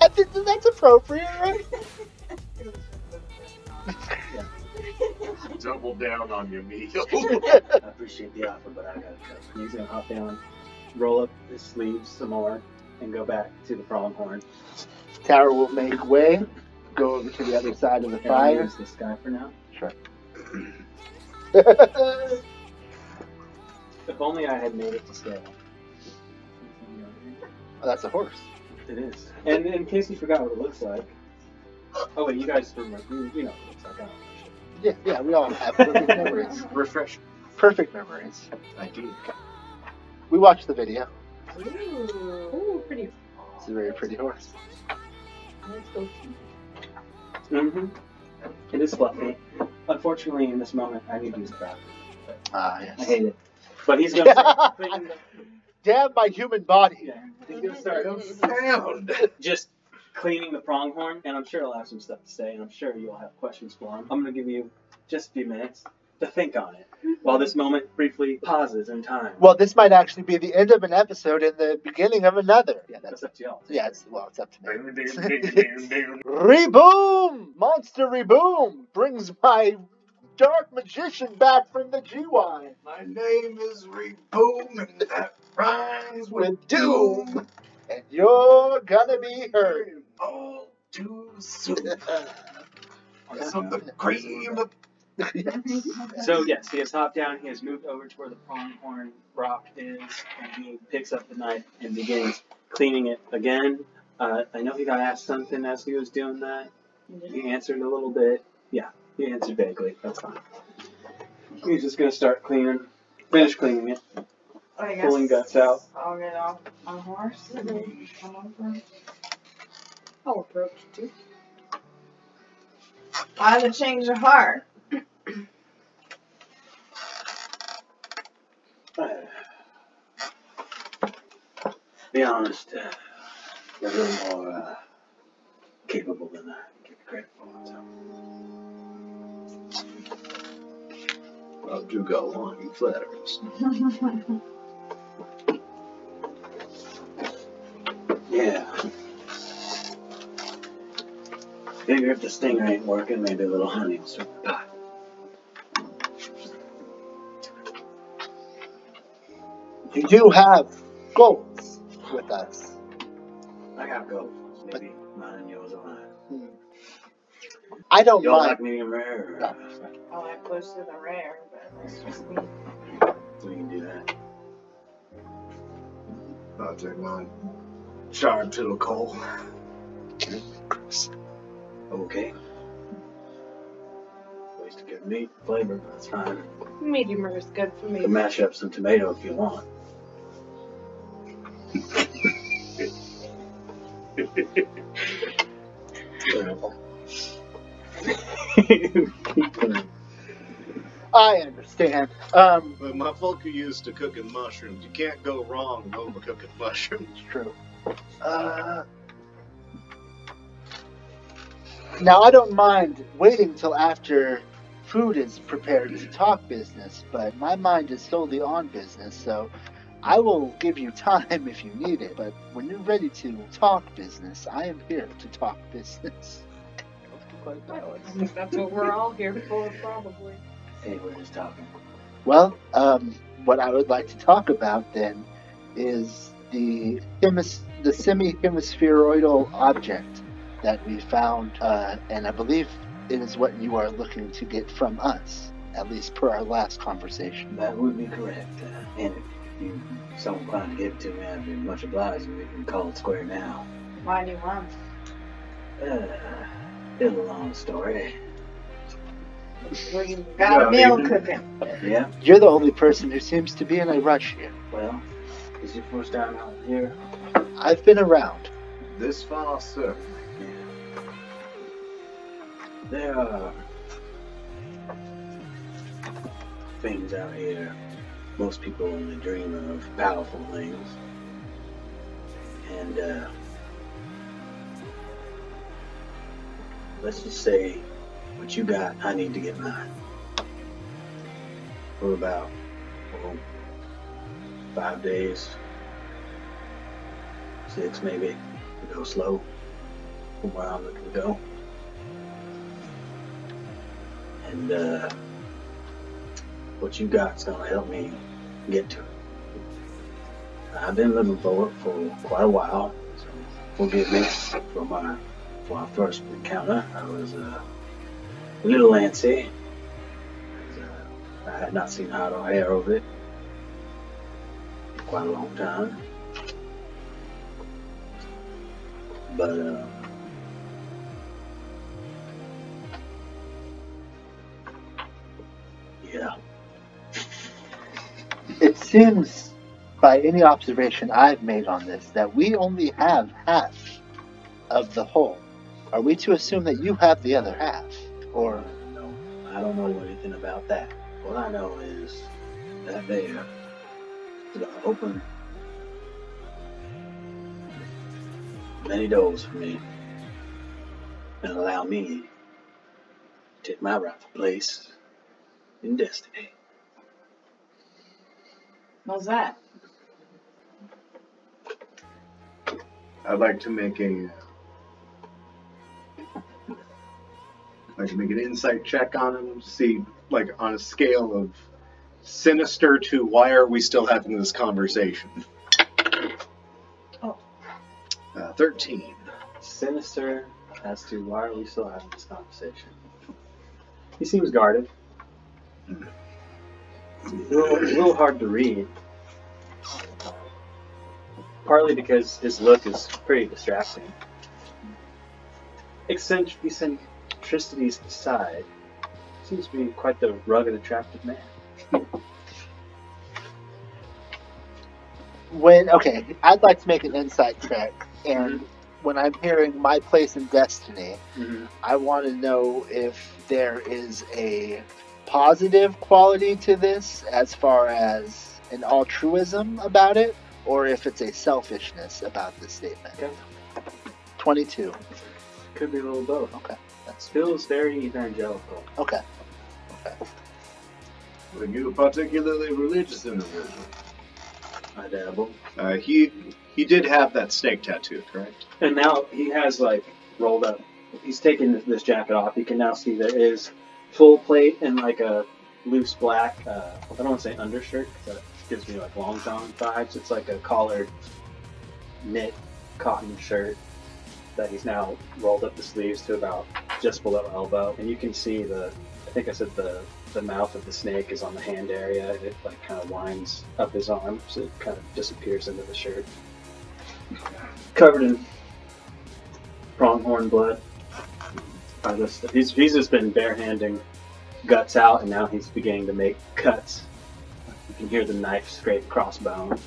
I think that's appropriate, right? Double down on your meal. I appreciate the offer, but I gotta go. He's gonna hop down, roll up his sleeves some more, and go back to the pronghorn. Tara will make way, go over to the other side of the And I'll fire. use this guy for now. Sure. If only I had made it to scale. Oh, that's a horse. It is. And in case you forgot what it looks like. Oh wait, you guys remember? You know what it looks like. I don't know. Yeah, we all have perfect memories. Refresh. Perfect memories. I do. We watched the video. Ooh, pretty. It's a very pretty horse. Let's go. Mm-hmm. It is fluffy. Unfortunately, in this moment, I need to use the bathroom. Ah, I yes. hate it. But he's gonna start cleaning the, Damn my human body. yeah, he's gonna start Sound. just cleaning the pronghorn, and I'm sure he'll have some stuff to say, and I'm sure you'll have questions for him. I'm gonna give you just a few minutes to think on it, while this moment briefly pauses in time. Well, this might actually be the end of an episode and the beginning of another. Yeah, That's up to y'all. yeah, it's up to me. Ding, ding, ding, ding, ding. Reboom! Monster Reboom brings my dark magician back from the GY. My name is Reboom, and that rhymes with doom. And you're gonna be hurt. All too soon. Some of the cream of So yes, he has hopped down, he has moved over to where the pronghorn rock is, and he picks up the knife and begins cleaning it again. I know he got asked something as he was doing that. He answered a little bit. Yeah, he answered vaguely. That's fine. He's just gonna start cleaning, finish cleaning it, I guess pulling guts out. I'll get off on a horse and then come over. I'll approach too. I have a change of heart. Be honest, you're a little more capable than I give you credit for. So. Well, do go on, you flatter us. Yeah. Figure if the stinger ain't working, maybe a little honey will stir the pot. You do have goals with us. I got gold. Maybe mine and yours align. I don't Y'all mind. like medium rare? Or I like close to the rare, but that's just me. we can do that. I'll take mine. Charred to the coal. Okay. Ways to get meat flavor, that's fine. Medium rare is good for You me. can mash up some tomato if you want. I understand. But my folk are used to cooking mushrooms. You can't go wrong overcooking mushrooms. It's true. Now, I don't mind waiting till after food is prepared to talk business, but my mind is solely on business, so I will give you time if you need it, but when you're ready to talk business, I am here to talk business. That's what we're all here for, probably. Hey, we're just talking. Well, what I would like to talk about then is the the semi-hemispheroidal object that we found, and I believe it is what you are looking to get from us, at least per our last conversation. That would be correct. And if you so inclined to give it to me, I'd be much obliged if we can call it square now. Why do you want? It's a long story. We got a meal cooking. Yeah? You're the only person who seems to be in a rush here. Well, is your first time out here? I've been around. This far, sir. Yeah. There are things out here most people only dream of, powerful things. And, let's just say, what you got, I need to get mine. For about, 5 days. 6 maybe. To go slow. From where I'm looking to go. And, what you got's gonna help me get to it. I've been looking for it for quite a while. So forgive me for our first encounter. I was a little antsy. I had not seen hide or hair of it for quite a long time. But yeah. It seems, by any observation I've made on this, that we only have half of the whole. Are we to assume that you have the other half? Or no, I don't know anything about that. What I know is that there is going to open many doors for me and allow me to take my rightful place in destiny. What's that? I'd like to make an insight check on him, see, like, on a scale of sinister to why are we still having this conversation? Oh. 13. Sinister as to why are we still having this conversation. He seems guarded. A little hard to read. Partly because his look is pretty distracting. Eccentricities aside, seems to be quite the rugged, attractive man. I'd like to make an insight check, and when I'm hearing my place in destiny, I want to know if there is a positive quality to this as far as an altruism about it, or if it's a selfishness about the statement. Okay. 22. Could be a little both. Okay. Feels very evangelical. Okay. Were you particularly religious individual? I dabble. He did have that snake tattoo, correct? And now he has, like, rolled up. He's taken this jacket off. You can now see there is full plate and, like, a loose black, I don't want to say undershirt, because that gives me, like, long john vibes. It's like a collared knit cotton shirt that he's now rolled up the sleeves to about just below elbow. And you can see I think I said the mouth of the snake is on the hand area. It, like, kind of winds up his arm, so it kind of disappears into the shirt. Covered in pronghorn blood. He's just been barehanding guts out, and now he's beginning to make cuts. You can hear the knife scrape across bone.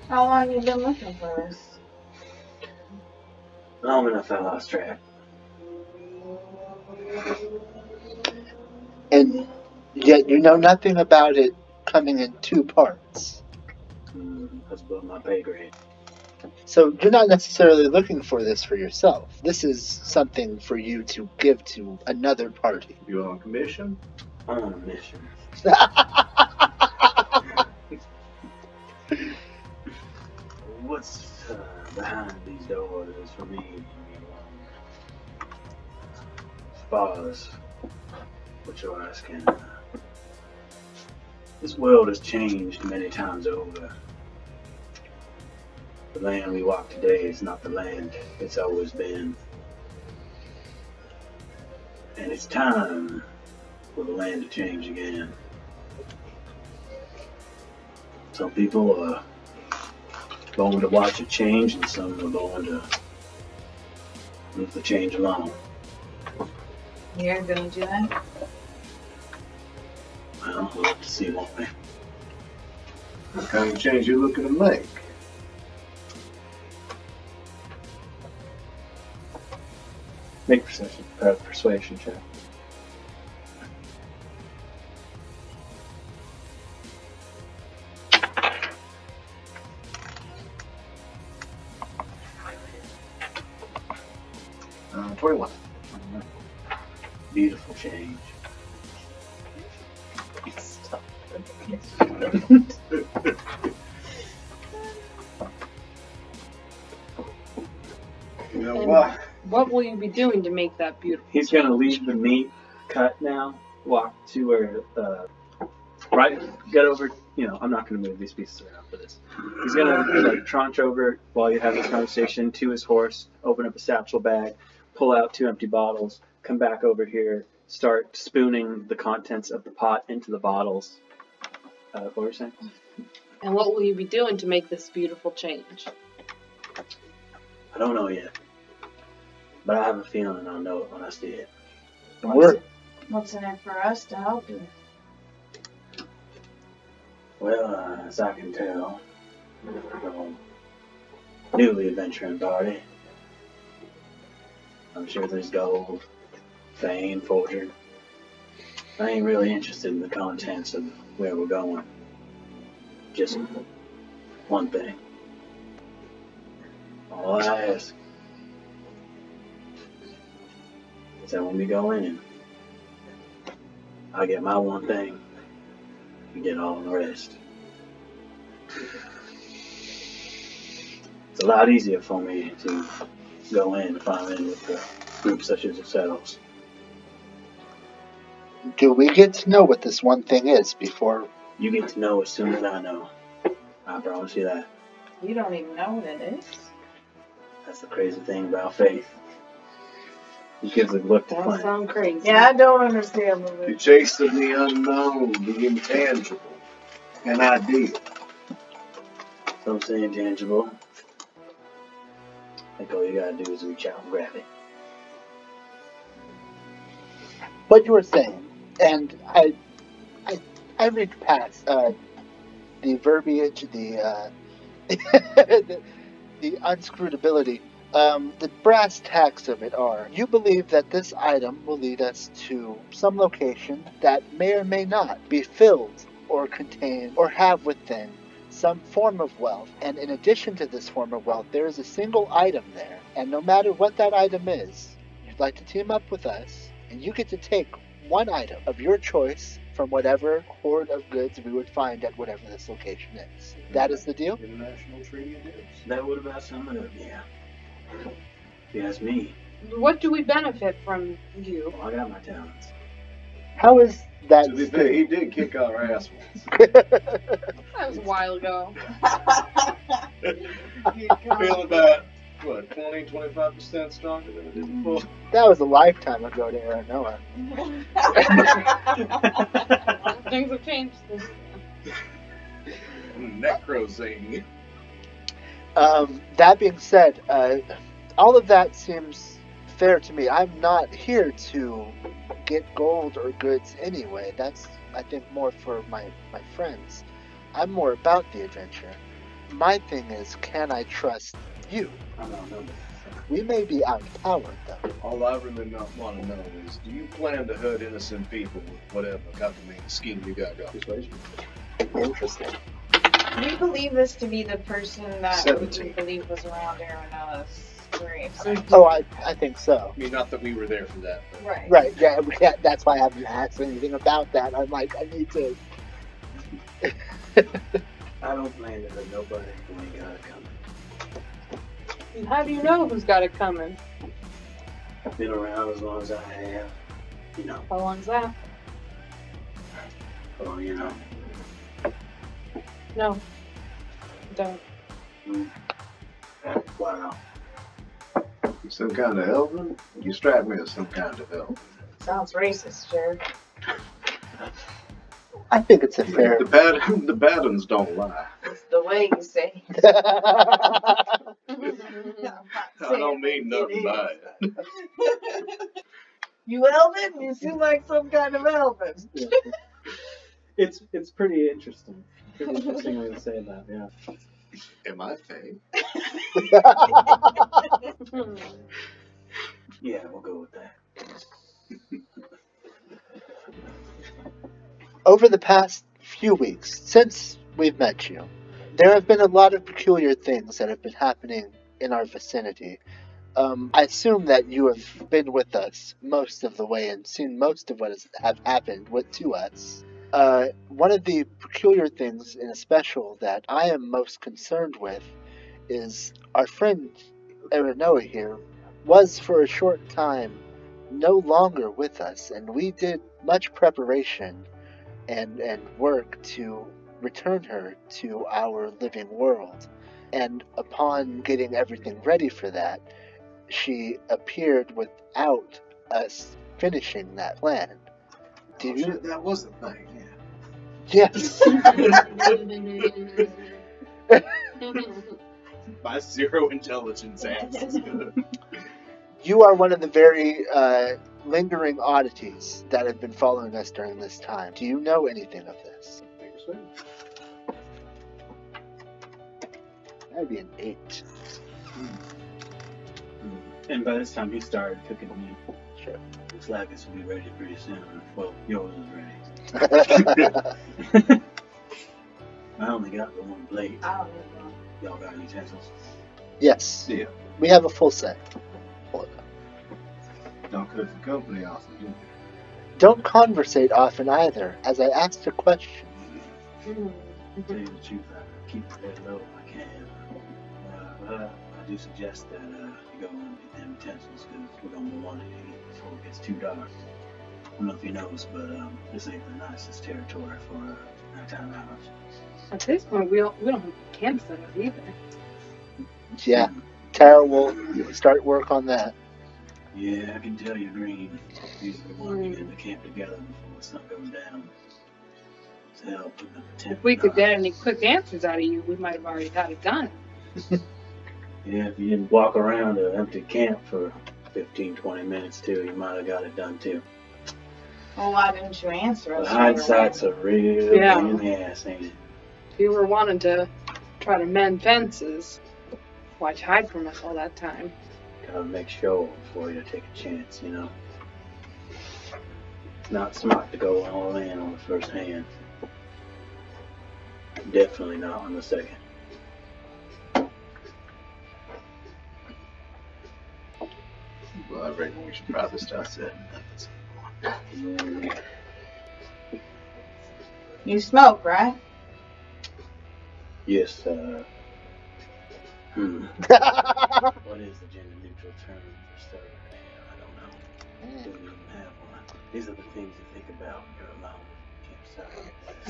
How long have you been looking for this? Long enough I lost track. And yet you know nothing about it coming in 2 parts. That's above my pay grade. So you're not necessarily looking for this for yourself. This is something for you to give to another party. You on commission? I'm on a mission. What's behind these doors for me? As far as what you're asking, this world has changed many times over. The The land we walk today is not the land it's always been. And it's time for the land to change again. Some people are going to watch it change, and some are going to move the change along. You're gonna do that? Well, we'll have to see, won't we? What kind of change you looking to make? Make persuasion check. Uh, 21. Beautiful change. You know And what? what will you be doing to make that beautiful? He's gonna leave the meat cut now. Walk to where, right, get over. You know, I'm not gonna move these pieces around for this. He's gonna like tranche over while you have this conversation to his horse. Open up a satchel bag, pull out 2 empty bottles. Come back over here. Start spooning the contents of the pot into the bottles. What were you saying? And what will you be doing to make this beautiful change? I don't know yet, but I have a feeling I'll know it when I see it. What's in it for us to help you? Well, as I can tell, the newly adventuring party. I'm sure there's gold, fame, fortune. I ain't really interested in the contents of where we're going. Just one thing. All I ask is that when we go in, I get my one thing, you get all the rest. It's a lot easier for me to go in if I'm in with a group such as yourselves. Do we get to know what this one thing is before? You get to know as soon as I know. I promise you that. You don't even know what it is. That's the crazy thing about faith. He gives a look to That Clint. sound crazy. Yeah, I don't understand the The chase of the unknown, the intangible, an idea. Some say intangible. I think all you gotta do is reach out and grab it. What you were saying, and I read past the verbiage, the the unscrutability. The brass tacks of it are: you believe that this item will lead us to some location that may or may not be filled or contain or have within some form of wealth. And in addition to this form of wealth, there is a single item there. And no matter what that item is, you'd like to team up with us, and you get to take one item of your choice from whatever hoard of goods we would find at whatever this location is. That is the deal? International Treaty of Deals. That would about sum it up, yeah. If you ask me, What do we benefit from you? well, I got my talents. How is that? To be fair, he did kick our ass once. That was a while ago. Feel about, what, 20-25% stronger than I did before? That was a lifetime ago to Aaron Noah. Things have changed since Necrozing. That being said, all of that seems fair to me. I'm not here to get gold or goods anyway. That's, I think, more for my friends. I'm more about the adventure. My thing is, can I trust you? I don't know. We may be outpowered, though. All I really want to know is, do you plan to hurt innocent people with whatever cockamamie scheme you got going? Interesting. We believe this to be the person that 17. we believe was around Arena's grave. Oh, I think so. I mean, not that we were there for that, but Right. Right, yeah, that's why I haven't asked anything about that. I'm like, I need to... I don't plan to hurt nobody who ain't got it coming. And how do you know who's got it coming? I've been around as long as I have. You know, How long's that? well, you know. No. Don't. Wow. You some kind of elven? You strike me as some kind of elven. Sounds racist, Jared. I think it's a fair. The bad ones don't lie. It's the way you say. I don't mean nothing by it. You Elvin? You seem like some kind of Elvin. It's pretty interesting. Pretty interesting way to say that, yeah. Am I fake? Yeah, we'll go with that. Over the past few weeks, since we've met you, there have been a lot of peculiar things that have been happening in our vicinity. I assume that you have been with us most of the way and seen most of what has happened to us. One of the peculiar things in a special that I am most concerned with is our friend Erinoa here was for a short time no longer with us, and we did much preparation and work to return her to our living world. And upon getting everything ready for that, she appeared without us finishing that plan. Did you? Shit, that was the thing, Yes. My zero intelligence ass is good. You are one of the very lingering oddities that have been following us during this time. Do you know anything of this? That'd be an 8. And by this time he started cooking meat. Sure. Looks like this will be ready pretty soon. Well, yours is ready. I only got the one plate. Y'all got utensils? Yes. Yeah. We have a full set. Don't cook for company often, do you? Don't conversate often either, as I asked a question. To tell you the truth, I keep it as low as I can. But I do suggest that you go and get them utensils because we're going to want to eat before it gets too dark. I don't know if you noticed, but this ain't the nicest territory for nighttime hours. At this point, we don't have a camp set up either. Yeah. Tara will start work on that. Yeah, I can tell you're green. Usually want to get in the camp together before the sun goes down. To help with the tent. If we could get any quick answers out of you, we might have already had it done. Yeah, if you didn't walk around an empty camp for 15-20 minutes too, you might have got it done too. Well, why didn't you answer us? But hindsight's a real Yeah. pain in the ass, ain't it? If you were wanting to try to mend fences, why'd you hide from us all that time? Gotta make sure before you take a chance, you know. It's not smart to go all in on the first hand. Definitely not on the second. Well, I reckon we should probably start setting up. You smoke, right? Yes, What is the gender neutral term for starting hair? I don't know. Don't even have one. These are the things you think about when you're alone.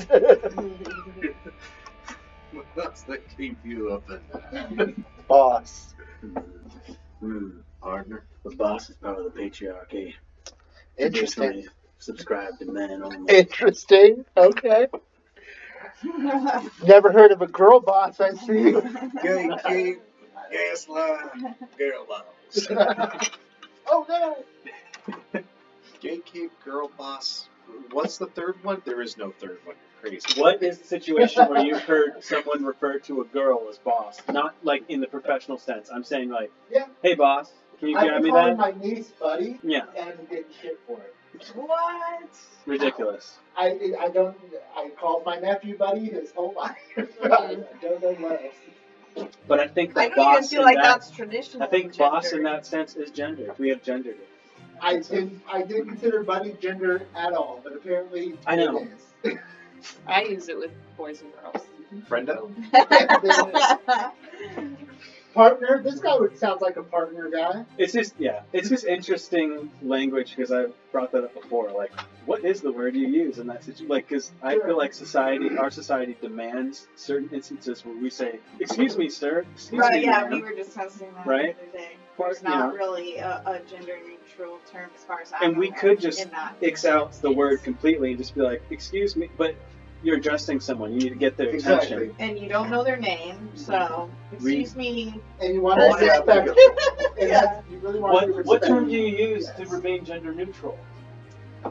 Campsite. What's that keep you up at night? Boss. Partner? The boss is part of the patriarchy. Interesting. Traditionally subscribe to men only. Interesting. Okay. Never heard of a girl boss, I see. Gatekeep, gasline, girl boss. Oh no! Gatekeep, girl boss. What's the third one? There is no third one. You're crazy. What is the situation where you've heard someone refer to a girl as boss? Not like in the professional sense. I'm saying like, Yeah. hey boss, can you I've grab been me calling that? my niece buddy, Yeah. and I'm getting shit for it. What? Ridiculous. I called my nephew buddy his whole life. I don't know what else. But I think I that don't even boss feel in like that, that's traditional. I think gender. boss in that sense is gendered. We have gendered it. I didn't consider buddy gender at all, but apparently I know. it is. I use it with boys and girls. Friendo? Partner. This guy sounds like a partner guy. It's just interesting language because I've brought that up before. Like what is the word you use in that situation? Like, because I feel like our society demands certain instances where we say, "Excuse me, sir." Excuse Right, me, yeah, ma'am. we were discussing that Right? the other day. Or, There's not really a gender neutral term as far as I And know we could just X out the word completely and just be like, "Excuse me," but you're addressing someone. You need to get their attention. And you don't know their name, so excuse me. And you want to be respectful. Yeah. You really want to be respectful. What term do you use to remain gender neutral?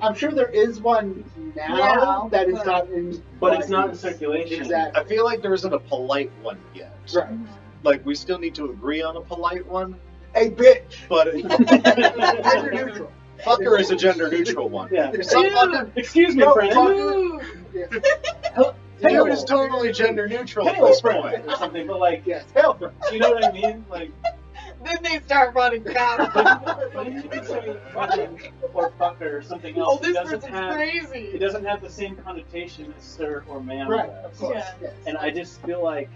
I'm sure there is one now that is not in. But it's not in circulation. Exactly. I feel like there isn't a polite one yet. Right. Like, we still need to agree on a polite one. Hey, bitch! But Gender neutral. Fucker is a gender neutral one. Yeah. Some fucker. Excuse me, No, friend. fucker. Dude is totally gender neutral at Hail this friend point. or something, but like, Yes, hell friend. you know what I mean? Like, Then they start running fast. but if you could say fucking or fucker or something else, Oh, this it doesn't person's have crazy. it doesn't have the same connotation as sir or ma'am Right, does. of course. Yeah. Yes. And I just feel like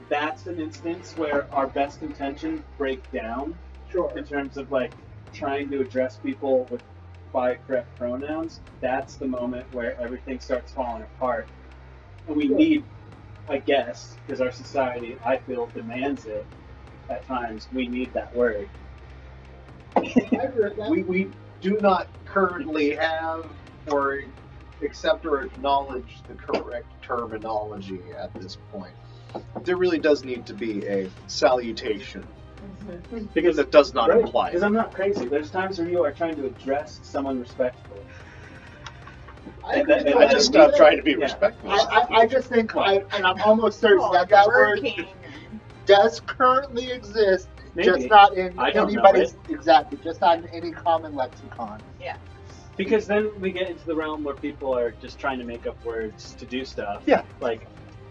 that's an instance where our best intentions break down Sure. in terms of like trying to address people by correct pronouns. That's the moment where everything starts falling apart. And we need, I guess, because our society, I feel, demands it at times, we need that word. I agree with that. We do not currently have or accept or acknowledge the correct terminology at this point. There really does need to be a salutation. Because it does not imply. Because I'm not crazy. There's times where you are trying to address someone respectfully. I just stopped trying to be respectful. I just think, and I'm almost certain that word does currently exist, just Maybe. not in I don't know anybody's, it. exactly, just not in any common lexicon. Yeah. Because then we get into the realm where people are just trying to make up words to do stuff. Yeah. Like,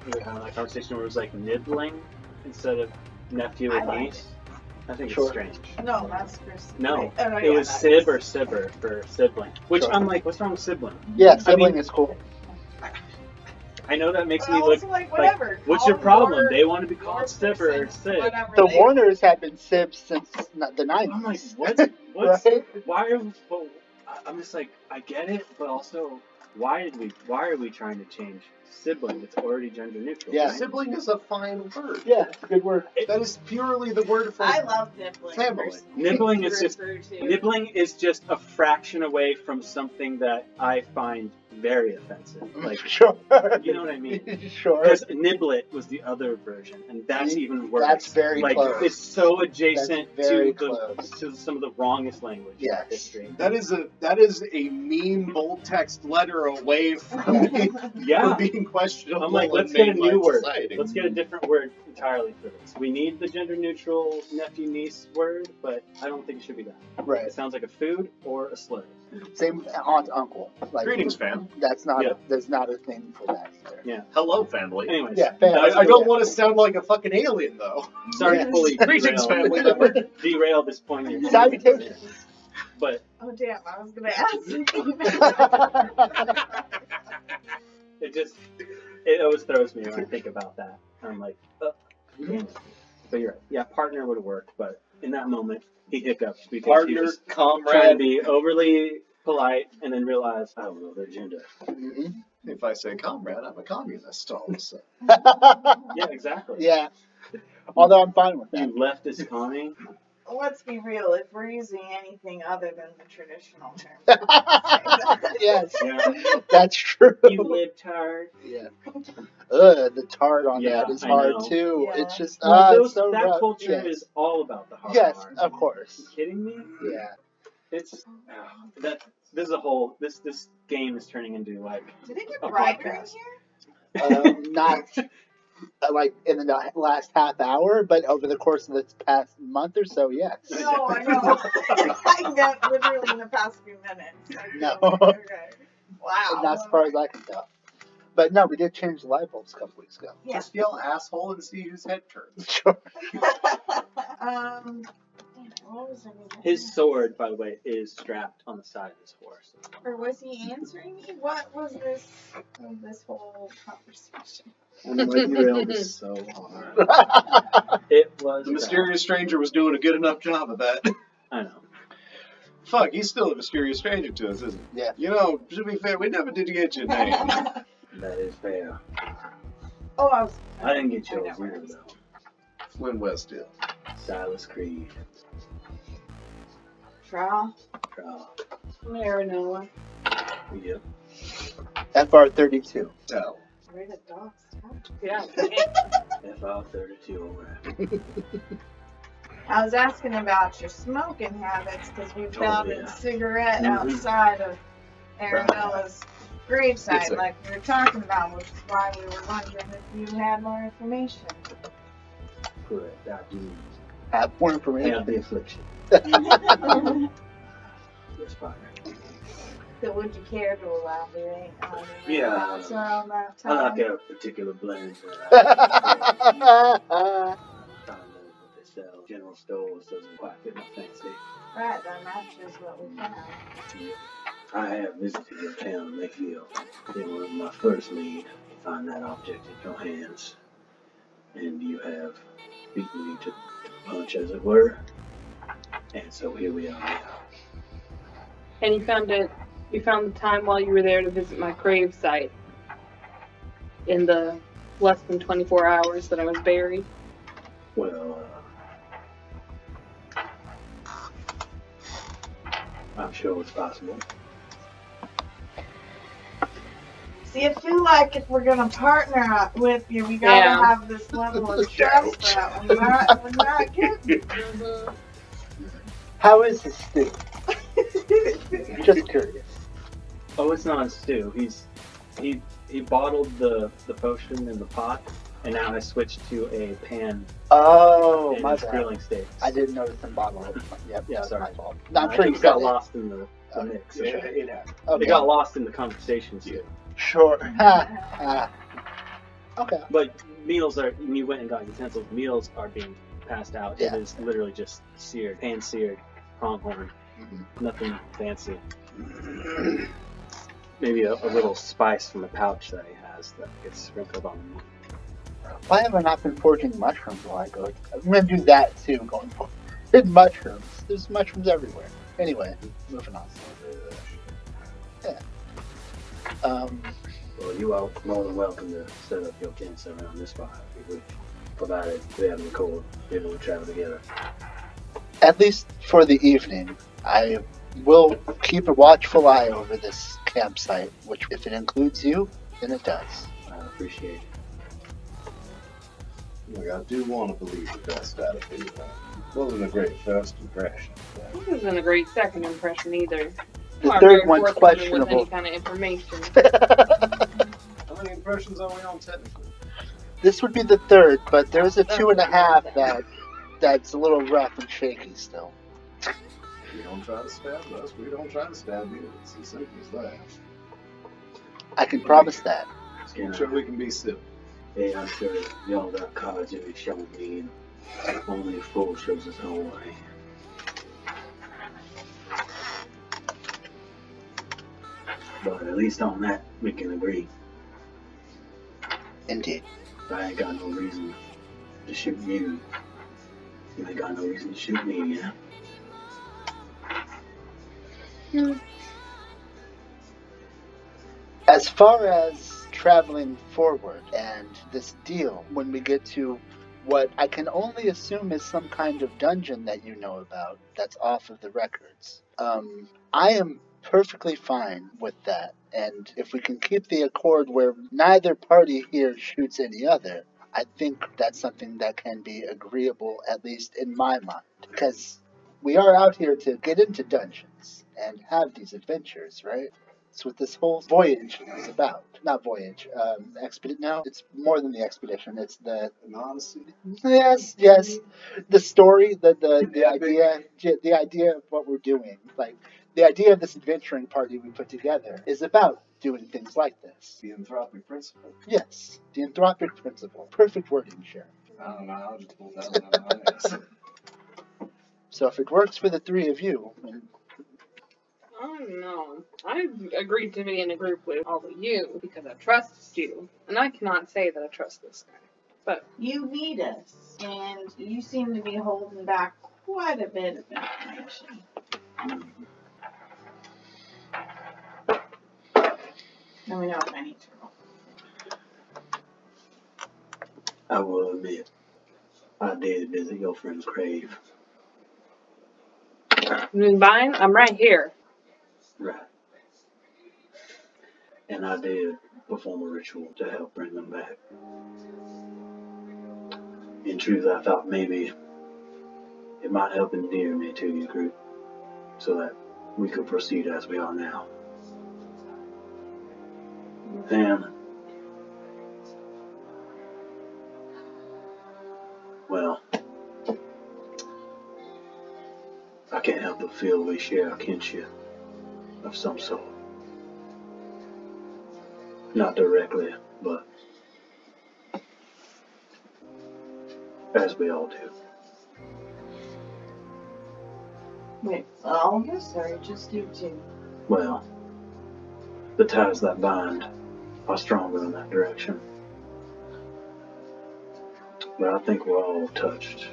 we were having that conversation where it was like nibbling instead of nephew and niece. I think it's strange. No, that's Chris. No, Oh, no, it yeah, was that sib or sibber for sibling. Which Sure. I'm like, what's wrong with sibling? Yeah, sibling I mean, is cool. I know that makes But me also, look like, whatever. what's Call your problem? your- They want to be your called sibber or person, sib. whatever The they- Warners have been sibs since the 90s. I'm like, what? What's, Right? why are? Well, I'm just like, I get it, but also, why are we trying to change sibling? It's already gender neutral. Yeah. right? Sibling is a fine word. Yeah, it's a good word. That is purely the word for I love nibbling. family. Nibbling is just Refer to. nibbling is just a fraction away from something that I find very offensive. Like, Sure. you know what I mean? Sure. Because niblet was the other version, and that's even worse. That's very like close. it's so adjacent That's very to close. to some of the wrongest language in Yes. history. That is a mean bold text letter away from Yeah. being questionable. I'm like, in let's get a new mainline word. society. Let's get a different word entirely for this. We need the gender neutral nephew niece word, but I don't think it should be that. Right. It sounds like a food or a slur. Same aunt, uncle. Like, Greetings, fam. That's not. Yeah. There's not a thing for that either. Yeah. Hello, family. Anyways, Yeah, fam. I don't want to sound like a fucking alien, though. sorry Yes. to fully Greetings, family member. derail this point here. Salutations. But Oh damn! I was gonna ask. it always throws me when I think about that. I'm like, damn it. But you're right. Yeah, partner would have worked, but in that moment, he hiccuped because he Partner, was trying to comrade. be overly polite and then realized, I don't know their gender. Mhm. If I say comrade, I'm a communist all of a sudden. Yeah, exactly. Yeah. Although I'm fine with that. You leftist commie. Let's be real. If we're using anything other than the traditional term, Yes, Yeah. that's true. You libtard. Yeah. The tart on Yeah, that is I hard know. too. Yeah. It's just Well, it's so that rough. culture Yes. is all about the hard Yes, R. of course. You kidding me? Yeah. It's that. This is a whole. This game is turning into like did it get a brighter in podcast. here? Not like in the last half hour, but over the course of this past month or so, yes. No, I know. I meant literally in the past few minutes. No. Okay. Wow. And that's as far as I can tell. But no, we did change the light bulbs a couple weeks ago. Yeah. Just yell asshole and see whose head turns. Sure. What was I gonna His say? sword, by the way, is strapped on the side of his horse. Or was he answering me? What was this whole conversation? I'm like, you railed this so hard. It was The mysterious stranger was doing a good enough job of that. I know. Fuck, he's still a mysterious stranger to us, isn't he? Yeah. You know, to be fair, we never did get your name. That is fair. Oh, I didn't get yours either, though. Flynn Westdale. Silas Creed. Trial. Marinoa. Yep. FR32. Oh. Right at dog's touch. Yeah. FR32, alright. I was asking about your smoking habits because we found a cigarette Mhm. outside of Arabella's gravesite, It's a- like we were talking about, which is why we were wondering if you had more information. Correct, I do Have more information. have the affliction. That's fine. So would you care to elaborate on Yeah. whereabouts around that I time? like a particular blend that I don't know what they sell. General stores doesn't quite fit my fancy. Right, that matches what we found. Yeah. I have visited your town, Mayfield. It was my first lead to find that object in your hands. And you have beaten me to punch, as it were. And so here we are now. And you found the time while you were there to visit my grave site in the less than 24 hours that I was buried. Well, I'm sure it's possible. See, I feel like if we're gonna partner up with you, we gotta have this level of trust that we're not getting. How is this stew? Just curious. Oh, it's not a stew. He bottled the potion in the pot, and now has switched to a pan. Oh, and my is bad. grilling steaks. I didn't notice them bottle it. Yep, Yeah, that's sorry. my fault. No, I'm I sure you just got said it. lost in the mix. Sure. It happened. Okay. It got lost in the conversations here. Sure. Okay. But meals are, when you went and got utensils, meals are being passed out. Yeah. It is literally just seared, pan seared, pronghorn. Nothing fancy. Maybe a little spice from the pouch that he has that gets sprinkled on the meat. Why have I not been foraging mushrooms while I go? I'm gonna do that too going forward. Hidden mushrooms. There's mushrooms everywhere. Anyway, moving on. Yeah. Well, you are more than welcome to set up your tents around this fire if you wish, provided we have the core able to travel together. At least for the evening, I will keep a watchful eye over this campsite, which, if it includes you, then it does. I appreciate it. Look, I do want to believe the best out of you. Wasn't a great first impression. This isn't a great second impression either. The You aren't third very one's forthcoming with questionable. any kind of information. How many impressions are we on technically? This would be the third, but there's a 2.5 that's a little rough and shaky still. You don't try to stab us, we don't try to stab you. It's as simple as that. I can promise that. I'm sure we can be civil. Yeah, I'm sure y'all got cards you'll be showing me, and only a fool shows his own way. But at least on that, we can agree. Indeed. I ain't got no reason to shoot you. You ain't got no reason to shoot me, yeah? As far as traveling forward and this deal, when we get to what I can only assume is some kind of dungeon that you know about that's off of the records, I am perfectly fine with that. And if we can keep the accord where neither party here shoots any other, I think that's something that can be agreeable, at least in my mind. Because we are out here to get into dungeons and have these adventures, right? That's what this whole voyage is about. Not voyage, expedition. No, it's more than the expedition. It's the An odyssey. yes. The story, the idea of what we're doing. Like the idea of this adventuring party we put together is about doing things like this. The anthropic principle. Yes, the anthropic principle. Perfect wording, Sheriff. I don't know, I'll just pull that one out of my ass. So if it works for the three of you, then I don't know. I agreed to be in a group with all of you because I trust you, and I cannot say that I trust this guy. But You need us, and you seem to be holding back quite a bit of information. Let me know if I need to roll. I will admit, I did visit your friend's grave. You mean mine? I'm right here. Right. And I did perform a ritual to help bring them back. In truth, I thought maybe it might help endear me to your group so that we could proceed as we are now. And, well, I can't help but feel we share a kinship of some sort. Not directly, but as we all do. Wait, all of us or just you two? Well, the ties that bind are stronger in that direction. But I think we're all touched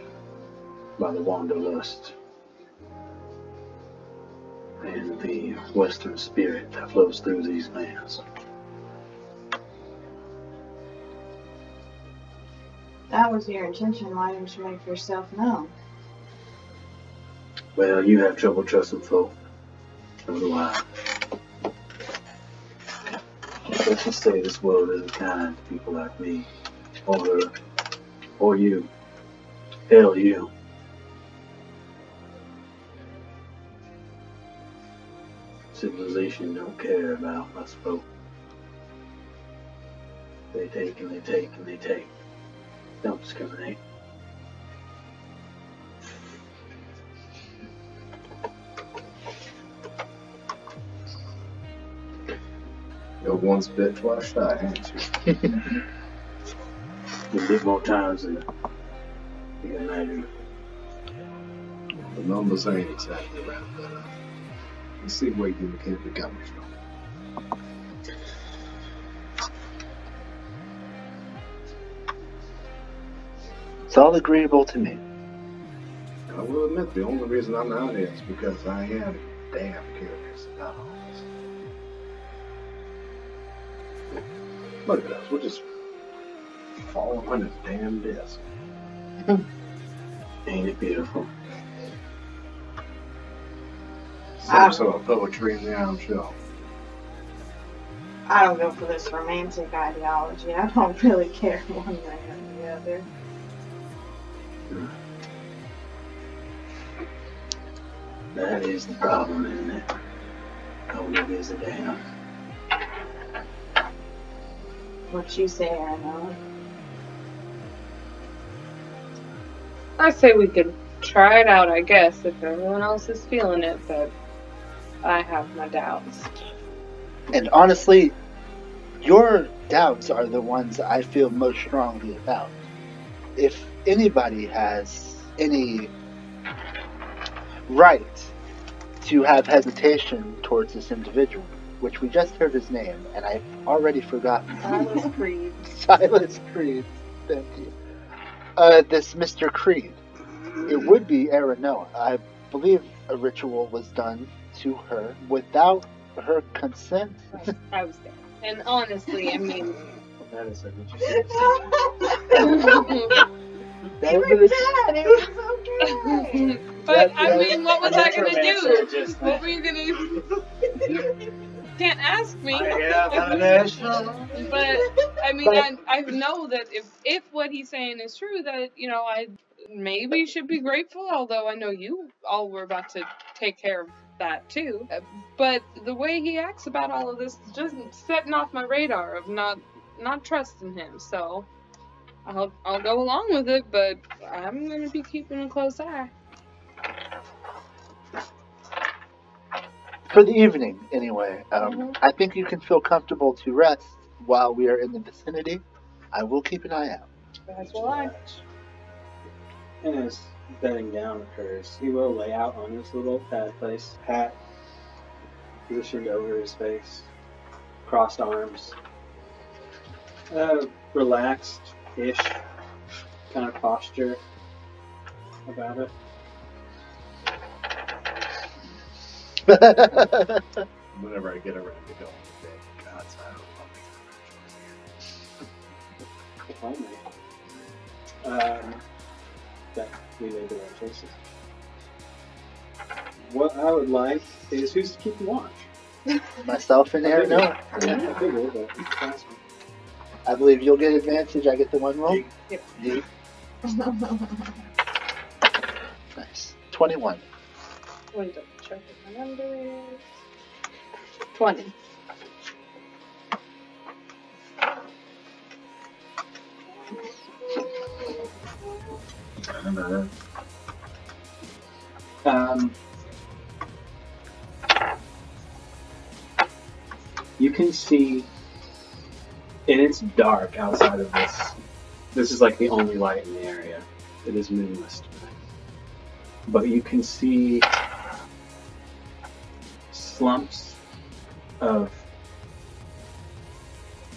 by the wanderlust and the Western spirit that flows through these lands. That was your intention. Why didn't you make yourself known? Well, you have trouble trusting folk. So do I. Let's just say this world isn't kind to people like me, or her, or you. Hell, you. Civilization don't care about us folk. They take and they take and they take. Don't discriminate. You're once bit, twice shy, ain't you? A bit more times than you can imagine. The numbers ain't exactly right, but you see where you can be coming from. It's all agreeable to me. I will admit, the only reason I'm out here is because I am damn curious about all this. Look at us, we're just falling on a damn disc. Ain't it beautiful? Some sort of poetry in the I'm sure. I don't go for this romantic ideology. I don't really care one way or the other. That is the problem, isn't it? Nobody gives a damn. What you say, Anna? I say we could try it out, I guess, if everyone else is feeling it, but I have my doubts. And honestly, your doubts are the ones I feel most strongly about. If anybody has any right to have hesitation towards this individual, which we just heard his name, and I've already forgotten. Silas Creed. Silas Creed, thank you. This Mr. Creed. It would be Aranoa. I believe a ritual was done to her without her consent. I was there. And honestly, I mean... That is so interesting. But, I mean, what was I going to do? What were you going to... Can't ask me. But, I mean, I know that if what he's saying is true, that, you know, I maybe should be grateful, although I know you all were about to take care of that too. But the way he acts about all of this is just setting off my radar of not trusting him. So I'll go along with it, but I'm gonna be keeping a close eye. For the evening, anyway. I think you can feel comfortable to rest while we are in the vicinity. I will keep an eye out. That's why. And as bedding down occurs, he will lay out on his little pad place, hat positioned over his face, crossed arms, relaxed-ish kind of posture about it. Whenever I get around to going to bed, God's out. Finally. That we made the right choices. What I would like is who's keeping watch? Myself and Aaron. No. Yeah, I figured, but that's I believe you'll get advantage. I get the one roll. Yep. Yeet. Nice. 21. Let me double check if my numbers. 20. You can see, and it's dark outside of this. This is like the only light in the area. It is moonless tonight. But you can see slumps of,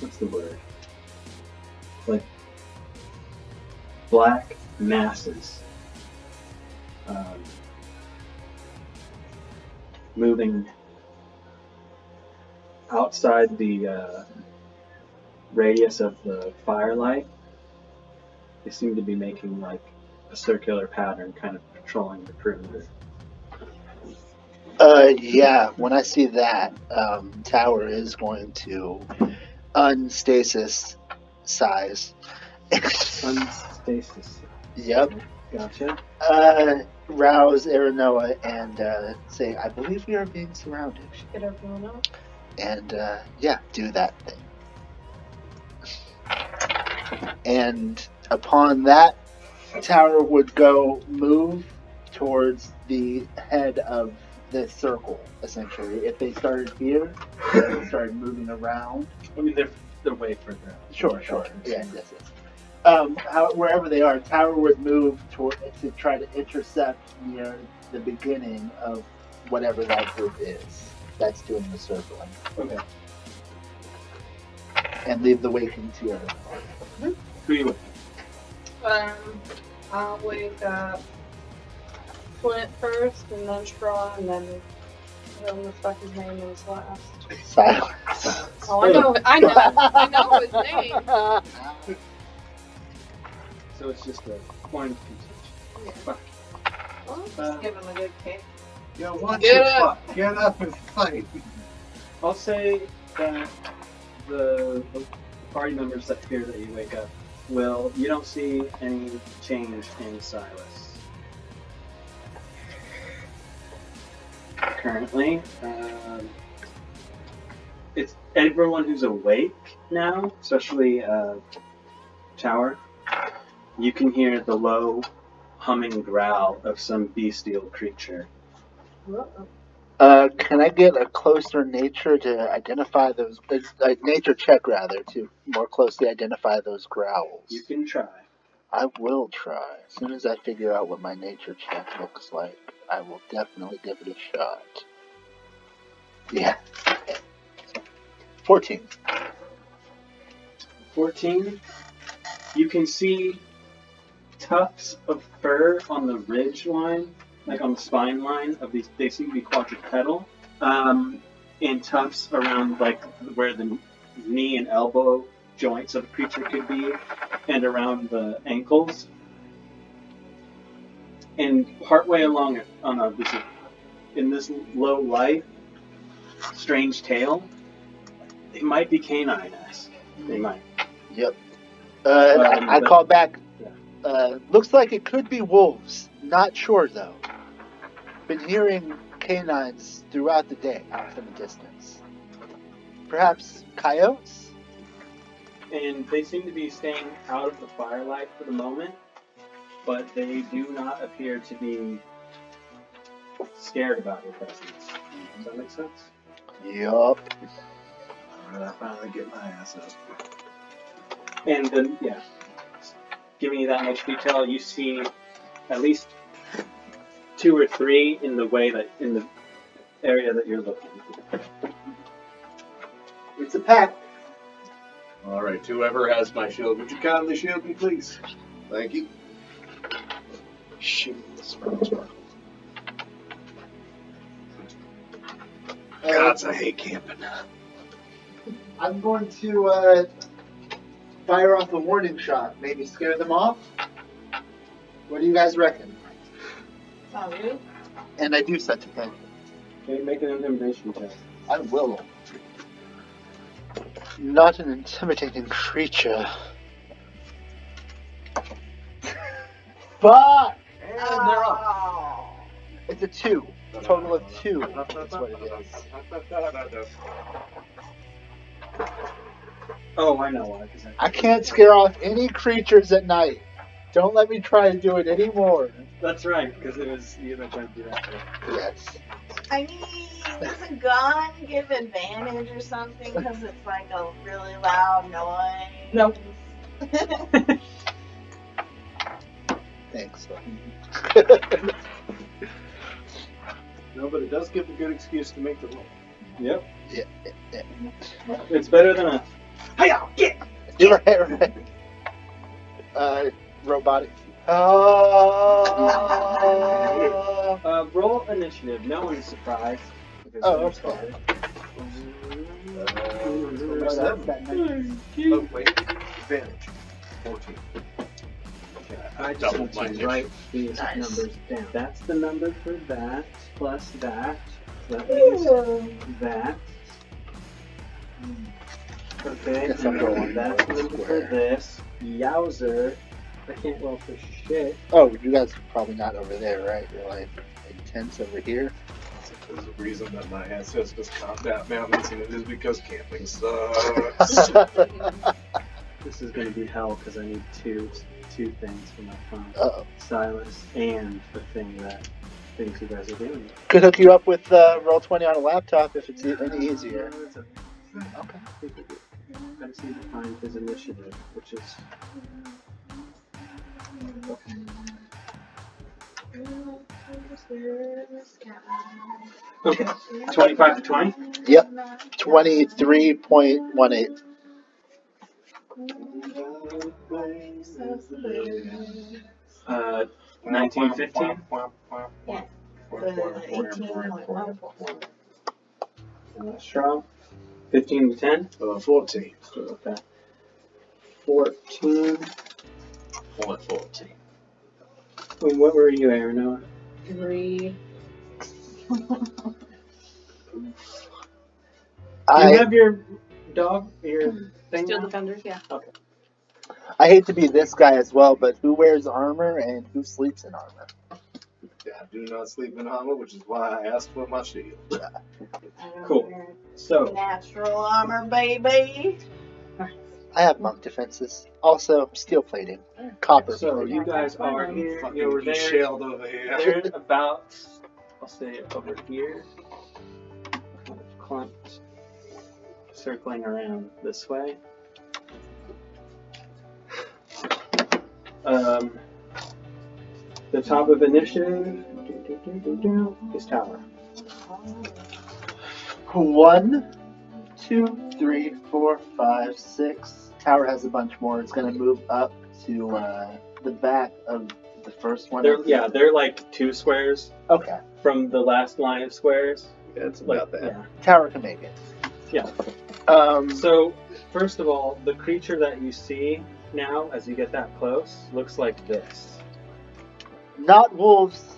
what's the word? Like black masses moving outside the radius of the firelight. They seem to be making like a circular pattern, kind of patrolling the perimeter. Yeah, when I see that, Tower is going to unstasis size. Unstasis. Yep. Gotcha. Rouse Aranoa and say, I believe we are being surrounded. Get everyone out. And yeah, do that thing. And upon that, Tower would go move towards the head of this circle, essentially. If they started here, they started moving around. I mean, they're way further out. Sure. Yeah, yes. Wherever they are, Tower would move to try to intercept near the beginning of whatever that group is that's doing the circling. Okay. And leave the waking to your Who are you with? I'll wake up Flint first, and then Straw, and then whatever the fuck his name is last. Silence. Oh, I know his name. So it's just a coin contention. Yeah. Well, just give him a good kick. Yo, watch Get your up. fuck. Get up and fight. I'll say that the party members that appear that you wake up you don't see any change in Silas. Currently, it's everyone who's awake now, especially Tower. You can hear the low humming growl of some bestial creature. Can I get a closer nature to identify those, nature check rather, to more closely identify those growls? You can try. I will try. As soon as I figure out what my nature check looks like, I will definitely give it a shot. Yeah. 14. 14. You can see tufts of fur on the ridge line, like on the spine line of these. They seem to be quadrupedal, and tufts around like where the knee and elbow joints of a creature could be, and around the ankles. And partway along it, in this low light, strange tail, they might be canine-esque. They might. Yep. I call back. Looks like it could be wolves. Not sure though. Been hearing canines throughout the day, off in the distance. Perhaps coyotes? And they seem to be staying out of the firelight for the moment, but they do not appear to be scared about your presence. Does that make sense? Yup. Alright, I finally get my ass up. And then, yeah, giving you that much detail, you see at least 2 or 3 in the area that you're looking. It's a pack. Alright, whoever has my shield, would you kindly shield me, please? Thank you. Shoot, this sparkle. gods, I hate camping. I'm going to fire off a warning shot. Maybe scare them off. What do you guys reckon? Sounds good. And I do such a thing. Can you make an intimidation test? I will. Not an intimidating creature. Fuck! And they're up. It's a 2. A total of 2. That's what it is. Oh, I know why. I can't scare off any creatures at night. Don't let me try to do it anymore. That's right, because it was you that tried to do that. Yes. I mean, does a gun give advantage or something? Because it's like a really loud noise. Nope. Thanks. No, but it does give a good excuse to make the roll. Yep. Yeah. It's better than a. Hiya! Get! You're right. Robotic. Oh. Roll initiative. No one's surprised. Oh, okay. Oh, wait. Advantage. 14. I just Double want my to write these numbers down. That's the number for that, plus that. So that means that. Okay, Guess I'm rolling that's the number for this. Yowzer. I can't roll for shit. Oh, you guys are probably not over there, right? You're like intense over here. There's a reason that my ancestors combat mountains, and it is because camping sucks. This is going to be hell because I need two things for my phone. Uh-oh. Silence and the thing that thinks you guys are doing. Could hook you up with Roll20 on a laptop if it's any easier. Okay. I just need to find his initiative, which is. Okay. 25 to 20? Yep. 23.18. 1915? Yeah. 18.14. Strong. 15 to 10? 14. Okay. 14. Only 14. Wait, what were you, Aaron? 3. Do you have your dog, your thing? Steel now? Defenders, yeah. Okay. I hate to be this guy as well, but who wears armor and who sleeps in armor? Yeah, I do not sleep in armor, which is why I asked for my shield. Cool. So, Natural armor, baby. I have monk defenses. Also, steel plating. Copper so plating. you guys are here. Fucking You're there. shelled over here. They're about, I'll say, over here. Clumped, circling around this way. The top of initiative is Tower. 1, 2, 3, 4, 5, 6. Tower has a bunch more. It's going to move up to the back of the first one. They're like 2 squares Okay. from the last line of squares. Yeah, it's about that. Yeah. Tower can make it. Yeah. Um, So, first of all, the creature that you see now, as you get that close, looks like this. not wolves.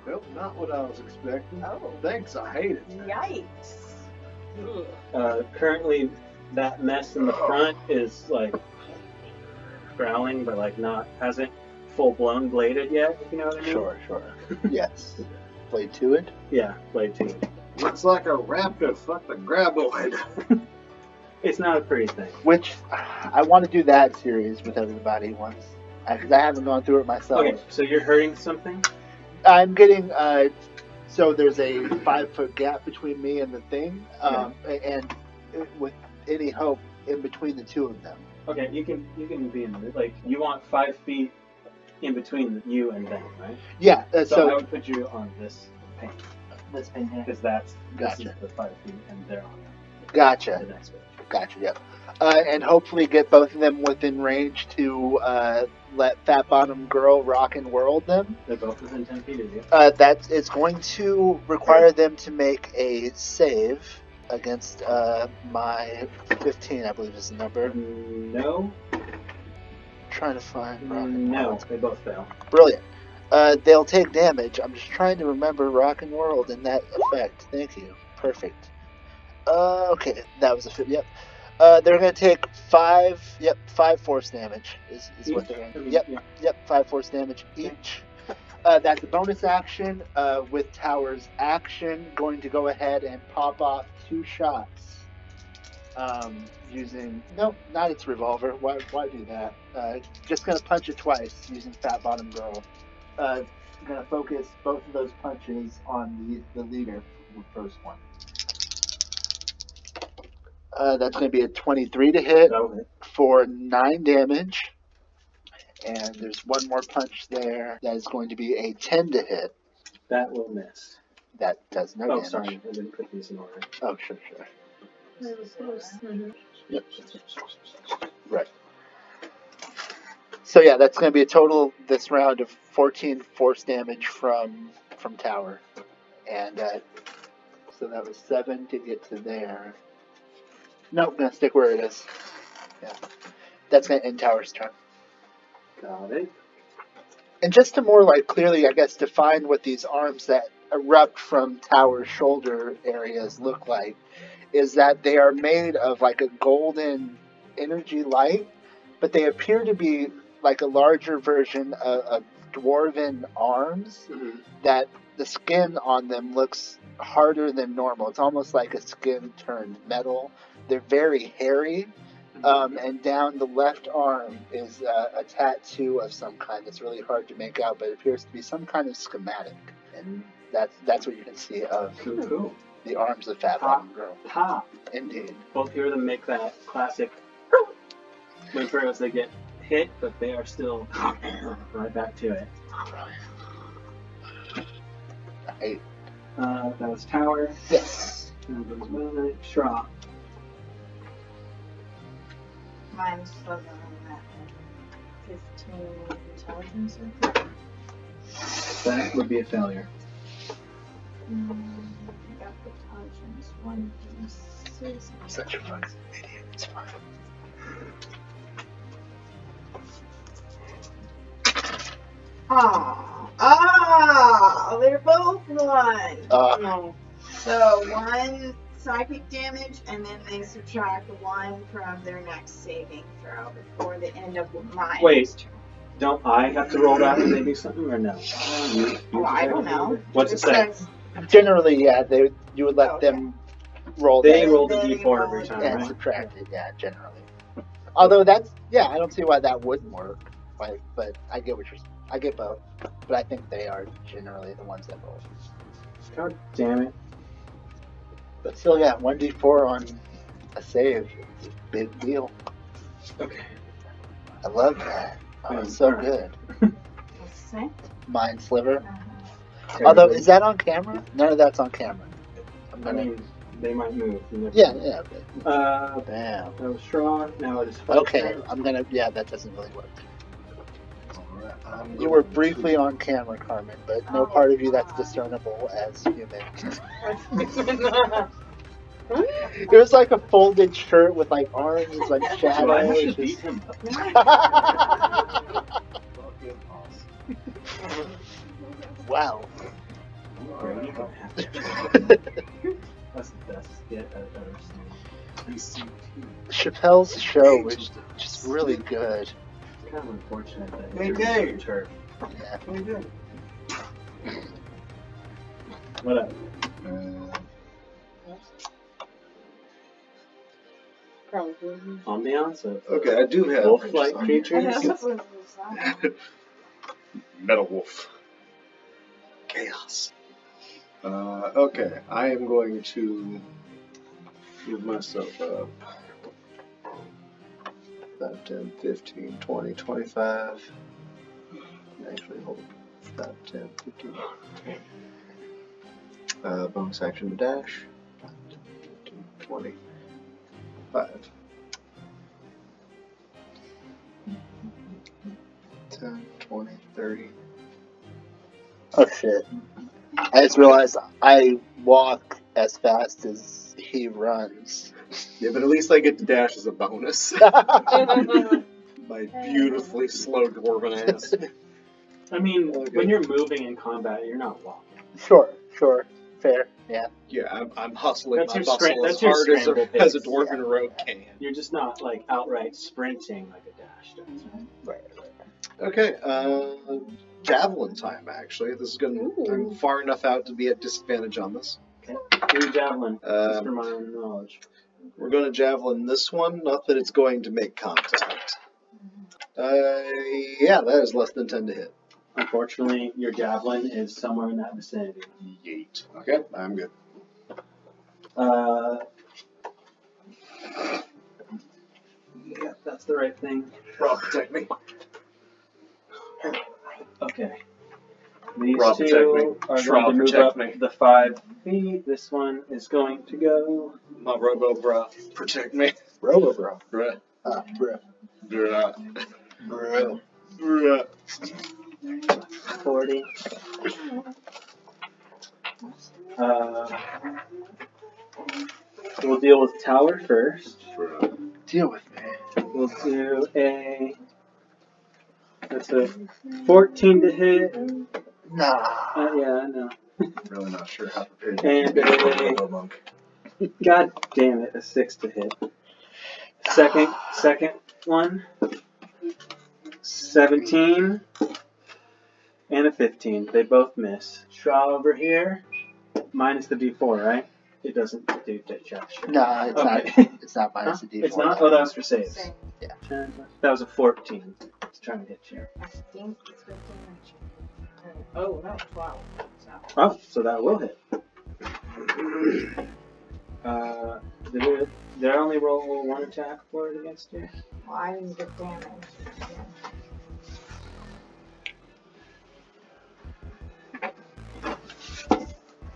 Nope, not what I was expecting. Oh. Thanks, I hate it. Yikes. Currently, that mess in the front is like growling, but like hasn't full blown bladed yet. If you know what I mean? Sure. Yes. Blade to it. Yeah, blade 2. Looks like a raptor fucked a graboid. It's not a pretty thing. Which I want to do that series with everybody once. Because I haven't gone through it myself. Okay, so you're hurting something? I'm getting so there's a 5-foot gap between me and the thing, and with any hope in between the two of them. Okay, you can be in the, like, you want 5 feet in between you and them, right? Yeah. So I would put you on this pane. This pane here. Because this Gotcha. is the 5 feet and they're on Gotcha. the next bit. Gotcha. Yep. And hopefully get both of them within range to let Fat Bottom Girl rock and world them. They're both within 10 feet of you. That is going to require them to make a save against my 15, I believe is the number. No. Trying to find rock and No, world. they both fail. Brilliant. They'll take damage. I'm just trying to remember rock and world and that effect. Thank you. Perfect. Okay, that was a fit. Yep. They're gonna take 5 force damage is what they're gonna. Yep, 5 force damage each. That's a bonus action. With Tower's action, going to go ahead and pop off 2 shots. Using not its revolver. Why do that? Just gonna punch it twice using Fat Bottom Girl. Gonna focus both of those punches on the leader, the first one. That's going to be a 23 to hit for 9 damage. And there's one more punch there. That is going to be a 10 to hit. That will miss. That does no damage. Oh, sorry. I didn't put these in order. Oh, sure. Yep. Right. So yeah, that's going to be a total this round of 14 force damage from Tower. And so that was 7 to get to there. Nope, gonna stick where it is. Yeah. That's gonna end Tower's turn. Got it. And just to more clearly, I guess, define what these arms that erupt from Tower's shoulder areas look like, is that they are made of a golden energy light, but they appear to be like a larger version of dwarven arms that the skin on them looks harder than normal. It's almost like a skin turned metal. They're very hairy, and down the left arm is a tattoo of some kind that's really hard to make out, but it appears to be some kind of schematic, and that's what you can see of the arms of Fat Bottom Girl. Ha! Indeed. Both hear them make that classic whimper as they get hit, but they are still right back to it. Right. That was Tower. Yes. Shra. Mine's still going at 15 intelligence. That would be a failure. I got the intelligence 1d6. Such a fucking idiot. It's fine. They're both 1. No. So 1 psychic damage, and then they subtract 1 from their next saving throw before the end of my Wait, don't I have to roll that when they do something, or no? I don't know. What's it say? Generally, yeah, you would let them roll. They roll the d4 every time, and right? subtract it. Yeah, generally. Although I don't see why that wouldn't work. But I get I get both, but I think they are generally the ones that roll. God damn it! But still, yeah, 1d4 on a save, it's a big deal. Okay. I love that. Oh, it's so good. Mind Sliver. Although, is that on camera? None of that's on camera. I mean, they might move. Yeah. Damn. That was strong. Now it is 5. Okay, that doesn't really work. You were briefly on camera, Carmen, but no part of you that's discernible as human. It was like a folded shirt with arms, shadows. I should beat him up. Wow. That's the best skit I've ever seen. Chappelle's show was just really good. It's kind of unfortunate that Okay. it's turf. Yeah. What up? Ambiance of Okay, I do have wolf-like creatures. Metal Wolf. Chaos. Okay, I am going to move myself up. 5, 10, 15, 20, 25. Actually, hold 5, 10, 15. Bonus action dash. 5, 10, 15, 20. 5. 10, 20, 30. Oh shit. I just realized I walk as fast as he runs. Yeah, but at least I get to dash as a bonus. My beautifully slow dwarven ass. I mean, when you're moving in combat, you're not walking. Sure. Fair, yeah. Yeah, I'm hustling That's my your muscle as that's your hard as scramble a pace. dwarven rogue can. You're just not like outright sprinting like a dash does, right? Right. Okay, javelin time, actually. This is going to... I'm far enough out to be at disadvantage on this. Okay. Do javelin, just for my own knowledge. We're going to javelin this one, not that it's going to make contact. Yeah, that is less than 10 to hit. Unfortunately, your javelin is somewhere in that vicinity. Yeet. Okay, I'm good. Yeah, that's the right thing. Rob, protect me. Okay. These Rob, protect me. two are Shroud, going to move protect up me. the 5 feet. This one is going to go... My Robo-Bra, protect me. Robo-Bra. Bruh. Bruh. Bruh. Bruh. Bruh. 40. We'll deal with tower first. Deal with me. We'll do a... That's a 14 to hit. Nah. Yeah, I know. Really not sure how prepared And you are to be a monk. God damn it, a 6 to hit. Second one. 17 and a 15. They both miss. Shaw over here, minus the D4, right? It doesn't do destruction. No, it's okay. not. It's not minus the D4. It's not? Oh, that was for saves. Yeah. That was a 14. It's trying to hit you. Oh, no, 12. Oh, so that will hit. Did I only roll 1 attack for it against you? Well, I didn't get damage.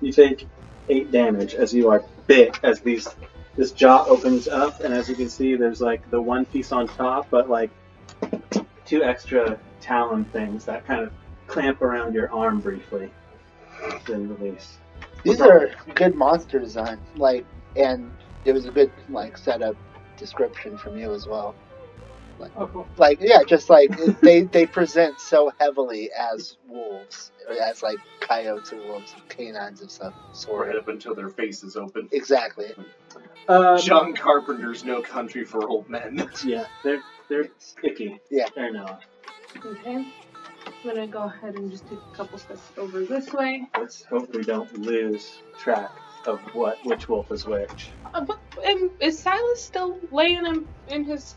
You take 8 damage as you are bit as this jaw opens up, and as you can see, there's like the one piece on top, but like 2 extra talon things that kind of clamp around your arm briefly, then release. These are good monster design, and it was a good setup description from you as well. Oh, cool. They present so heavily as wolves, as coyotes or wolves, canines of some sort. Right up until their faces open. Exactly. John Carpenter's No Country for Old Men. Yeah, they're icky. Yeah. They're not. Okay. I'm gonna go ahead and just take a couple steps over this way. Let's hope we don't lose track of which wolf is which. Is Silas still laying in his...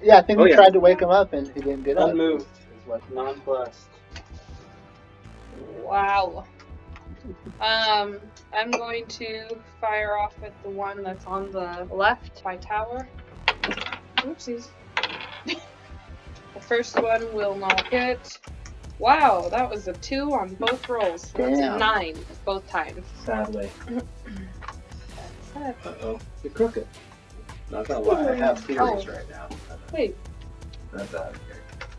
Yeah, I think we tried to wake him up and he didn't get up. Unmoved. Nonplussed. Wow. I'm going to fire off at the one that's on the left by tower. Oopsies. The first one will not hit. Wow, that was a 2 on both rolls. So that's a 9 both times. Sadly. Uh-oh. You're crooked. Not gonna lie, I have theories right now. Wait. That's out of here.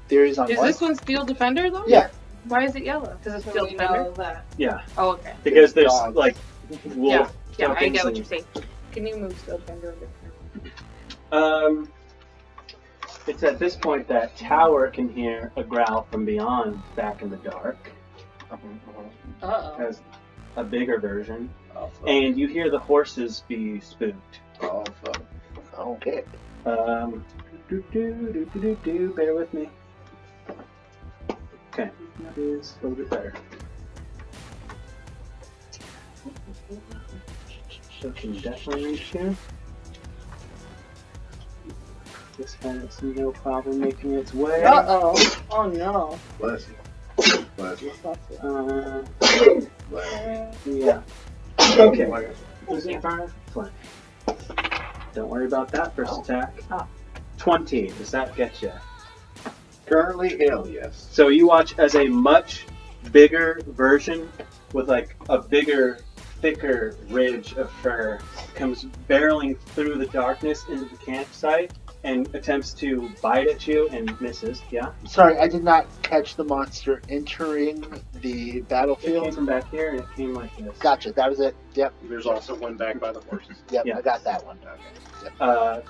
Theories on Is what? this one Steel Defender though? Yeah. Why is it yellow? Because it's Steel Defender? Yeah. Oh, okay. Because there's Dogs. wolf Yeah, I tokens get what and- you're saying. Can you move Steel Defender a bit? It's at this point that Tower can hear a growl from beyond back in the dark. Uh-oh. Has a bigger version. Oh, fuck. And you hear the horses be spooked. Oh, fuck. Okay. Bear with me. Okay, that is a little bit better. So can definitely reach here. This has no problem making its way. Uh-oh. Oh, no. Bless you. Bless you. Yeah. Okay. Who's in front of Flynn? Don't worry about that first attack. 20. Does that get you? Currently, hell yes. So you watch as a much bigger version with a bigger thicker ridge of fur comes barreling through the darkness into the campsite and attempts to bite at you and misses. Yeah? Sorry, I did not catch the monster entering the It battlefield. came from back here and it came like this. Gotcha, that was it. Yep. There's also one back by the horses. Yep, Yeah. I got that one. Yep.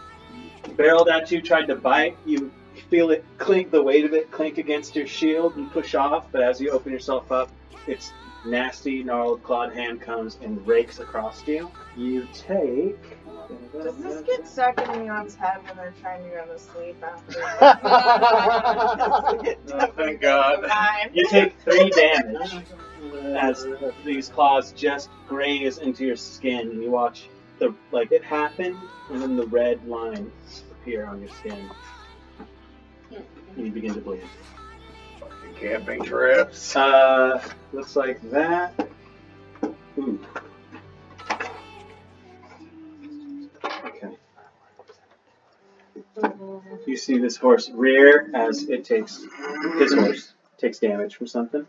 Barreled at you, tried to bite. You feel it clink, the weight of it clink against your shield and push off, but as you open yourself up, its nasty, gnarled, clawed hand comes and rakes across you. You take... Does this get stuck in anyone's head when they're trying to go to sleep after? Oh, thank God. You take 3 damage as these claws just graze into your skin. And you watch it happen, and then the red lines appear on your skin. And you begin to bleed. Fucking camping trips. Looks like that. Ooh. Okay. You see this horse rear as his horse takes damage from something.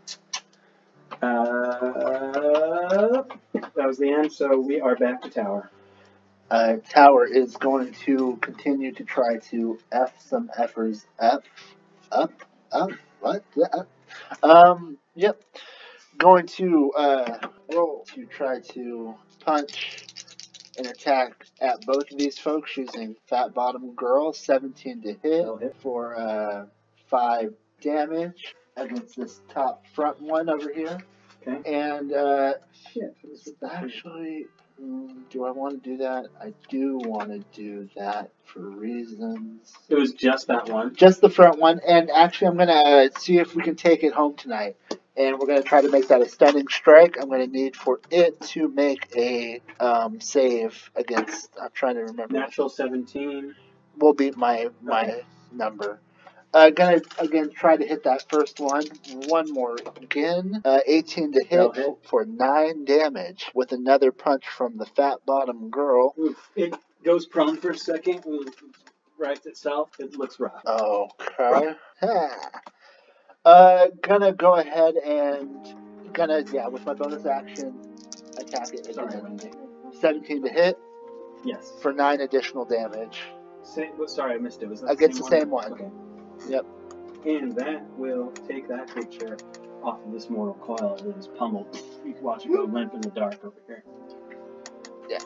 That was the end, so we are back to tower. Tower is going to continue to try to F some effers up. What? Yep. Going to roll to try to punch and attack at both of these folks using Fat Bottom Girl. 17 to hit for 5 damage against this top front one over here. Okay. And actually, do I want to do that? I do want to do that for reasons. It was just that one. Just the front one. And actually, I'm going to see if we can take it home tonight. And we're going to try to make that a stunning strike. I'm going to need for it to make a save against, I'm trying to remember. Natural 17. Will be my number. Gonna again try to hit that first one. One more again. 18 to hit for 9 damage with another punch from the Fat Bottom Girl. It goes prone for a second and rights itself. It looks rough. Okay. Gonna go ahead and with my bonus action attack it again. 17 to hit. Yes. For 9 additional damage. Sorry, I missed it. Was that against the same one? Okay. Yep. And that will take that creature off of this mortal coil and it is pummeled. You can watch it go limp in the dark over here. Yeah.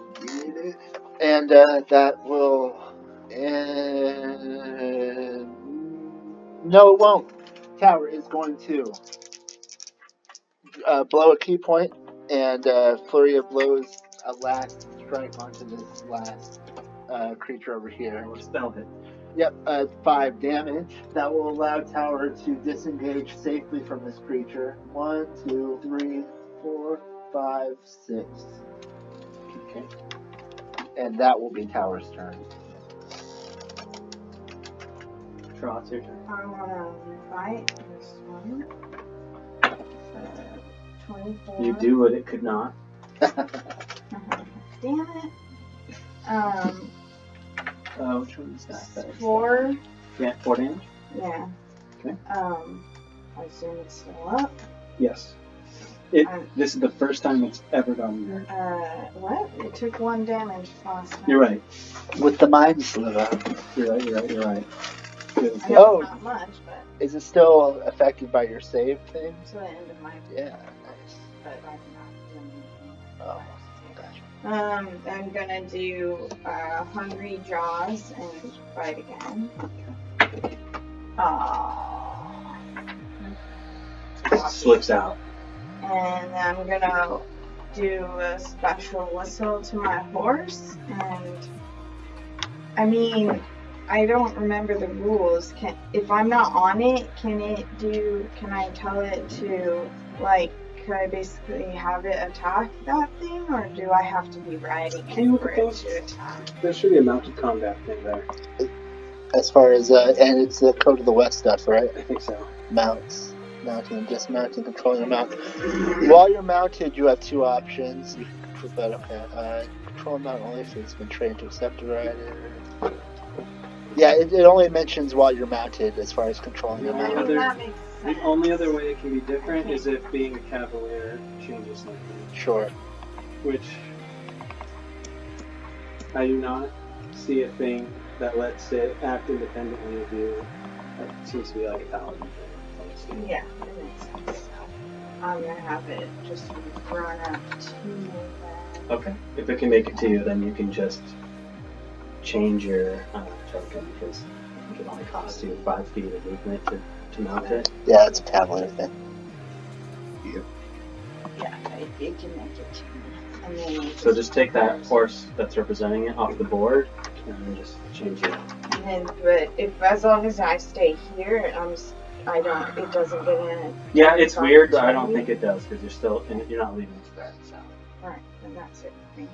And that will... no, it won't. Tower is going to blow a key point, and Flurry of blows a last strike onto this last creature over here. Or spell hit. Yep, 5 damage. That will allow Tower to disengage safely from this creature. 1, 2, 3, 4, 5, 6. Okay. And that will be Tower's turn. Trot's your turn. I want to fight this one. 24. You do what it could not. Damn it. Which one is that? 4. Yeah, 4 damage? Yeah. Okay. I assume it's still up. Yes. This is the first time it's ever done here. What? It took 1 damage last time. You're right. With the mind sliver. You're right. Good. I know not much, but... Is it still affected by your save thing? To the end of my... Yeah, nice. But I'm not doing anything. Oh, gotcha. I'm gonna do Hungry Jaws and fight again. Slips out. And I'm gonna do a special whistle to my horse. And I mean, I don't remember the rules. If I'm not on it, can I tell it to, like, could I basically have it attack that thing, or do I have to be riding it for it to attack? There should be a mounted combat thing there. As far as, and it's the Code of the West stuff, right? I think so. Mounts. Mounting and dismounting, controlling your mount. While you're mounted, you have 2 options. You can control a mount only if it's been trained to accept a rider. Yeah, it only mentions while you're mounted as far as controlling your mount. The only other way it can be different is if being a cavalier changes something. Sure. which I do not see a thing that lets it act independently of you. That seems to be like a paladin thing. Yeah, that makes sense. I'm gonna have it just run up to that. Okay. If it can make it to you, then you can just change your token, because I think it only costs you 5 feet of movement to mount it. Yeah, it's a tablet thing. Yeah, it can make it to me. And then So just take that horse that's representing it off the board, and then just change it. And then, but if as long as I stay here, it doesn't get in. Yeah, it's weird, but I don't think it does, because you're not leaving this bed. So. Alright, then that's it for me.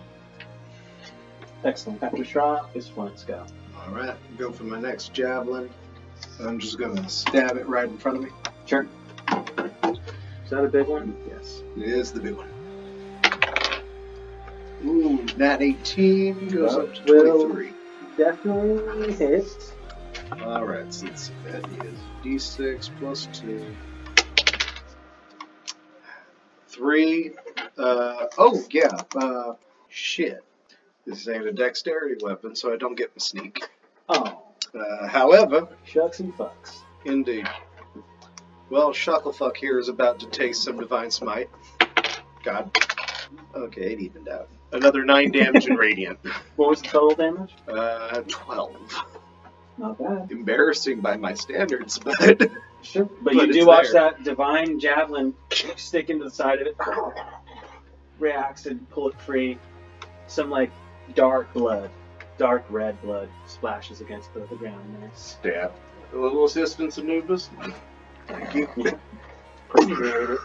Excellent. After Shra, is Flint's go. Alright, go for my next javelin. I'm just gonna stab it right in front of me. Sure. Is that a big one? Yes, it is the big one. Ooh, nat 18 goes up to 23. Definitely hit. Alright, so let's see. That is d6 plus 2. 3. Shit. This ain't a dexterity weapon, so I don't get my sneak. Oh. However. Shucks and fucks. Indeed. Well, Shucklefuck here is about to taste some Divine Smite. God. Okay, it evened out. Another 9 damage in Radiant. What was the total damage? 12. Not bad. Embarrassing by my standards, but... Sure. But you do watch that Divine Javelin stick into the side of it. Reacts and pull it free. Some, dark red blood splashes against the ground there. Stab. A little assistance, Anubis. Thank you. Appreciate it.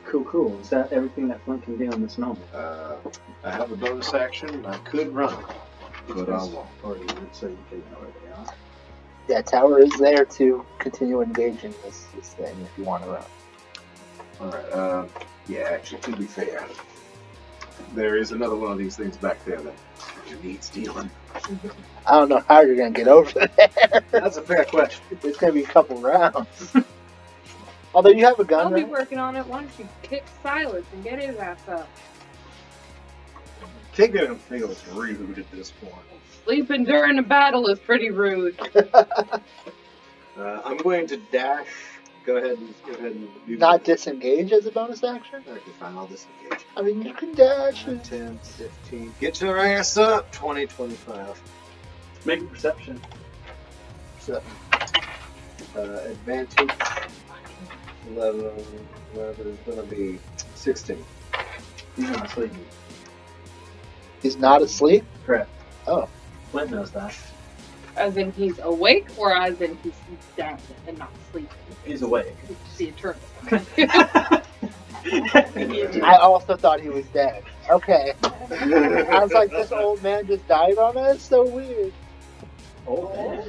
Cool. Is that everything that Flint can do in this moment? I have a bonus action. I could run, but I won't. Or so you can know where they are. Yeah, Tower is there to continue engaging this thing if you want to run. Alright, yeah, actually, to be fair, there is another one of these things back there that needs dealing. I don't know how you're going to get over there. That's a fair question. It's going to be a couple rounds. Although you have a gun, I'll be right? working on it. Why don't you kick Silas and get his ass up? Kicking him feels rude at this point. Sleeping during a battle is pretty rude. I'm going to dash. Go ahead and do Not disengage as a bonus action? Okay, fine, I'll disengage. I mean, you can dash. 10, 15. Get your ass up. 20, 25. Make a perception. So, Advantage. 11 is going to be 16. He's not asleep. He's not asleep? Correct. Oh. Flint knows that. As in he's awake, or as in he's dead and not sleeping? He's awake. It's the eternal. I also thought he was dead. Okay. I was like, this old man just died on us? That's so weird. Old man?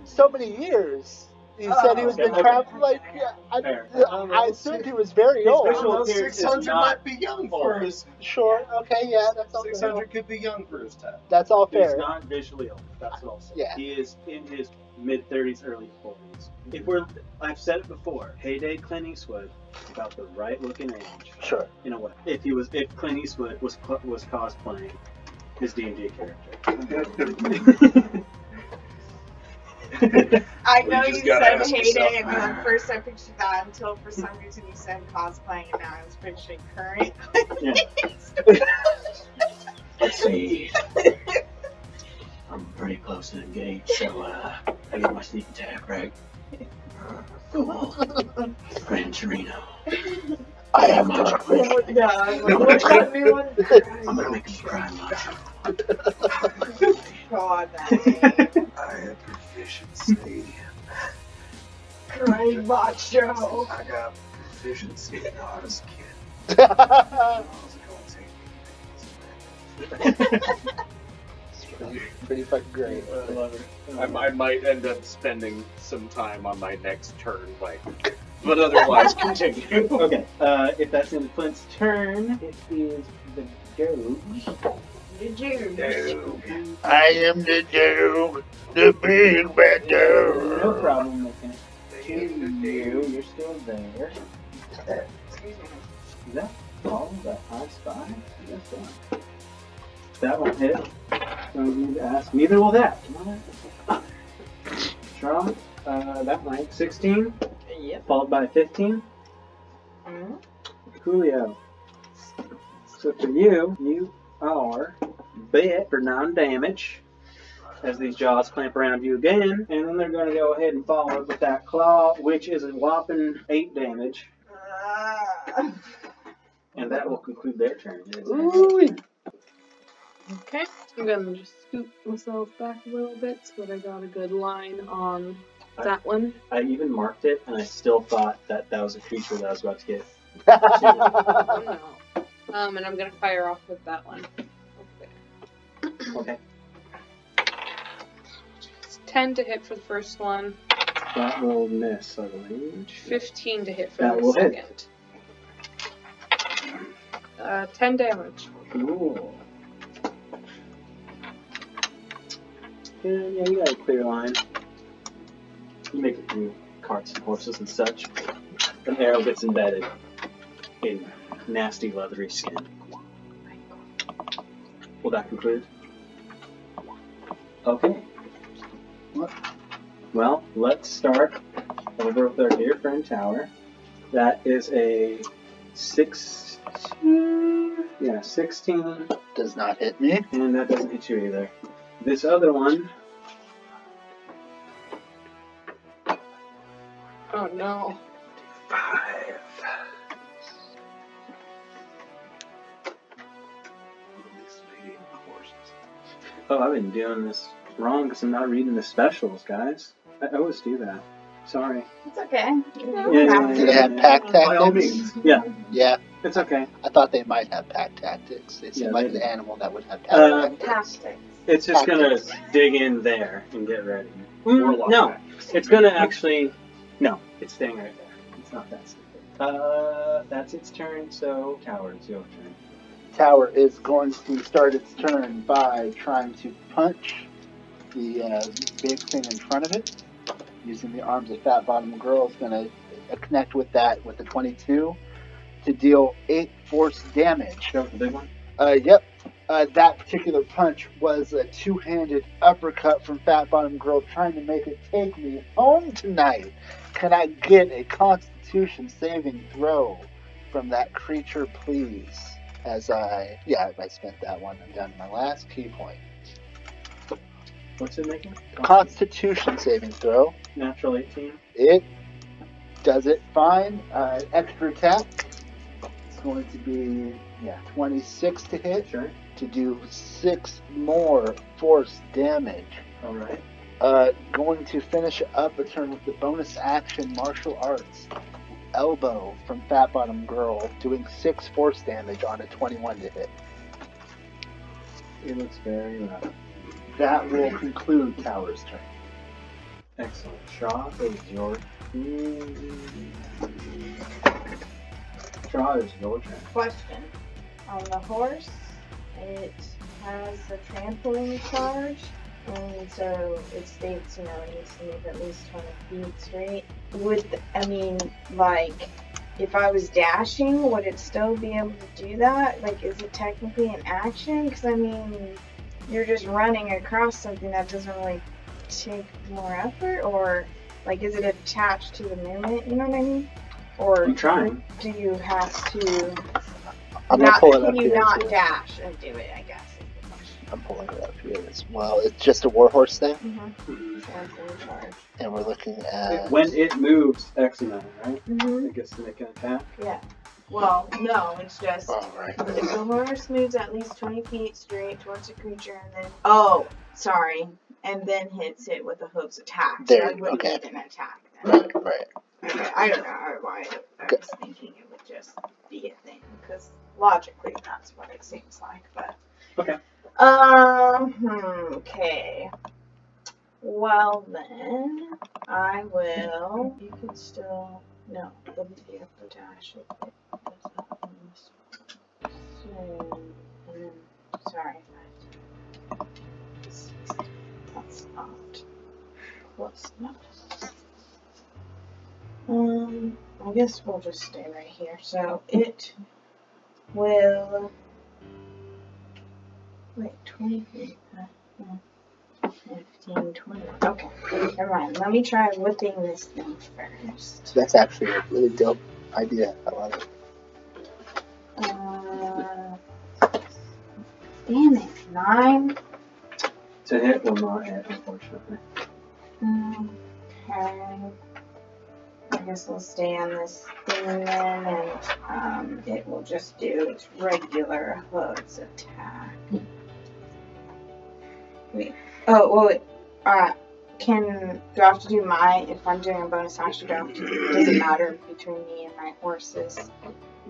So many years. He said he was been traveling. I assumed he was very old. Well, 600 might be young for his. Sure. Okay. Yeah. That's all. 600 could be young for his time. That's all fair. He's not visually old. That's what I'll say. Yeah. He is in his mid-30s, early 40s. I've said it before. Heyday Clint Eastwood, about the right looking age. Sure. In a way, if Clint Eastwood was cosplaying his D&D character. I know you said heyday, and at first I pictured that until for some reason you said cosplaying, and now I was picturing current. Let's see. I'm pretty close to the gate, so I get my sneak attack, right? Gran Torino. I am much quick. I'm gonna make him cry much. God, that name. I have proficiency. Great macho. I got proficiency in honest kid. Pretty fucking great. I love it. I might end up spending some time on my next turn, but otherwise continue. Okay, if that's in Flint's turn, it is the Doge. The Jews. I am the dog, the big bad dog. No problem making it to you. You're still there. Excuse me. Is that? Oh, that I spy. Yes, sir. That one hit. Don't need to ask. Neither will that. Draw. That might 16. Yep. Followed by 15. Mm-hmm. Julio. So for you, you are bit for 9 damage as these jaws clamp around you again, and then they're going to go ahead and follow up with that claw, which is a whopping 8 damage. And that will conclude their turn. Ooh. Okay, I'm gonna just scoot myself back a little bit so that I got a good line on that one. I even marked it, and I still thought that that was a creature that I was about to get. Oh no. And I'm gonna fire off with that one. Okay. It's 10 to hit for the first one. That will miss, I believe. 15 to hit for That the will second. hit. 10 damage. Cool. And yeah, you got a clear line. You make it through carts and horses and such. An arrow gets embedded in nasty leathery skin. Will that conclude? Okay. Well, let's start over with our dear friend Tower. That is a 16. Yeah, 16. Does not hit me. And that doesn't hit you either. This other one. Oh no. 5. Oh, I've been doing this wrong because I'm not reading the specials, guys. I always do that. Sorry. It's okay. Do they have pack tactics? By all means. Yeah. Yeah. It's okay. I thought they might have pack tactics. They seem Yeah, like they the animal that would have pack tactics. It's just gonna dig in there and get ready. No, it's gonna actually. No, it's staying right there. It's not that stupid. That's its turn. So Tower, it's your turn. Tower is going to start its turn by trying to punch the big thing in front of it. Using the arms of Fat Bottom Girl, is going to connect with that with the 22 to deal 8 force damage. That was the big one? Yep. That particular punch was a two-handed uppercut from Fat Bottom Girl trying to make it take me home tonight. Can I get a Constitution saving throw from that creature, please? As I spent that one. I'm down to my last key point. What's it making? Constitution saving throw. Natural 18. It does it fine. Extra attack. It's going to be 26 to hit. Sure. To do 6 more force damage. All right. Going to finish up a turn with the bonus action martial arts. Elbow from Fat Bottom Girl, doing 6 force damage on a 21 to hit. It looks very rough. That will conclude Tower's turn. Excellent. Shaw is your. Shaw is your turn. Question. On the horse, it has a trampling charge, and so it states, it needs to move at least 20 feet straight. If I was dashing, would it still be able to do that? Is it technically an action? Because, you're just running across something that doesn't really take more effort, or, is it attached to the movement, you know what I mean? Or I'm trying. Do you have to... I'm going to pull it up Can you here. not dash and do it, I guess, is the question. I'm pulling it up here as well. It's just a warhorse thing? Mm-hmm. Charge. And we're looking at... When it moves X amount, right? Mm-hmm. It gets to make an attack? Yeah. Well, no, it's just Alright. if the horse moves at least 20 feet straight towards a creature and then hits it with a hoof's attack. There, that would okay. be an attack then. Right. Okay, I don't know why I was thinking it would just be a thing, because logically that's what it seems like, but... Okay. Okay. Well then, I will... You can still... No, it wouldn't be able to dash if it does not on this one. So, sorry. That's not close enough. I guess we'll just stay right here. So it will. Wait, 23. 15, 20. Okay, never mind. Let me try whipping this thing first. That's actually a really dope idea. I love it. Damn it, 9. To hit will not hit, unfortunately. Okay. I guess we'll stay on this thing then, and it will just do its regular hooves attack. Wait. Oh, wait. Do I have to do if I'm doing a bonus action, does it matter between me and my horse's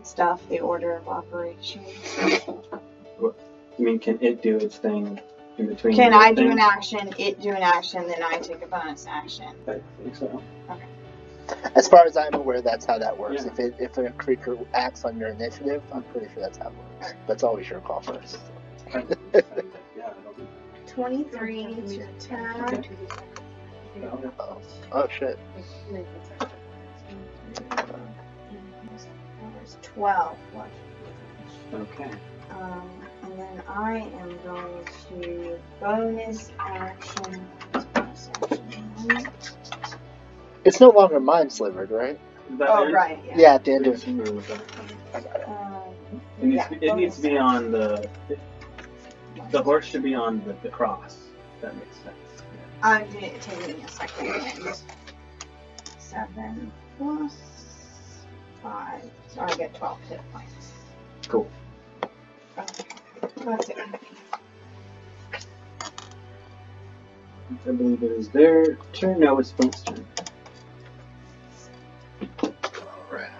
stuff, the order of operations? You mean, can it do its thing in between? Can I do an action, it do an action, then I take a bonus action? I think so. Okay. As far as I'm aware, that's how that works. Yeah. If a creature acts on your initiative, I'm pretty sure that's how it works. That's always your call first. 23 to attack. Oh shit. 12. Okay. And then I am going to bonus action. It's no longer mind slivered, right? Right. Yeah, at the end of. It needs to be on the. The horse should be on the cross. If that makes sense. I'm taking a second. 7 plus 5. So I get 12 hit points. Cool. Okay. That's it. I believe it is their turn. No, it's Funk's turn. Alright.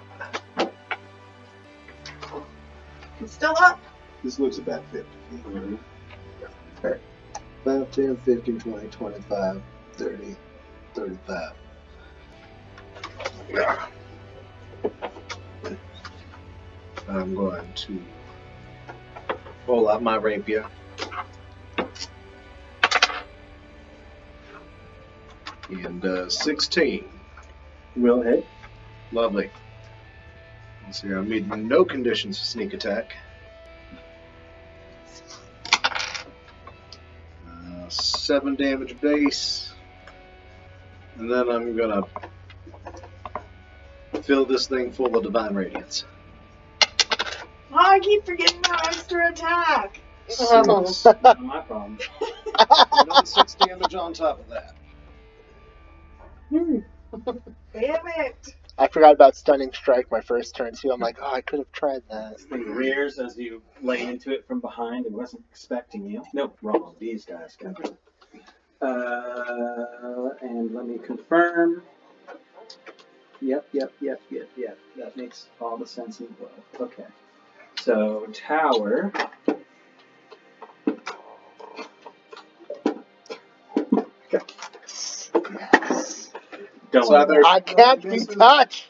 It's still up. This looks about 50 feet. 5, 10, 15, 20, 25, 30, 35. Yeah. I'm going to pull out my rapier. And 16. Will hit. Lovely. Let's see, I'm meeting no conditions for sneak attack. 7 damage base. And then I'm gonna fill this thing full of divine radiance. Oh, I keep forgetting that extra attack. Not my problem. Another 6 damage on top of that. Damn it. I forgot about Stunning Strike my first turn too. I'm like, oh, I could have tried that. This thing rears as you lay into it from behind and wasn't expecting you. Nope, wrong. These guys got it. And let me confirm. Yep. That makes all the sense in the world. Okay. So, tower. I can't be touched.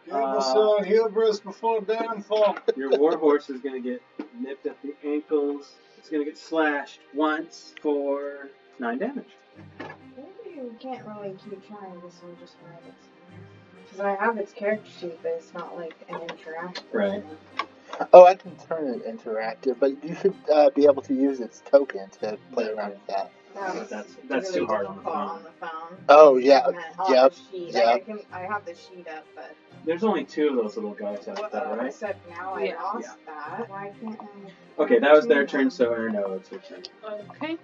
Give us hubris before downfall. Your warhorse is going to get nipped at the ankles. It's going to get slashed once for 9 damage. Maybe we can't really keep trying this one just right. Because I have its character sheet, but it's not like an interactive. Right. Oh, I can turn it interactive, but you should be able to use its token to play around with that. That's really too hard on the phone. Oh, yeah. Yep. Yep. I have the sheet up, but... There's only 2 of those little guys out there, right? Except now I lost that. Why can't I... Okay, that was their turn, so no, it's your turn. Okay.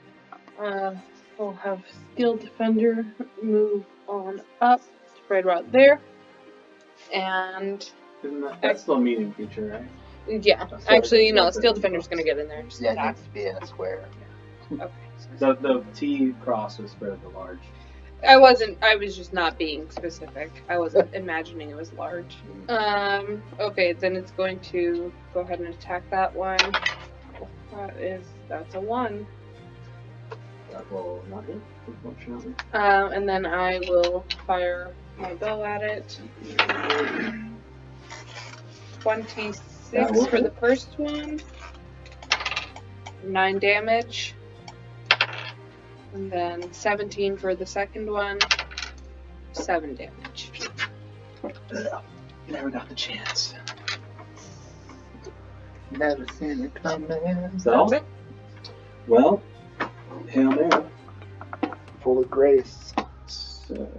We'll have Steel Defender move on up, right about there. And... That's still a medium feature, right? Yeah. Actually, Steel Defender's gonna get in there. Yeah, it needs to be in a square. Okay. The T cross was for the large. I was just not being specific. I wasn't imagining it was large. Okay, then it's going to go ahead and attack that one. That's a 1. That will not hit, unfortunately. And then I will fire my bow at it. 26 for the first one. 9 damage. And then 17 for the second one. 7 damage. Never got the chance. Never seen it coming. Is that all? Well, Hail Mary. Full of grace. So,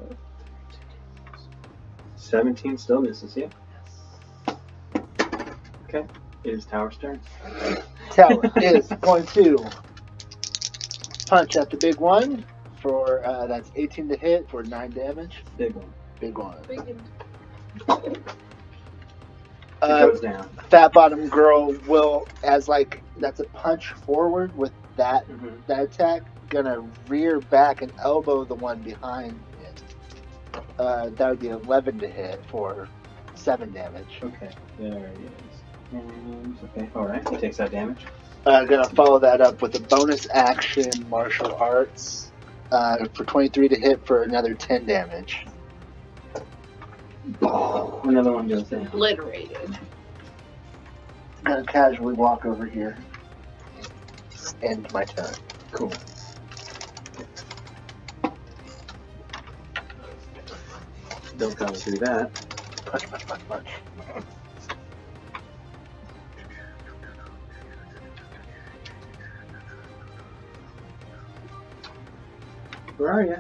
17 still misses you. Okay. It is Tower's turn. Tower is going to punch at the big one for that's 18 to hit for 9 damage. Big one. Big one. It goes down. Fat bottom girl will, as like that's a punch forward with that that attack, gonna rear back and elbow the one behind it. That would be 11 to hit for 7 damage. Okay, there it is. And, okay, alright, he takes that damage. Gonna follow that up with a bonus action martial arts for 23 to hit for another 10 damage. Another one goes down. Obliterated. Gonna casually walk over here. End my turn. Cool. Don't come through that. Punch. Where are you?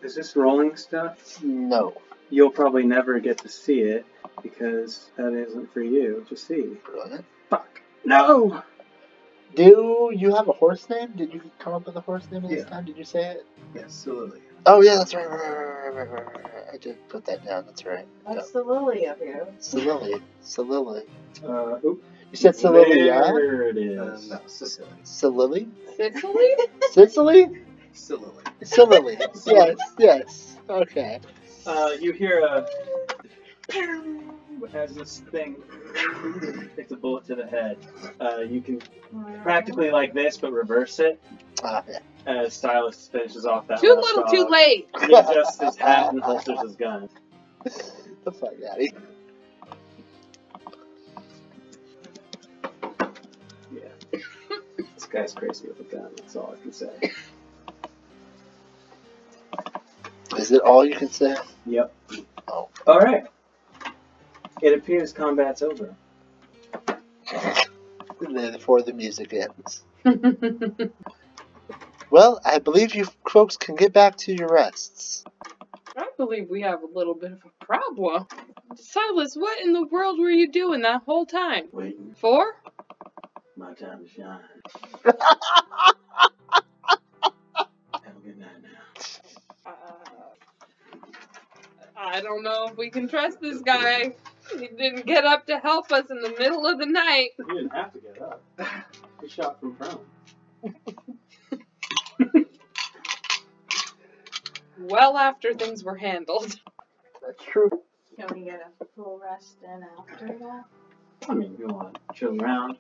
Is this rolling stuff? No. You'll probably never get to see it because that isn't for you to see. Brilliant. Fuck. No! Do you have a horse name? Did you come up with a horse name this time? Did you say it? Yes, the lily. Oh yeah, that's right. I did put that down. That's right. What's the lily of you? Solili. Oop. You said Solili, yeah? There it is. No, Sicily. Solili? Sicily? Sicily? Sicily. Solili. Yes. Okay. You hear a... As this thing takes a bullet to the head, you can practically like this, but reverse it. Yeah. As Stylus finishes off that Too last little, dog. too late. He adjusts his hat and holsters his gun. The fuck out of here. Yeah. This guy's crazy with a gun, that's all I can say. Is it all you can say? Yep. Oh. Alright. It appears combat's over. Before the music ends. Well, I believe you folks can get back to your rests. I believe we have a little bit of a problem. Silas, what in the world were you doing that whole time? Waiting. For? My time to shine. Have a good night now. I don't know if we can trust this guy. He didn't get up to help us in the middle of the night. You didn't have to get up. You shot from prone. Well after things were handled. That's true. Can we get a full rest in after that? I mean, if you want to chill around.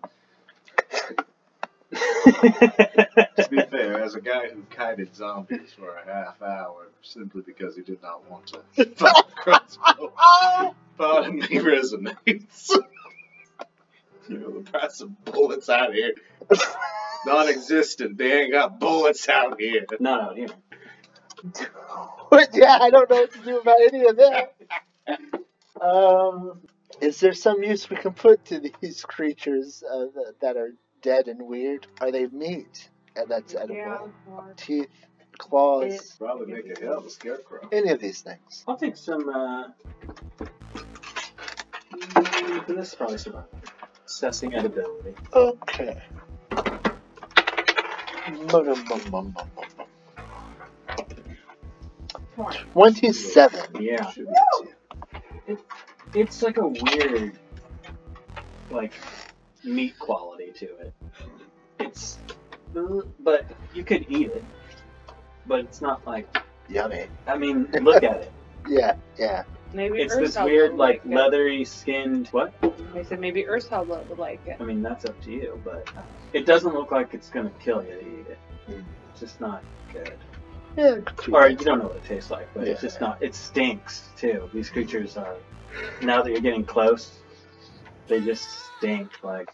To be fair, as a guy who kited zombies for a half hour simply because he did not want to fire a crossbow, part of me resonates. You know, the price of bullets out here. Non-existent. They ain't got bullets out here. Not out here. Yeah, I don't know what to do about any of that. Is there some use we can put to these creatures that are dead and weird? Are they meat? And that's edible. Yeah. Teeth, claws, Probably make a hell of a scarecrow. any of these things. I'll take some, this is probably survival. Assessing edibility. Okay. 27. Yeah. It's like a weird, like, meat quality to it. It's, but you could eat it. But it's not like, Yummy. I mean, look at it. Yeah. Maybe It's this Ursula weird, would like, it. leathery skinned, what? I said maybe Ursula would like it. I mean, that's up to you, but it doesn't look like it's gonna kill you to eat it. It's just not good. Yeah. Or you don't know what it tastes like, but it's Yeah. just not. It stinks too. These creatures are. Now that you're getting close, they just stink. Like,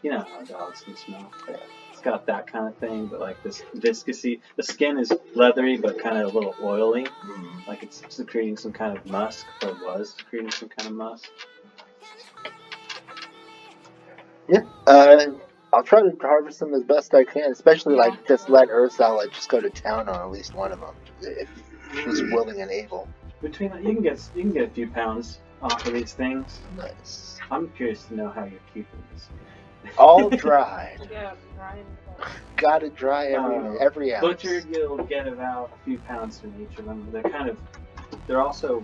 you know how dogs can smell. It's got that kind of thing, but like this viscousy. The skin is leathery, but kind of a little oily. Like it's secreting some kind of musk, or was secreting some kind of musk. Yeah. I'll try to harvest them as best I can, especially like just let Ursa like just go to town on at least one of them if she's willing and able. Between you can get a few pounds off of these things. Nice. I'm curious to know how you're keeping this. All dried. Yeah, Ryan. Gotta dry every ounce. Butchered, you'll get about a few pounds from each of them.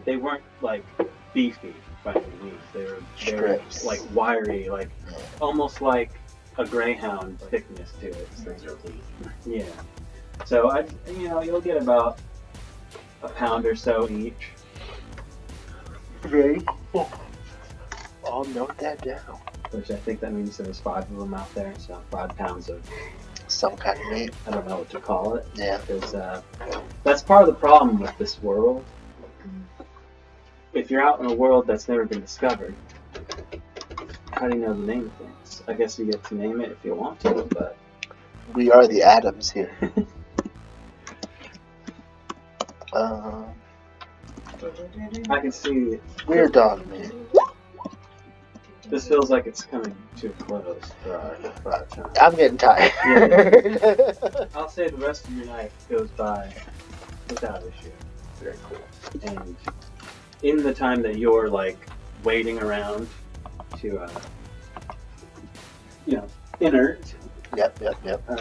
They weren't like beefy by any means. They were like wiry, like almost like a greyhound thickness to it. These things are lean. Yeah. So you'll get about a pound or so each. Very cool. I'll note that down. Which I think that means there's 5 of them out there, so 5 pounds of some kind of meat. I don't know what to call it. Yeah. Because that's part of the problem with this world. If you're out in a world that's never been discovered, how do you know the name of things? I guess you get to name it if you want to, but we are the atoms here. I can see weird dog man. This feels like it's coming to a close for our time. I'm getting tired. Yeah. I'll say the rest of your night goes by without issue. Very cool. And in the time that you're like waiting around to, inert. Yep.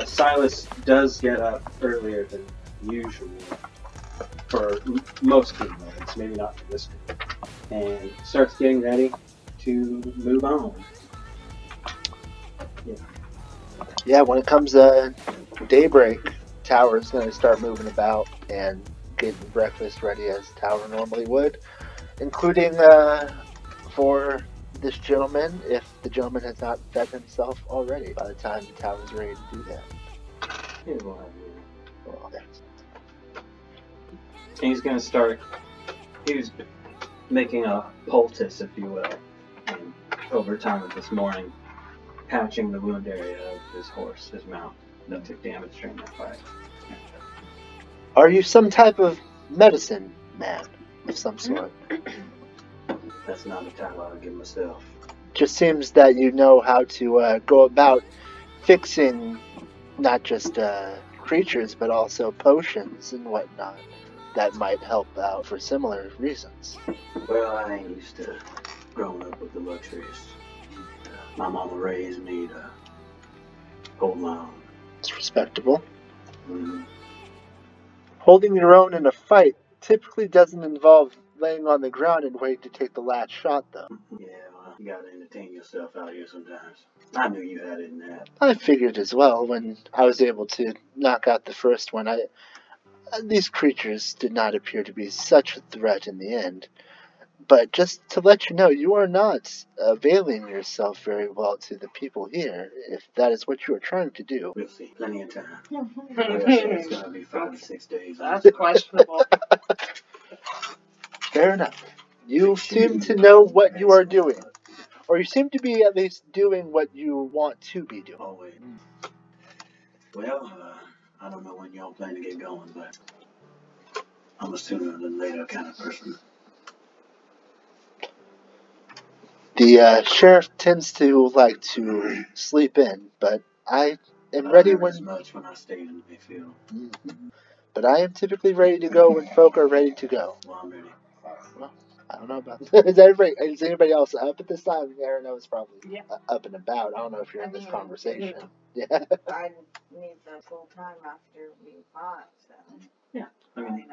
Silas does get up earlier than usual for most humanoids, maybe not for this group, and starts getting ready to move on. Yeah, when it comes daybreak, Tower's going to start moving about and getting breakfast ready as Tower normally would, including for this gentleman, if the gentleman has not fed himself already by the time the Tower's ready to do that. He's going to start, he's making a poultice, if you will, and over time of this morning, patching the wound area of his horse, his mount, that took damage during that fight. Are you some type of medicine man of some sort? That's not a title I would give myself. Just seems that you know how to go about fixing not just creatures, but also potions and whatnot that might help out for similar reasons. Well, I ain't used to growing up with the luxuries. My mama raised me to hold my own. It's respectable. Mm-hmm. Holding your own in a fight typically doesn't involve laying on the ground and waiting to take the last shot, though. Yeah, well, you gotta entertain yourself out here sometimes. I knew you had it in that. I figured as well when I was able to knock out the first one. These creatures did not appear to be such a threat in the end. But just to let you know, you are not availing yourself very well to the people here, if that is what you are trying to do. We'll see. Plenty of time. Like I said, it's gonna be 5 to 6 days. That's questionable. Fair enough. You seem to know what you are doing. Or you seem to be at least doing what you want to be doing. Oh, wait. Well, I don't know when y'all plan to get going, but I'm a sooner than later kind of person. The sheriff tends to like to sleep in, but I am ready when... as much when I stayed in Mayfield. Mm-hmm. But I am typically ready to go when folk are ready to go. Well, I'm ready. Well, I don't know about that. Is anybody else up at this time? Aaron is probably up and about. I don't know if you're in this conversation. Yeah. I need the full time after we fought, so. Yeah, I mean,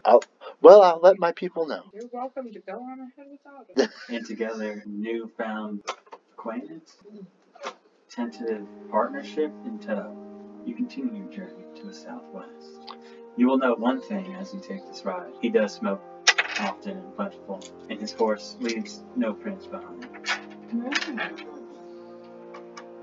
I'll let my people know. You're welcome to go on ahead without it. and together, newfound acquaintance, tentative partnership until you continue your journey to the southwest. You will note one thing as you take this ride. He does smoke often and plentiful, and his horse leaves no prints behind him.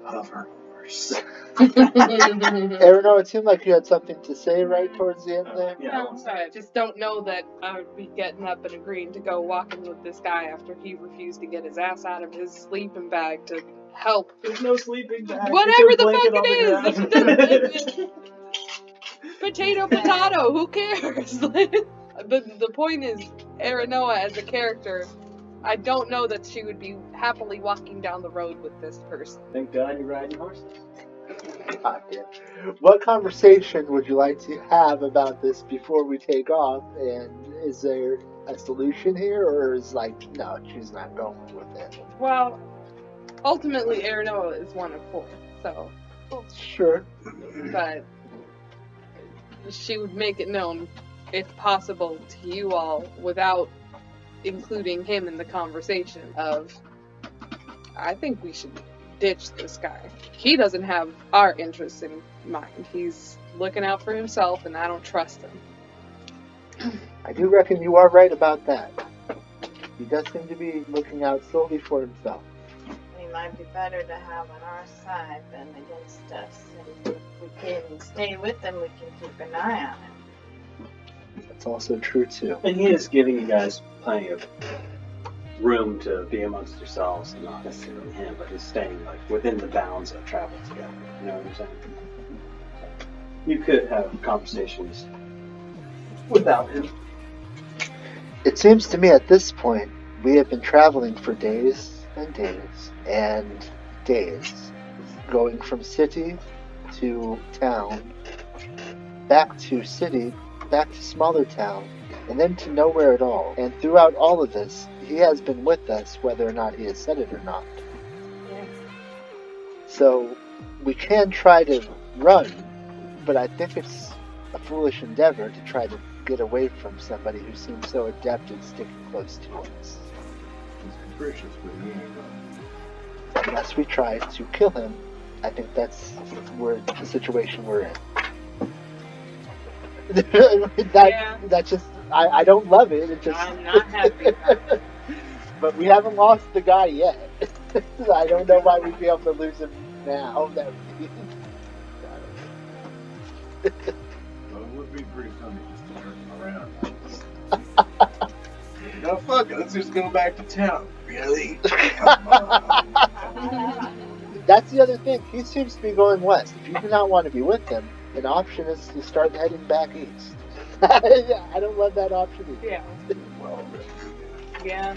Hover horse. Aaron, it seemed like you had something to say right towards the end there. No, I'm sorry. I just don't know that I would be getting up and agreeing to go walking with this guy after he refused to get his ass out of his sleeping bag to help. There's no sleeping bag. Whatever the fuck it is. Potato, who cares? The point is, Aranoa as a character I don't know that she would be happily walking down the road with this person. Thank God you're riding horses. God damn. What conversation would you like to have about this before we take off? And is there a solution here, or is like, no, she's not going with it? Well, ultimately, Aranoa is one of 4, so. Sure. But she would make it known, if possible, to you all without including him in the conversation of, I think we should ditch this guy. He doesn't have our interests in mind. He's looking out for himself, and I don't trust him. I do reckon you are right about that. He does seem to be looking out solely for himself. He might be better to have on our side than against us. And if we can stay with him, we can keep an eye on him. That's also true, too. And he is giving you guys plenty of room to be amongst yourselves, and not necessarily him, but he's staying like within the bounds of travel together. You know what I'm saying? You could have conversations without him. It seems to me at this point, we have been traveling for days and days and days, going from city to town, back to city, back to smaller town, and then to nowhere at all. And throughout all of this, he has been with us, whether or not he has said it or not. Yeah. So, we can try to run, but I think it's a foolish endeavor to try to get away from somebody who seems so adept at sticking close to us. He's capricious, but he ain't running. Unless we try to kill him, I think that's the situation we're in. That just, I don't love it. It just, I'm not happy about it. But we haven't lost the guy yet. I don't know why we'd be able to lose him now. That would be... Well, it would be pretty funny just to turn him around. No, fuck it. Let's just go back to town. Really? That's the other thing. He seems to be going west. If you do not want to be with him, an option is to start heading back east. I don't love that option either. Yeah. Yeah.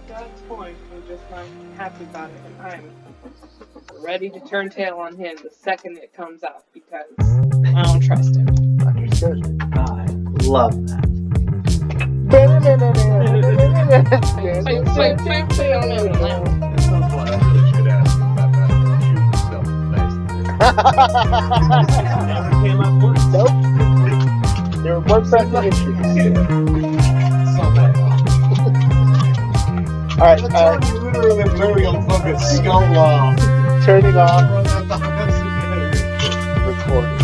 That's point. I'm just not happy about it. I'm ready to turn tail on him the second it comes out because I don't trust him. Understood. I love that. Never came up once. Nope. There were more pressing issues. Alright, literally blurring a fucking skull off. Turning off recording.